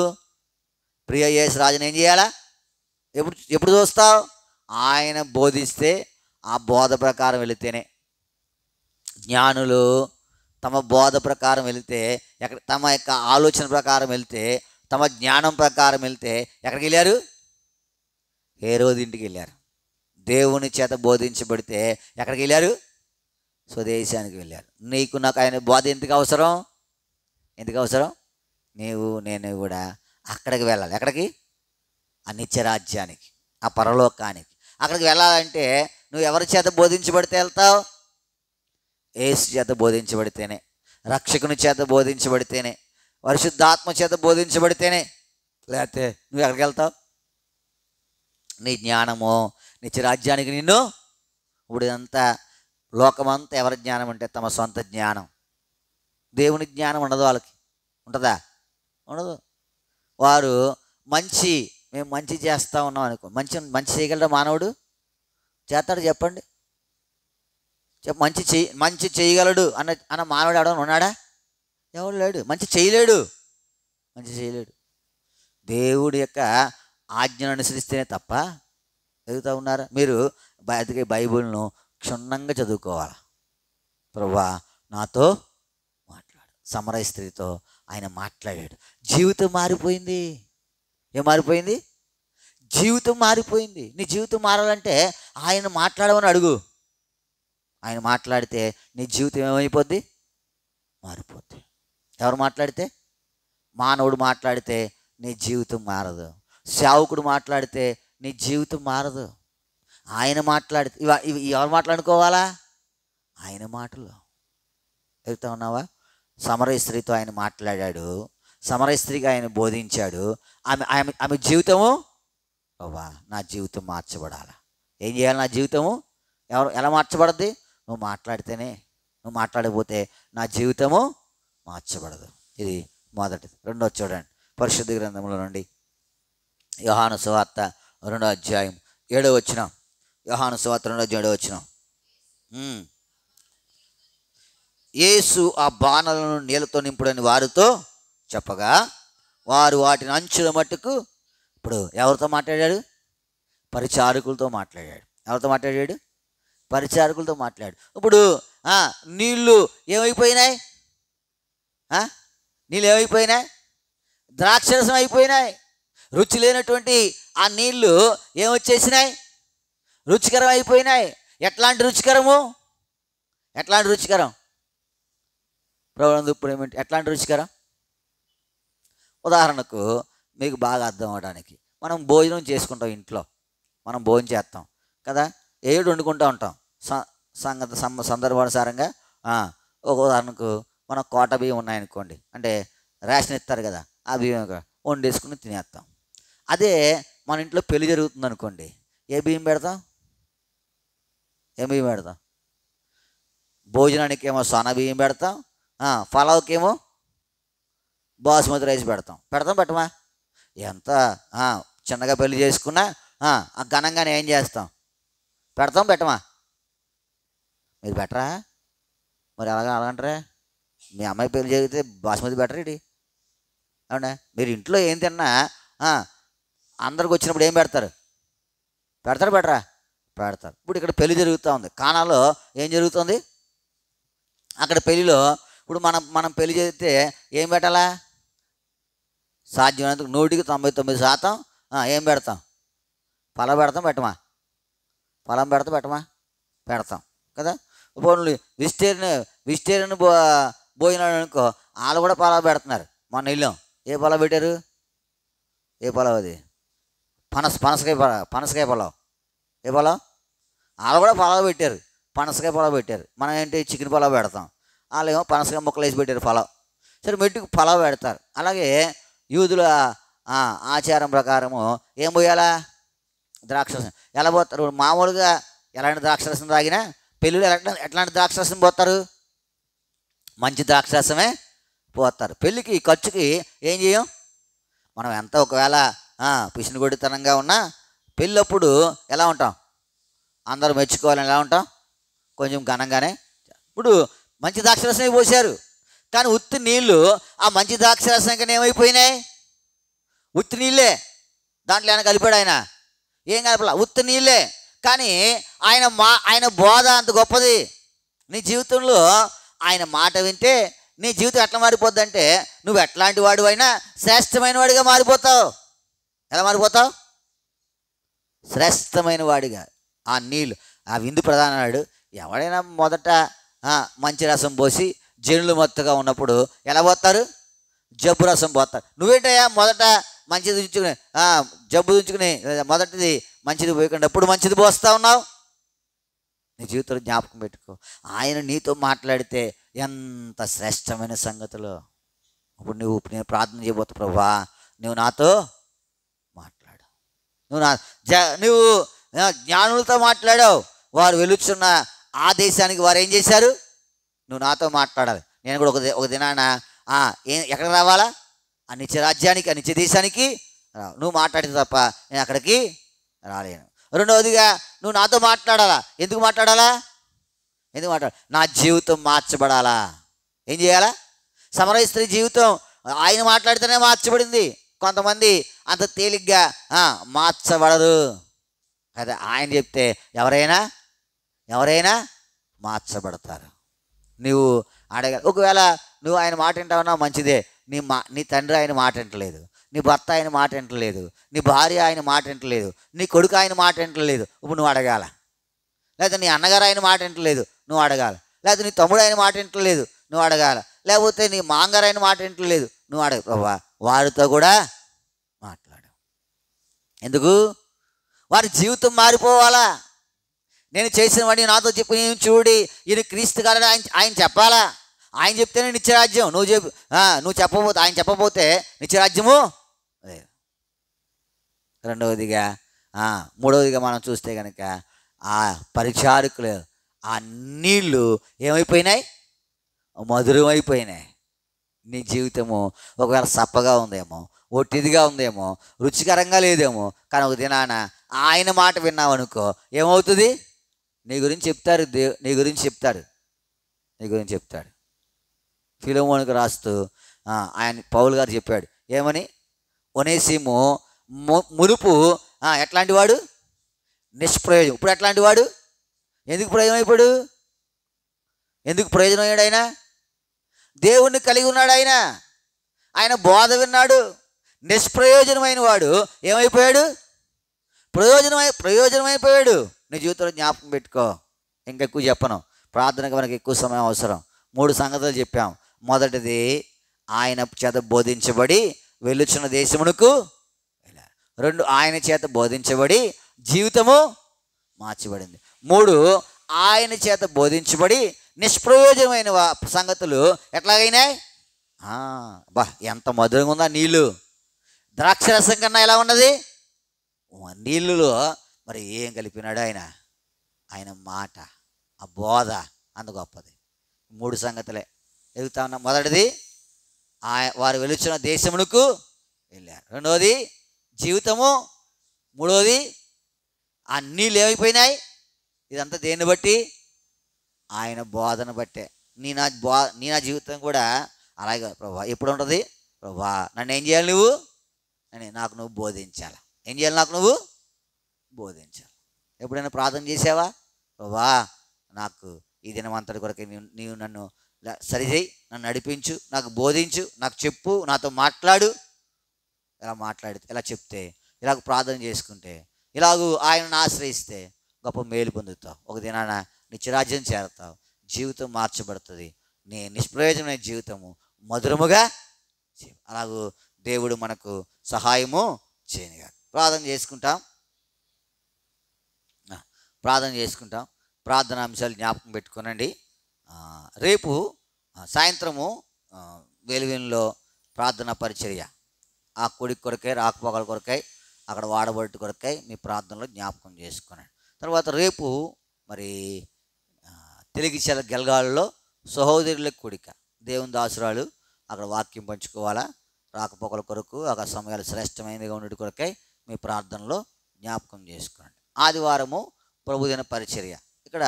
ప్రియ యేసు రాజుని ఏం చేయాలా, ఎప్పుడు చూస్తావు, ఆయన బోధిస్తే ఆ బోధ ప్రకారం వెళితేనే. జ్ఞానులు తమ బోధ ప్రకారం వెళితే, తమ యొక్క ఆలోచన ప్రకారం వెళితే, తమ జ్ఞానం ప్రకారం వెళితే ఎక్కడికి వెళ్ళారు, హేరోదు ఇంటికి వెళ్ళారు. దేవుని చేత బోధించబడితే ఎక్కడికి వెళ్ళారు, స్వదేశానికి వెళ్ళారు. నీకు నాకు ఆయన బోధ ఎందుకు అవసరం, ఎందుకు అవసరం, నేను కూడా అక్కడికి వెళ్ళాలి. ఎక్కడికి, ఆ నిత్యరాజ్యానికి, ఆ పరలోకానికి. అక్కడికి వెళ్ళాలంటే నువ్వు ఎవరి చేత బోధించబడితే వెళ్తావు, యేసు చేత బోధించబడితేనే, రక్షకుని చేత బోధించబడితేనే, పరిశుద్ధాత్మ చేత బోధించబడితేనే. లేకపోతే నువ్వు ఎక్కడికి వెళ్తావు, నీ జ్ఞానము నిత్యరాజ్యానికి నిన్ను. ఇప్పుడు ఇదంతా లోకమంతా ఎవరి జ్ఞానం అంటే తమ సొంత జ్ఞానం. దేవుని జ్ఞానం ఉండదు వాళ్ళకి, ఉంటుందా, ఉండదు. వారు మేము మంచి చేస్తూ ఉన్నాం అనుకో, మంచి చేయగలరా మానవుడు, చేస్తాడు చెప్పండి, మంచి చేయగలడు అన్న మానవుడు ఎవడన్నా ఉన్నాడా, ఎవడు లేడు. మంచి చేయలేడు. దేవుడి యొక్క ఆజ్ఞను అనుసరిస్తేనే తప్ప ఎదుగుతూ ఉన్నారా? మీరు అందుకే బైబిల్ను క్షుణ్ణంగా చదువుకోవాలి. ప్రభువా నాతో మాట్లాడు. సమరయ స్త్రీతో ఆయన మాట్లాడాడు, జీవితం మారిపోయింది. ఏం మారిపోయింది, జీవితం మారిపోయింది. నీ జీవితం మారాలంటే ఆయన మాట్లాడమని అడుగు. ఆయన మాట్లాడితే నీ జీవితం ఏమైపోద్ది, మారిపోద్ది. ఎవరు మాట్లాడితే, మానవుడు మాట్లాడితే నీ జీవితం మారదు. సేవకుడు మాట్లాడితే నీ జీవితం మారదు. ఆయన మాట్లాడితే ఇవి ఎవరు మాట్లాడుకోవాలా, ఆయన మాటలు. వెళ్తా ఉన్నావా? సమరయ స్త్రీతో ఆయన మాట్లాడాడు, సమరయ స్త్రీకి ఆయన బోధించాడు. ఆమె జీవితము, బాబా నా జీవితం మార్చబడాలా. ఏం చేయాలి, నా జీవితము ఎలా మార్చబడద్ది, నువ్వు మాట్లాడితేనే. నువ్వు మాట్లాడకపోతే నా జీవితము మార్చబడదు. ఇది మొదటిది. రెండోది చూడండి, పరిశుద్ధ గ్రంథంలో నుండి యోహాను సువార్త 2వ అధ్యాయం 7వ వచనం. యోహాను సువార్త 2వ అధ్యాయం 7వ వచనం. యేసు ఆ బాణలను నీళ్ళతో నింపుడని వారితో చెప్పగా, వారు వాటిని అంచుల మట్టుకు. ఇప్పుడు ఎవరితో మాట్లాడాడు, పరిచారకులతో మాట్లాడాడు. ఎవరితో మాట్లాడాడు, పరిచారకులతో మాట్లాడు. ఇప్పుడు నీళ్ళు ఏమైపోయినాయి, నీళ్ళు ఏమైపోయినాయి, ద్రాక్షరసం అయిపోయినాయి. రుచి లేనటువంటి ఆ నీళ్ళు ఏమొచ్చేసినాయి, రుచికరం అయిపోయినాయి. ఎట్లాంటి రుచికరము, ఎట్లాంటి రుచికరం ప్రభుత్వం ఇప్పుడు ఏమిటి, ఎట్లాంటి రుచికరం. ఉదాహరణకు మీకు బాగా అర్థం అవడానికి, మనం భోజనం చేసుకుంటాం ఇంట్లో, మనం భోజనం చేస్తాం కదా, ఏడు వండుకుంటూ ఉంటాం సందర్భానుసారంగా. ఒక ఉదాహరణకు మనం కోట బియ్యం ఉన్నాయనుకోండి, అంటే రేషన్ ఇస్తారు కదా, ఆ బియ్యం వండేసుకుని తినేస్తాం. అదే మన ఇంట్లో పెళ్లి జరుగుతుంది అనుకోండి, ఏ బియ్యం పెడతాం, భోజనానికి ఏమో సన్న బియ్యం పెడతాం, పలావ్కి ఏమో బాస్మతి రైస్ పెట్టమా. ఎంత చిన్నగా పెళ్లి చేసుకున్నా ఘనంగానే ఏం చేస్తాం, పెట్టమా. మీరు బెటరా? మరి అలాగంటారా? మీ అమ్మాయి పెళ్లి జరిగితే బాస్మతి బెటర్ ఏంటి? అవునా? మీరు ఇంట్లో ఏం తిన్నా అందరికి వచ్చినప్పుడు ఏం పెడతారు? పెడతారు బెటరా? పెడతారు. ఇప్పుడు ఇక్కడ పెళ్లి జరుగుతూ ఉంది, కానాలో ఏం జరుగుతుంది? అక్కడ పెళ్లిలో ఇప్పుడు మనం పెళ్లి చేస్తే ఏం పెట్టాలా? సాధ్యమైనంత 99% ఏం పెడతాం? ఫలం పెడతాం పెట్టమా? ఫలం పెట్టమా? పెడతాం కదా. ఇప్పుడు వెజిటేరియన్ భోజనాలు అనుకో, వాళ్ళు కూడా పలావ్ పెడుతున్నారు. మొన్న వెళ్ళాం, ఏ పలావ్ పెట్టారు? ఏ పలావ్ అది? పనసకాయ పలావ్. ఏ పలావ్? వాళ్ళు కూడా పలావ్ పెట్టారు, పనసకాయ పలావ్ పెట్టారు. మనం ఏంటి చికెన్ పలావ్ పెడతాం, వాళ్ళు ఏమో పనసకాయ ముక్కలు వేసి పెట్టారు పలావ్. సరే మెట్టుకు పలావ్ పెడతారు. అలాగే యూదుల ఆచారం ప్రకారము ఏం పోయాలా? ద్రాక్షరసం. ఎలా పోతారు? మామూలుగా ఎలాంటి ద్రాక్షరసం తాగినా పెళ్ళిళ్ళు ఎట్లాంటి ద్రాక్షరసం పోతారు? మంచి ద్రాక్షరసమే పోతారు. పెళ్ళికి ఖర్చుకి ఏం చేయం మనం? ఎంత ఒకవేళ పిసినిగొడ్డితనంగా ఉన్నా పెళ్ళప్పుడు ఎలా ఉంటాం? అందరూ మెచ్చుకోవాలని ఎలా ఉంటాం? కొంచెం ఘనంగానే. ఇప్పుడు మంచి ద్రాక్షరసమే పోసారు, కానీ ఉత్తి నీళ్ళు ఆ మంచి ద్రాక్షరసం కన్నా ఏమైపోయినాయి? ఉత్తి నీళ్ళే. దాంట్లో ఏమైనా కలిపాడు ఆయన? ఏం కలపలా, ఉత్తి నీళ్ళే. కానీ ఆయన బోధ అంత గొప్పది. నీ జీవితంలో ఆయన మాట వింటే నీ జీవితం ఎట్లా మారిపోద్ది అంటే, నువ్వు ఎట్లాంటి వాడు అయినా శ్రేష్టమైన వాడిగా మారిపోతావు. ఎలా మారిపోతావు? శ్రేష్టమైన వాడిగా. ఆ నీళ్ళు, ఆ విందు ప్రధానాడు ఎవడైనా మొదట మంచి రసం పోసి జనులు మొత్తగా ఉన్నప్పుడు ఎలా పోతారు? జబ్బు రసం పోతారు. నువ్వేంటయ్యా మొదట మంచిది ఉంచుకుని జబ్బు ఉంచుకుని మొదటిది మంచిది పోయకుండా ఎప్పుడు మంచిది పోస్తూ ఉన్నావు? నీ జీవితంలో జ్ఞాపకం పెట్టుకో. ఆయన నీతో మాట్లాడితే ఎంత శ్రేష్టమైన సంగతులు. ఇప్పుడు నేను ప్రార్థన చేయబోతు, ప్రభువా నువ్వు నాతో మాట్లాడు. నువ్వు జ్ఞానులతో మాట్లాడావు, వారు వెలుచున్న ఆ దేశానికి వారు ఏం చేశారు? నువ్వు నాతో మాట్లాడాలి. నేను కూడా ఒక దినాన ఎక్కడికి రావాలా? ఆ నిత్య రాజ్యానికి, ఆ నిత్య దేశానికి నువ్వు మాట్లాడితే తప్ప నేను అక్కడికి రాలేను. రెండవదిగా నువ్వు నాతో మాట్లాడాలా. ఎందుకు మాట్లాడాలా? నా జీవితం మార్చబడాలా. ఏం చేయాలా? సమరయ స్త్రీ జీవితం ఆయన మాట్లాడితేనే మార్చబడింది. కొంతమంది అంత తేలిగ్గా మార్చబడరు కదా. ఆయన చెప్తే ఎవరైనా మార్చబడతారు. నువ్వు అడగాలి. ఒకవేళ నువ్వు ఆయన మాట వింటావున్నా మంచిదే. నీ తండ్రి ఆయన మాట వింటలేదు, నీ భర్త ఆయన మాట వింటలేదు, నీ భార్య ఆయన మాట వింటలేదు, నీ కొడుకు ఆయన మాట వింటలేదు. ఇప్పుడు నువ్వు అడగాల. లేదా నీ అన్నగారు ఆయన మాట వింటలేదు, నువ్వు అడగాల. లేదా నీ తమ్ముడు ఆయన మాట వింటలేదు, నువ్వు అడగాల. లేకపోతే నీ మాంగారు ఆయన మాట వింటలేదు, నువ్వు అడగ. ప్రభా వారితో కూడా మాట్లాడు. ఎందుకు? వారి జీవితం మారిపోవాలా. నేను చేసిన వాడిని నాతో చెప్పి నేను చూడి ఈయన క్రీస్తు గారని ఆయన చెప్పాలా. ఆయన చెప్తేనే నిత్యరాజ్యం. నువ్వు చెప్పబోతే, ఆయన చెప్పబోతే నిత్యరాజ్యము లేదు. మూడవదిగా మనం చూస్తే కనుక ఆ పరిచారకులు ఆ నీళ్ళు ఏమైపోయినాయి? మధురమైపోయినాయి. నీ జీవితము ఒకవేళ సప్పగా ఉందేమో, ఒట్టిదిగా ఉందేమో, రుచికరంగా లేదేమో, కానీ ఒక దినాన ఆయన మాట విన్నావనుకో ఏమవుతుంది? నీ గురించి చెప్తాడు. ఫిలోమోనుకు రాస్తూ ఆయన పౌలు గారు చెప్పాడు ఏమని? ఒనేసిము మునుపు ఎట్లాంటి వాడు? నిష్ప్రయోజనం. ఇప్పుడు ఎట్లాంటి వాడు? ఎందుకు ప్రయోజనమైపోయాడు? ఎందుకు ప్రయోజనమయ్యాడు? ఆయన దేవుణ్ణి కలిగి ఉన్నాడు. ఆయన బోధ విన్నాడు. నిష్ప్రయోజనమైన వాడు ఏమైపోయాడు? ప్రయోజనమైపోయాడు. నీ జీవితంలో జ్ఞాపకం పెట్టుకో. ఇంకెక్కువ చెప్పను, ప్రార్థనకు మనకి ఎక్కువ సమయం అవసరం. 3 సంగతులు చెప్పాం. మొదటిది, ఆయన చేత బోధించబడి వెళ్ళుచున్న దేశమునకు వెళ్ళారు. 2, ఆయన చేత బోధించబడి జీవితము మార్చబడింది. 3, ఆయన చేత బోధించబడి నిష్ప్రయోజనమైన సంగతులు ఎట్లాగైనాయి? ఎంత మధురంగా ఉందా నీళ్ళు. ద్రాక్షరసం కన్నా ఎలా ఉన్నది? నీళ్ళులో మరి ఏం కలిపినాడు ఆయన మాట, ఆ బోధ అంత గొప్పది. 3 సంగతులే ఎదుగుతా ఉన్నా. మొదటిది, వారు వెలుచున్న దేశమునకు వెళ్ళారు. రెండవది జీవితము. మూడవది ఆ నీళ్ళు ఏమైపోయినాయి? ఇదంతా దేన్ని బట్టి? ఆయన బోధన బట్టే నీ నా జీవితం కూడా అలాగే ప్రభా ఎప్పుడు ఉంటుంది. ప్రభా నన్ను ఏం చేయాలి నువ్వు అని నాకు నువ్వు బోధించాలి. ఏం చేయాలి? నాకు నువ్వు బోధించాలి. ఎప్పుడైనా ప్రార్థన చేసావా? ప్రభా నాకు ఈ దినమంతటి కొరకు నీవు నన్ను సరిచేయి, నన్ను నడిపించు, నాకు బోధించు, నాకు చెప్పు, నాతో మాట్లాడు. ఇలా చెప్తే, ఇలాగ ప్రార్థన చేసుకుంటే, ఇలాగూ ఆయనను ఆశ్రయిస్తే గొప్ప మేలు పొందుతావు. ఒక దినాన నిత్యరాజ్యం చేరతావు. జీవితం మార్చబడుతుంది. నీ నిష్ప్రయోజనమైన జీవితము మధురముగా అలాగూ దేవుడు మనకు సహాయము చేయనుగా. ప్రార్థన చేసుకుంటాం. ప్రార్థన అంశాలు జ్ఞాపకం పెట్టుకోనండి. రేపు సాయంత్రము వెలుగులో ప్రార్థన పరిచర్య, ఆ కొడి కొరకై, రాకపోకల కొరకై, అక్కడ వాడబడి కొరకై మీ ప్రార్థనలో జ్ఞాపకం చేసుకున్నాను. తర్వాత రేపు మరి తెలుగుచెల గెలగాల్లో సహోదరుల కూడిక, దేవుని దాసురాలు అక్కడ వాక్యం పంచుకోవాలా. రాకపోకల కొరకు అక్కడ సమయాలు శ్రేష్టమైనదిగా ఉండేటి కొరకై మీ ప్రార్థనలో జ్ఞాపకం చేసుకోండి. ఆదివారము ప్రభుదిన పరిచర్య, ఇక్కడ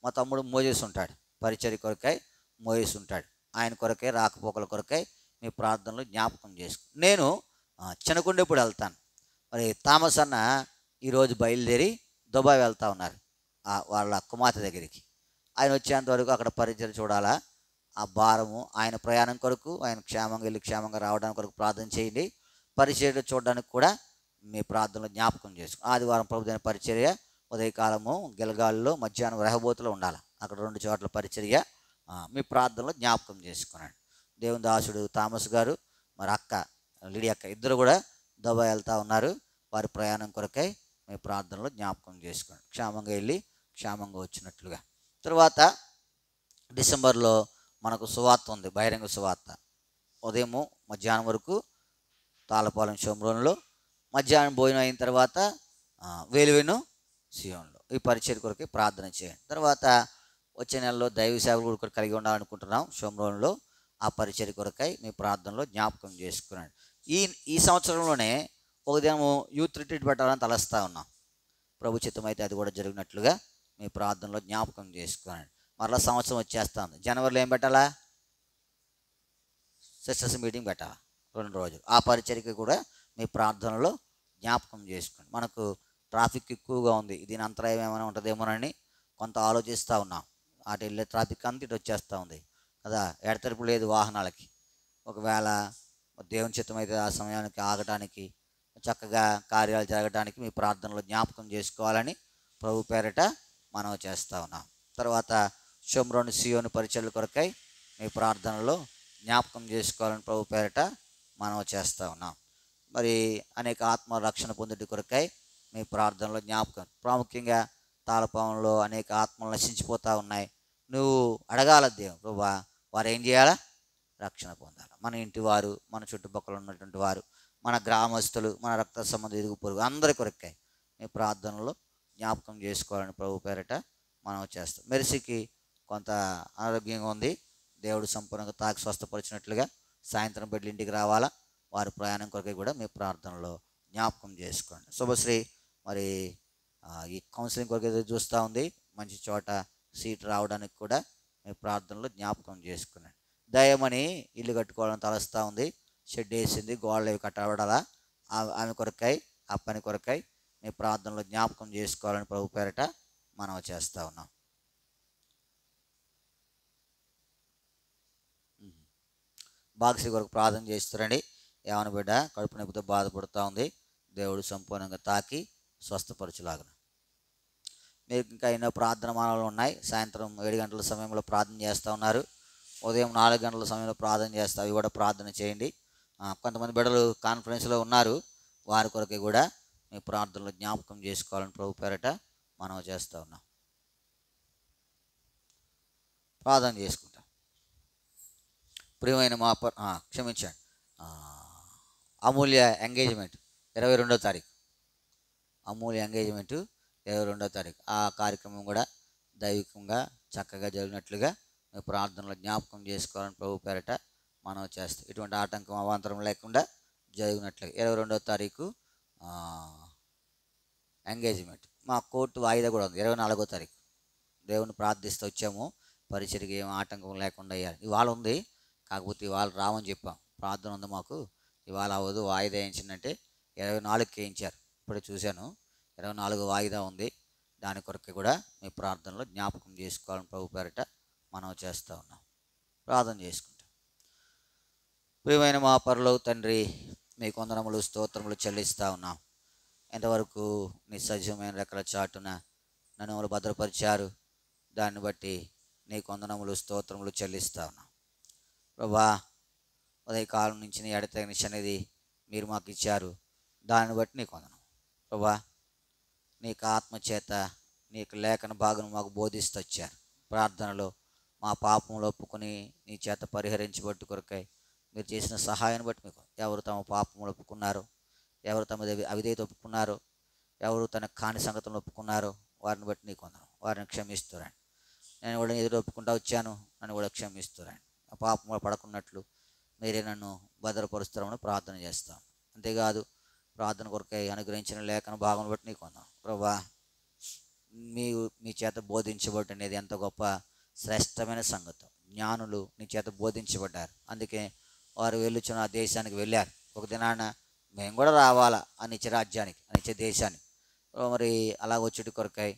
మా తమ్ముడు మోజేస్ ఉంటాడు. పరిచర్య కొరకై మోజేస్ ఉంటాడు. ఆయన కొరకై, రాకపోకల కొరకై మీ ప్రార్థనలో జ్ఞాపకం చేసుకో. నేను చినకొండప్పుడు వెళ్తాను. మరి థామస్ అన్న ఈరోజు బయలుదేరి దుబాయ్ వెళ్తూ ఉన్నారు వాళ్ళ కుమార్తె దగ్గరికి. ఆయన వచ్చేంత వరకు అక్కడ పరిచర్య చూడాలా. ఆ భారము ఆయన ప్రయాణం కొరకు, ఆయన క్షేమంగా వెళ్ళి క్షేమంగా రావడానికి కొరకు ప్రార్థన చేయండి. పరిచర్య చూడడానికి కూడా మీ ప్రార్థనలో జ్ఞాపకం చేసుకో. ఆదివారం ప్రభుత్వ పరిచర్య ఉదయకాలము గిలగాల్లో, మధ్యాహ్నం రెహబోతులో ఉండాలి. అక్కడ 2 చోట్ల పరిచర్య మీ ప్రార్థనలో జ్ఞాపకం చేసుకున్నాడు. దేవుని దాసుడు థామస్ గారు, మరి అక్క లిడి అక్క ఇద్దరు కూడా దుబాయ్ వెళ్తూ ఉన్నారు. వారి ప్రయాణం కొరకై మీ ప్రార్థనలో జ్ఞాపకం చేసుకోండి. క్షేమంగా వెళ్ళి క్షేమంగా వచ్చినట్లుగా. తర్వాత డిసెంబర్లో మనకు సువార్త ఉంది, బహిరంగ సువార్త. ఉదయము మధ్యాహ్నం వరకు తాళపాలెం షోమ్రోన్లో, మధ్యాహ్నం భోజనం అయిన తర్వాత వేలువెను సియోన్లో ఈ పరిచర్య కొరకే ప్రార్థన చేయండి. తర్వాత వచ్చే నెలలో దైవ సేవలు కూడా కలిగి ఉండాలనుకుంటున్నాం షోమ్రోన్లో. ఆ పరిచర్య కొరకై మీ ప్రార్థనలో జ్ఞాపకం చేసుకున్నాడు. ఈ సంవత్సరంలోనే ఒక దినము యూత్ రిట్రీట్ పెట్టాలని తలస్తూ ఉన్నాం. ప్రభు చిత్తం అయితే అది కూడా జరిగినట్లుగా మీ ప్రార్థనలో జ్ఞాపకం చేసుకున్నాడు. మరలా సంవత్సరం వచ్చేస్తుంది. జనవరిలో ఏం పెట్టాలా? సిస్టర్స్ మీటింగ్ పెట్టాలా 2 రోజులు. ఆ పరిచర్యకి కూడా మీ ప్రార్థనలో జ్ఞాపకం చేసుకోండి. మనకు ట్రాఫిక్ ఎక్కువగా ఉంది, దీని అంతరాయం ఏమైనా ఉంటుందేమోనని కొంత ఆలోచిస్తూ ఉన్నాం. అటు వెళ్ళే ట్రాఫిక్ అంతా ఇటు వచ్చేస్తూ ఉంది కదా, ఎడతెరపు లేదు వాహనాలకి. ఒకవేళ దేవుని చిత్తం అయితే ఆ సమయానికి ఆగటానికి, చక్కగా కార్యాలు జరగటానికి మీ ప్రార్థనలో జ్ఞాపకం చేసుకోవాలని ప్రభు పేరిట మనం చేస్తూ ఉన్నాం. తర్వాత షోమ్రోను సియోను పరిచర్యల కొరకై మీ ప్రార్థనలో జ్ఞాపకం చేసుకోవాలని ప్రభు పేరిట మనం చేస్తూ ఉన్నాం. మరి అనేక ఆత్మ రక్షణ పొందుటి కొరకై మీ ప్రార్థనలో జ్ఞాపకం. ప్రాముఖ్యంగా తాళపాలెంలో అనేక ఆత్మలు నశించిపోతూ ఉన్నాయి. నువ్వు అడగాల దేవుడు, ప్రభువా వారు ఏం చేయాలా? రక్షణ పొందాలి. మన ఇంటి వారు, మన చుట్టుపక్కల ఉన్నటువంటి వారు, మన గ్రామస్తులు, మన రక్త సంబంధం ఇరుగు పొరుగు అందరి కొరకై మీ ప్రార్థనలో జ్ఞాపకం చేసుకోవాలని ప్రభు పేరిట మనం చేస్తాం. మెర్సీకి కొంత అనారోగ్యంగా ఉంది. దేవుడు సంపూర్ణంగా తాకి స్వస్థపరిచినట్లుగా సాయంత్రం బిడ్డలు ఇంటికి రావాలా. వారి ప్రయాణం కొరకై కూడా మీ ప్రార్థనలో జ్ఞాపకం చేసుకోండి. శుభశ్రీ మరి ఈ కౌన్సిలింగ్ కొరకై చూస్తూ ఉంది. మంచి చోట సీట్ రావడానికి కూడా మీ ప్రార్థనలో జ్ఞాపకం చేసుకున్నాను. దయమని ఇల్లు కట్టుకోవాలని తలస్తూ ఉంది. షెడ్ వేసింది, గోడలు అవి కట్టబడాలా. ఆమె కొరకై, ఆ పని కొరకై మీ ప్రార్థనలో జ్ఞాపకం చేసుకోవాలని ప్రభు పేరిట మనం చేస్తూ ఉన్నాం. బాక్సీ కొరకు ప్రార్థన చేస్తారండి. ఏమని బిడ్డ కడుపు నొప్పితో బాధపడుతూ ఉంది, దేవుడు సంపూర్ణంగా తాకి స్వస్థపరచులాగా. మీకు ఇంకా ఎన్నో ప్రార్థన మానవులు ఉన్నాయి. సాయంత్రం 7 గంటల సమయంలో ప్రార్థన చేస్తూ ఉన్నారు. ఉదయం 4 గంటల సమయంలో ప్రార్థన చేస్తా, అవి కూడా ప్రార్థన చేయండి. కొంతమంది బిడ్డలు కాన్ఫరెన్స్లో ఉన్నారు. వారి కొరకే కూడా మీ ప్రార్థనలో జ్ఞాపకం చేసుకోవాలని ప్రభు పేరట మనం చేస్తూ ఉన్నాం. ప్రార్థన చేసుకుంటాం. ప్రియమైన క్షమించండి, అమూల్య ఎంగేజ్మెంట్ 22వ తారీఖు. అమూల్య ఎంగేజ్మెంటు 22వ తారీఖు. ఆ కార్యక్రమం కూడా దైవికంగా చక్కగా జరిగినట్లుగా మీ ప్రార్థనలో జ్ఞాపకం చేసుకోవాలని ప్రభు పేరట మనం చేస్తాం. ఇటువంటి ఆటంకం అవాంతరం లేకుండా జరిగినట్లుగా 22వ తారీఖు ఎంగేజ్మెంట్. మా కోర్టు వాయిదా కూడా ఉంది 24వ తారీఖు. దేవుని ప్రార్థిస్తూ వచ్చాము. పరిచర్యకి ఏం ఆటంకం లేకుండా అయ్యారు. ఇవాళ ఉంది, కాకపోతే ఇవాళ రామని చెప్పాం. ప్రార్థన ఉంది మాకు, ఇవాళ అవ్వదు, వాయిదా వేయించిందంటే 24కి వేయించారు. ఇప్పుడే చూశాను, 24 వాయిదా ఉంది. దాని కొరకు కూడా మీ ప్రార్థనలో జ్ఞాపకం చేసుకోవాలని ప్రభు పేరిట మనం చేస్తూ ఉన్నాం. ప్రార్థన చేసుకుంటాం. ప్రియమైన మా పరలోక తండ్రి, మీకు వందనములు స్తోత్రములు చెల్లిస్తూ ఉన్నాం. ఎంతవరకు నీ సజీవమైన రెక్కల చాటున నన్ను భద్రపరిచారు, దాన్ని బట్టి నీకు వందనములు స్తోత్రములు చెల్లిస్తా ఉన్నాం. ప్రభా, ఉదయకాలం నుంచి నీ ఎడతెగని సన్నిధి మీరు మాకు ఇచ్చారు, దాన్ని బట్టి నీకు వందనం. ప్రభా, నీకు ఆత్మచేత నీకు లేఖన భాగం మాకు బోధిస్తూ వచ్చారు. ప్రార్థనలో మా పాపములు ఒప్పుకొని నీ చేత పరిహరించబట్టు కొరకై మీరు చేసిన సహాయాన్ని బట్టి మీకు, ఎవరు తమ పాపములు ఒప్పుకున్నారో, ఎవరు తమ అవిధేయత ఒప్పుకున్నారో, ఎవరు తన కాని సంగతులను ఒప్పుకున్నారో వారిని బట్టి నీకు వందనం. వారిని క్షమిస్తురండి. నేను కూడా ఎదురు ఒప్పుకుంటూ వచ్చాను, నన్ను కూడా క్షమిస్తురండి. ఆ పాపంలో పడకున్నట్లు మీరే నన్ను భద్రపరుస్తారని ప్రార్థన చేస్తాం. అంతేకాదు, ప్రార్థన కొరకై అనుగ్రహించిన లేఖన భాగం బట్టి నీకు వందనం. ప్రభా, మీ చేత బోధించబడి అనేది ఎంత గొప్ప శ్రేష్టమైన సంగతి. జ్ఞానులు నీ చేత బోధించబడ్డారు, అందుకే వారు వెళ్ళుచున్న ఆ దేశానికి వెళ్ళారు. ఒక దినాన మేము కూడా రావాలా ఆ నిత్య రాజ్యానికి, ఆ నిత్య దేశానికి. మరి అలా వచ్చేటి కొరకై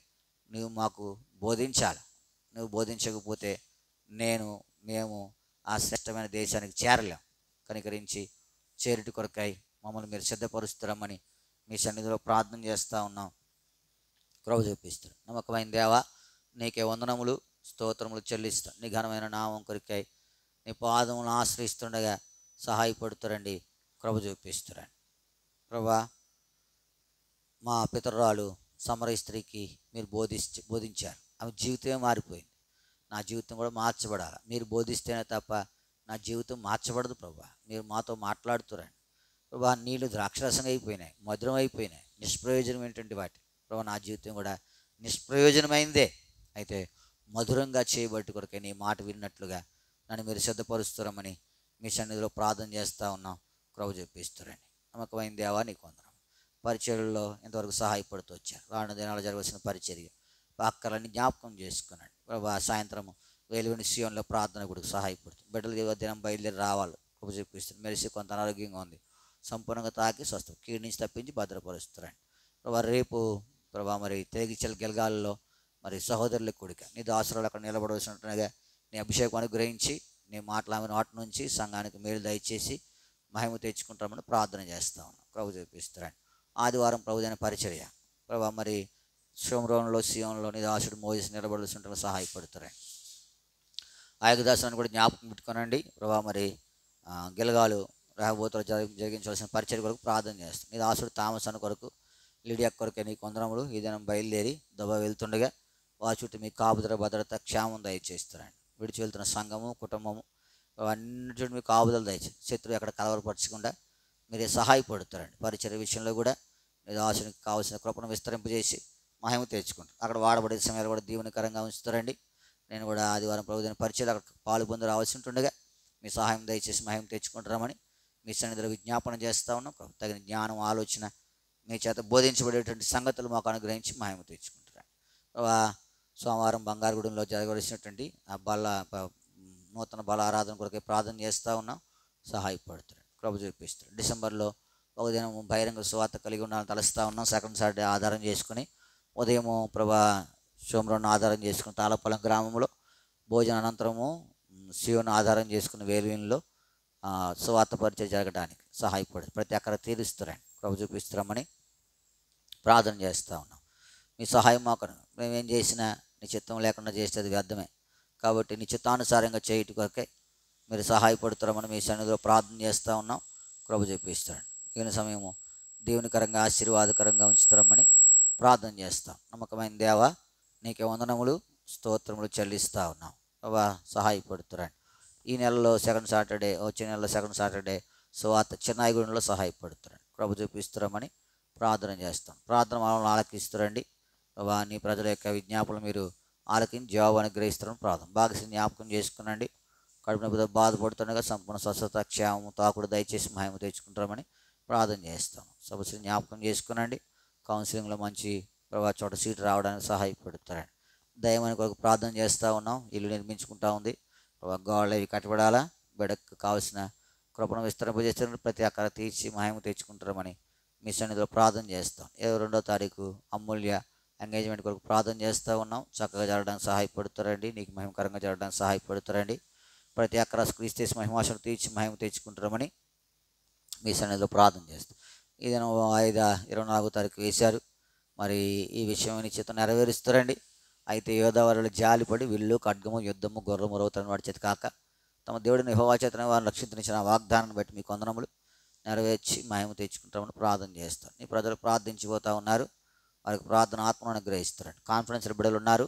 నువ్వు మాకు బోధించాలి. నువ్వు బోధించకపోతే మేము ఆ శ్రేష్టమైన దేశానికి చేరలేం. కనికరించి చేరుటి కొరకై మమ్మల్ని మీరు సిద్ధపరుస్తారమని మీ సన్నిధిలో ప్రార్థన చేస్తూ ఉన్నాం. కృప చూపిస్తారు. నమ్మకమైన దేవా, నీకే వందనములు స్తోత్రములు చెల్లిస్తాం. నీ ఘనమైన నామం కొరకై నీ పాదములను ఆశ్రయిస్తుండగా సహాయపడుతారండి, కృప చూపిస్తారండి. ప్రభా, మా పితరురాలు సమరయ స్త్రీకి మీరు బోధించారు. ఆమె జీవితమే మారిపోయింది. నా జీవితం కూడా మార్చబడాలి. మీరు బోధిస్తేనే తప్ప నా జీవితం మార్చబడదు. ప్రభా, మీరు మాతో మాట్లాడుతురండి. ప్రభా, నీళ్ళు ద్రాక్షరసంగా అయిపోయినాయి, మధురం అయిపోయినాయి, నిష్ప్రయోజనమైనటువంటి వాటి. ప్రభా, నా జీవితం కూడా నిష్ప్రయోజనమైందే, అయితే మధురంగా చేయబట్టి కొరకే నీ మాట విన్నట్లుగా నన్ను మీరు సిద్ధపరుస్తారమని మీ సన్నిధిలో ప్రార్థన చేస్తూ ఉన్నాం. కృప చూపిస్తారండి. నమ్మకమైన దేవా, నీకు వందనం. పరిచర్యలో ఎంతవరకు సహాయపడుతూ వచ్చారు. రానున్న దినాలు జరగవలసిన పరిచర్య అక్కర్లన్నీ జ్ఞాపకం చేసుకున్నాడు. ప్రభా, సాయంత్రం వేలువెని సియోన్లో ప్రార్థన కూడా సహాయపడుతుంది. బిడ్డలు దినం బయలుదేరి రావాలి, కృప చూపిస్తుంది. మెరిసి కొంత అనారోగ్యంగా ఉంది, సంపూర్ణంగా తాకి స్వస్థం, కీడు నుంచి తప్పించి భద్రపరుస్తారండి. ప్రభా, రేపు ప్రభా మరి తేగిచల్ గెలగాల్లో మరి సహోదరుల కూడిక నీ దాసురాలు అక్కడ నిలబడవలసినట్టుగా నీ అభిషేకం అనుగ్రహించి నీ మాటలామె నాటి నుంచి సంఘానికి మేలు దయచేసి మహిమ తెచ్చుకుంటామని ప్రార్థన చేస్తా ఉన్నాం. ప్రభు చూపిస్తారండి. ఆదివారం ప్రభుదైన పరిచర్య ప్రభా మరి షోమ్రోన్లో సియోన్లో నీ దాసుడు మోజేసి నిలబడవలసినట్టుగా సహాయపడతారండి. ఆ యొక్క దాసుని కూడా జ్ఞాపకం పెట్టుకోనండి. ప్రభా, మరి గిలగాలు రాబోతులు జరిగించవలసిన పరిచర్య కొరకు ప్రార్థన చేస్తాం. నీ దాసుడు తామస్ అని కొరకు లీడియా కొరకే నీకు వందనములు. ఈ దినం బయలుదేరి దెబ్బ వెళ్తుండగా వారి చుట్టూ మీ కాపుదల భద్రత క్షేమం దయచేస్తారండి. విడిచి వెళ్తున్న సంఘము కుటుంబము అన్నిటి చుట్టూ మీకు కాపుదల దయచేసి శత్రువు ఎక్కడ కలవరపరచకుండా మీరే సహాయపడతారండి. పరిచర్య విషయంలో కూడా మీ దాసునికి కావాల్సిన కృపను విస్తరింపజేసి మహిమ తెచ్చుకుంటారు. అక్కడ వాడబడే సమయాలు కూడా దీవెనకరంగా ఉంచుతారండి. నేను కూడా ఆదివారం ప్రభుత్వ పరిచయం అక్కడ పాలు పొంది రావాల్సి ఉంటుండగా మీ సహాయం దయచేసి మహిమ తెచ్చుకుంటారమని మీ సన్నిధిలో విజ్ఞాపన చేస్తూ ఉన్నాం. తగిన జ్ఞానం ఆలోచన మీ చేత బోధించబడేటువంటి సంగతులు మాకు అనుగ్రహించి మహిమ తెచ్చుకుంటారు. సోమవారం బంగారుగూడెంలో జరగవలసినటువంటి ఆ నూతన బల ఆరాధన కొరకే ప్రార్థన చేస్తూ ఉన్నాం. సహాయపడతారు, కృప చూపిస్తారు. డిసెంబర్లో ఒక దినం బహిరంగ సువార్త కలిగి ఉండాలని తలుస్తూ ఉన్నాం. సెకండ్ సాటర్డే ఆధారం చేసుకుని ఉదయము ప్రభా సోమవారం ఆధారం చేసుకుని తాళపల్లం గ్రామంలో, భోజన అనంతరము శివుని ఆధారం చేసుకుని వేలువీనిలో సువార్త పరిచయం జరగడానికి సహాయపడు. ప్రతి అక్కడ తీరుస్తారని కృప చూపిస్తారమని ప్రార్థన చేస్తూ ఉన్నాం. మీ సహాయం మాకు, మేమేం చేసినా నీ చిత్తం లేకుండా చేసేది వ్యర్థమే. కాబట్టి నీ చిత్తానుసారంగా చేయటి కొరకే మీరు సహాయపడుతారమని మీ సన్నిధిలో ప్రార్థన చేస్తూ ఉన్నాం. కృప చూపిస్తారండి. ఈయన సమయము దేవునికరంగా ఆశీర్వాదకరంగా ఉంచుతారమని ప్రార్థన చేస్తాం. నమ్మకమైన దేవా, నీకే వందనములు స్తోత్రములు చెల్లిస్తూ ఉన్నాం. బాబా, సహాయపడుతారండి. ఈ నెలలో సెకండ్ సాటర్డే, వచ్చే నెలలో సెకండ్ సాటర్డే సువార్త చెన్నాయిగూడెంలో సహాయపడుతారండి. కృప చూపిస్తారమని ప్రార్థన చేస్తాం. ప్రార్థన మనల్ని ఆలకిస్తారండి. బాబా, నీ ప్రజల యొక్క విజ్ఞాపనలు మీరు ఆలకించి జవాబు అనుగ్రహిస్తారని ప్రార్థన బాగా జ్ఞాపకం చేసుకునండి. కడుపు నొప్పితో బాధపడుతుండగా సంపూర్ణ స్వస్థత క్షేమము తాకుడు దయచేసి మహిమ తెచ్చుకుంటారమని ప్రార్థన చేస్తాం. సమస్యలు జ్ఞాపకం చేసుకునండి. కౌన్సిలింగ్లో మంచి ప్రభా చోట సీటు రావడానికి సహాయపడతారండి. దైవానికి కొరకు ప్రార్థన చేస్తూ ఉన్నాం. ఇల్లు నిర్మించుకుంటా ఉంది. గోడలు ఇవి కట్టబడాలా, బిడ్డకు కావాల్సిన కృపను విస్తరింపజేస్తున్న ప్రతి అక్కడ తీర్చి మహిమ తెచ్చుకుంటారమని మీ సన్నిధిలో ప్రార్థన చేస్తాం. 22వ తారీఖు అమూల్య ఎంగేజ్మెంట్ కొరకు ప్రార్థన చేస్తూ ఉన్నాం. చక్కగా జరగడానికి సహాయపడుతారండి. నీకు మహిమకరంగా జరగడానికి సహాయపడుతారండి. ప్రతి అక్కడ క్రీస్తు మహిమాశను తీర్చి మహిమ తెచ్చుకుంటారమని మీ సన్నిధిలో ప్రార్థన చేస్తాం. ఈ దినం 24వ తారీఖు వేశారు. మరి ఈ విషయం నిశ్చిత నెరవేరుస్తారండి. అయితే యోధావారులు జాలిపడి విల్లు, ఖడ్గము, యుద్ధము, గుర్రము, రౌతులను వాడి చేతి కాక తమ దేవుడిని యెహోవా చేతనే వారిని రక్షించిన వాగ్దానాన్ని బట్టి మీకు వందనములు నెరవేర్చి మహిమ తెచ్చుకుంటామని ప్రార్థన చేస్తారు. నీ ప్రజలు ప్రార్థించిపోతూ ఉన్నారు. వారికి ప్రార్థన ఆత్మను అనుగ్రహిస్తారండి. కాన్ఫరెన్స్ బిడ్డలు ఉన్నారు,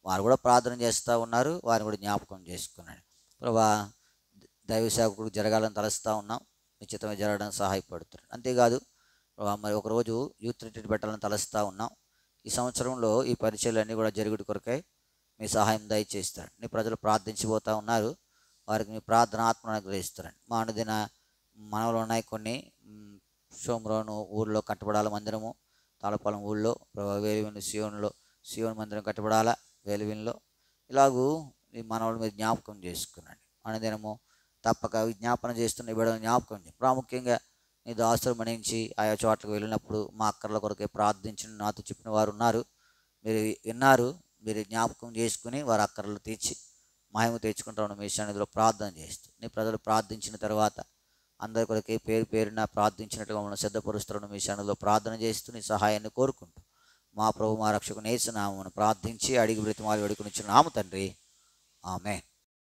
వారు కూడా ప్రార్థన చేస్తూ ఉన్నారు. వారిని కూడా జ్ఞాపకం చేసుకున్నాడు. ప్రభా, దైవ సేవకుడు జరగాలని తలుస్తూ ఉన్నాం. నిశ్చితంగా జరగడానికి సహాయపడుతారు. అంతేకాదు మరి ఒకరోజు యూత్ రిట్రీట్ పెట్టాలని తలుస్తూ ఉన్నాం. ఈ సంవత్సరంలో ఈ పరిచయాలన్నీ కూడా జరుగుడు కొరకై మీ సహాయం దయచేస్తారు. నీ ప్రజలు ప్రార్థించిపోతూ ఉన్నారు. వారికి మీ ప్రార్థన ఆత్మను అనుగ్రహిస్తారండి. మా అనుదిన మనవలు ఉన్నాయి కొన్ని. షోమ్రోను ఊళ్ళో కట్టబడాల మందిరము, తాళపాలెం ఊళ్ళో, వేలివిన్లో సియోన్ మందిరం కట్టబడాలా, వేలివిన్లో. ఇలాగూ ఈ మనవలు మీరు జ్ఞాపకం చేసుకున్నాండి. అనుదినము తప్పక విజ్ఞాపన చేస్తున్న బిడ్డలను జ్ఞాపకం చేయండి. ప్రాముఖ్యంగా నీ దాసులు మణించి ఆయా చోట్లకు వెళ్ళినప్పుడు మా అక్కర్ల కొరకే ప్రార్థించిన నాతో చెప్పిన వారు ఉన్నారు. మీరు విన్నారు. మీరు జ్ఞాపకం చేసుకుని వారి అక్కర్లు తీర్చి మహిమ తెచ్చుకుంటామని మీ సన్నిధిలో ప్రార్థన చేస్తూ నీ ప్రజలు ప్రార్థించిన తర్వాత అందరి కొరకే పేరు పేరున ప్రార్థించినట్టుగా మమ్మల్ని సిద్ధపరుస్తారని మీ సన్నిధిలో ప్రార్థన చేస్తూ నీ సహాయాన్ని కోరుకుంటూ మా ప్రభు మా రక్షకుని యేసు నామమున ప్రార్థించి అడిగి బ్రతిమాలి వేడుకొనిచున్నాము తండ్రి. ఆమేన్.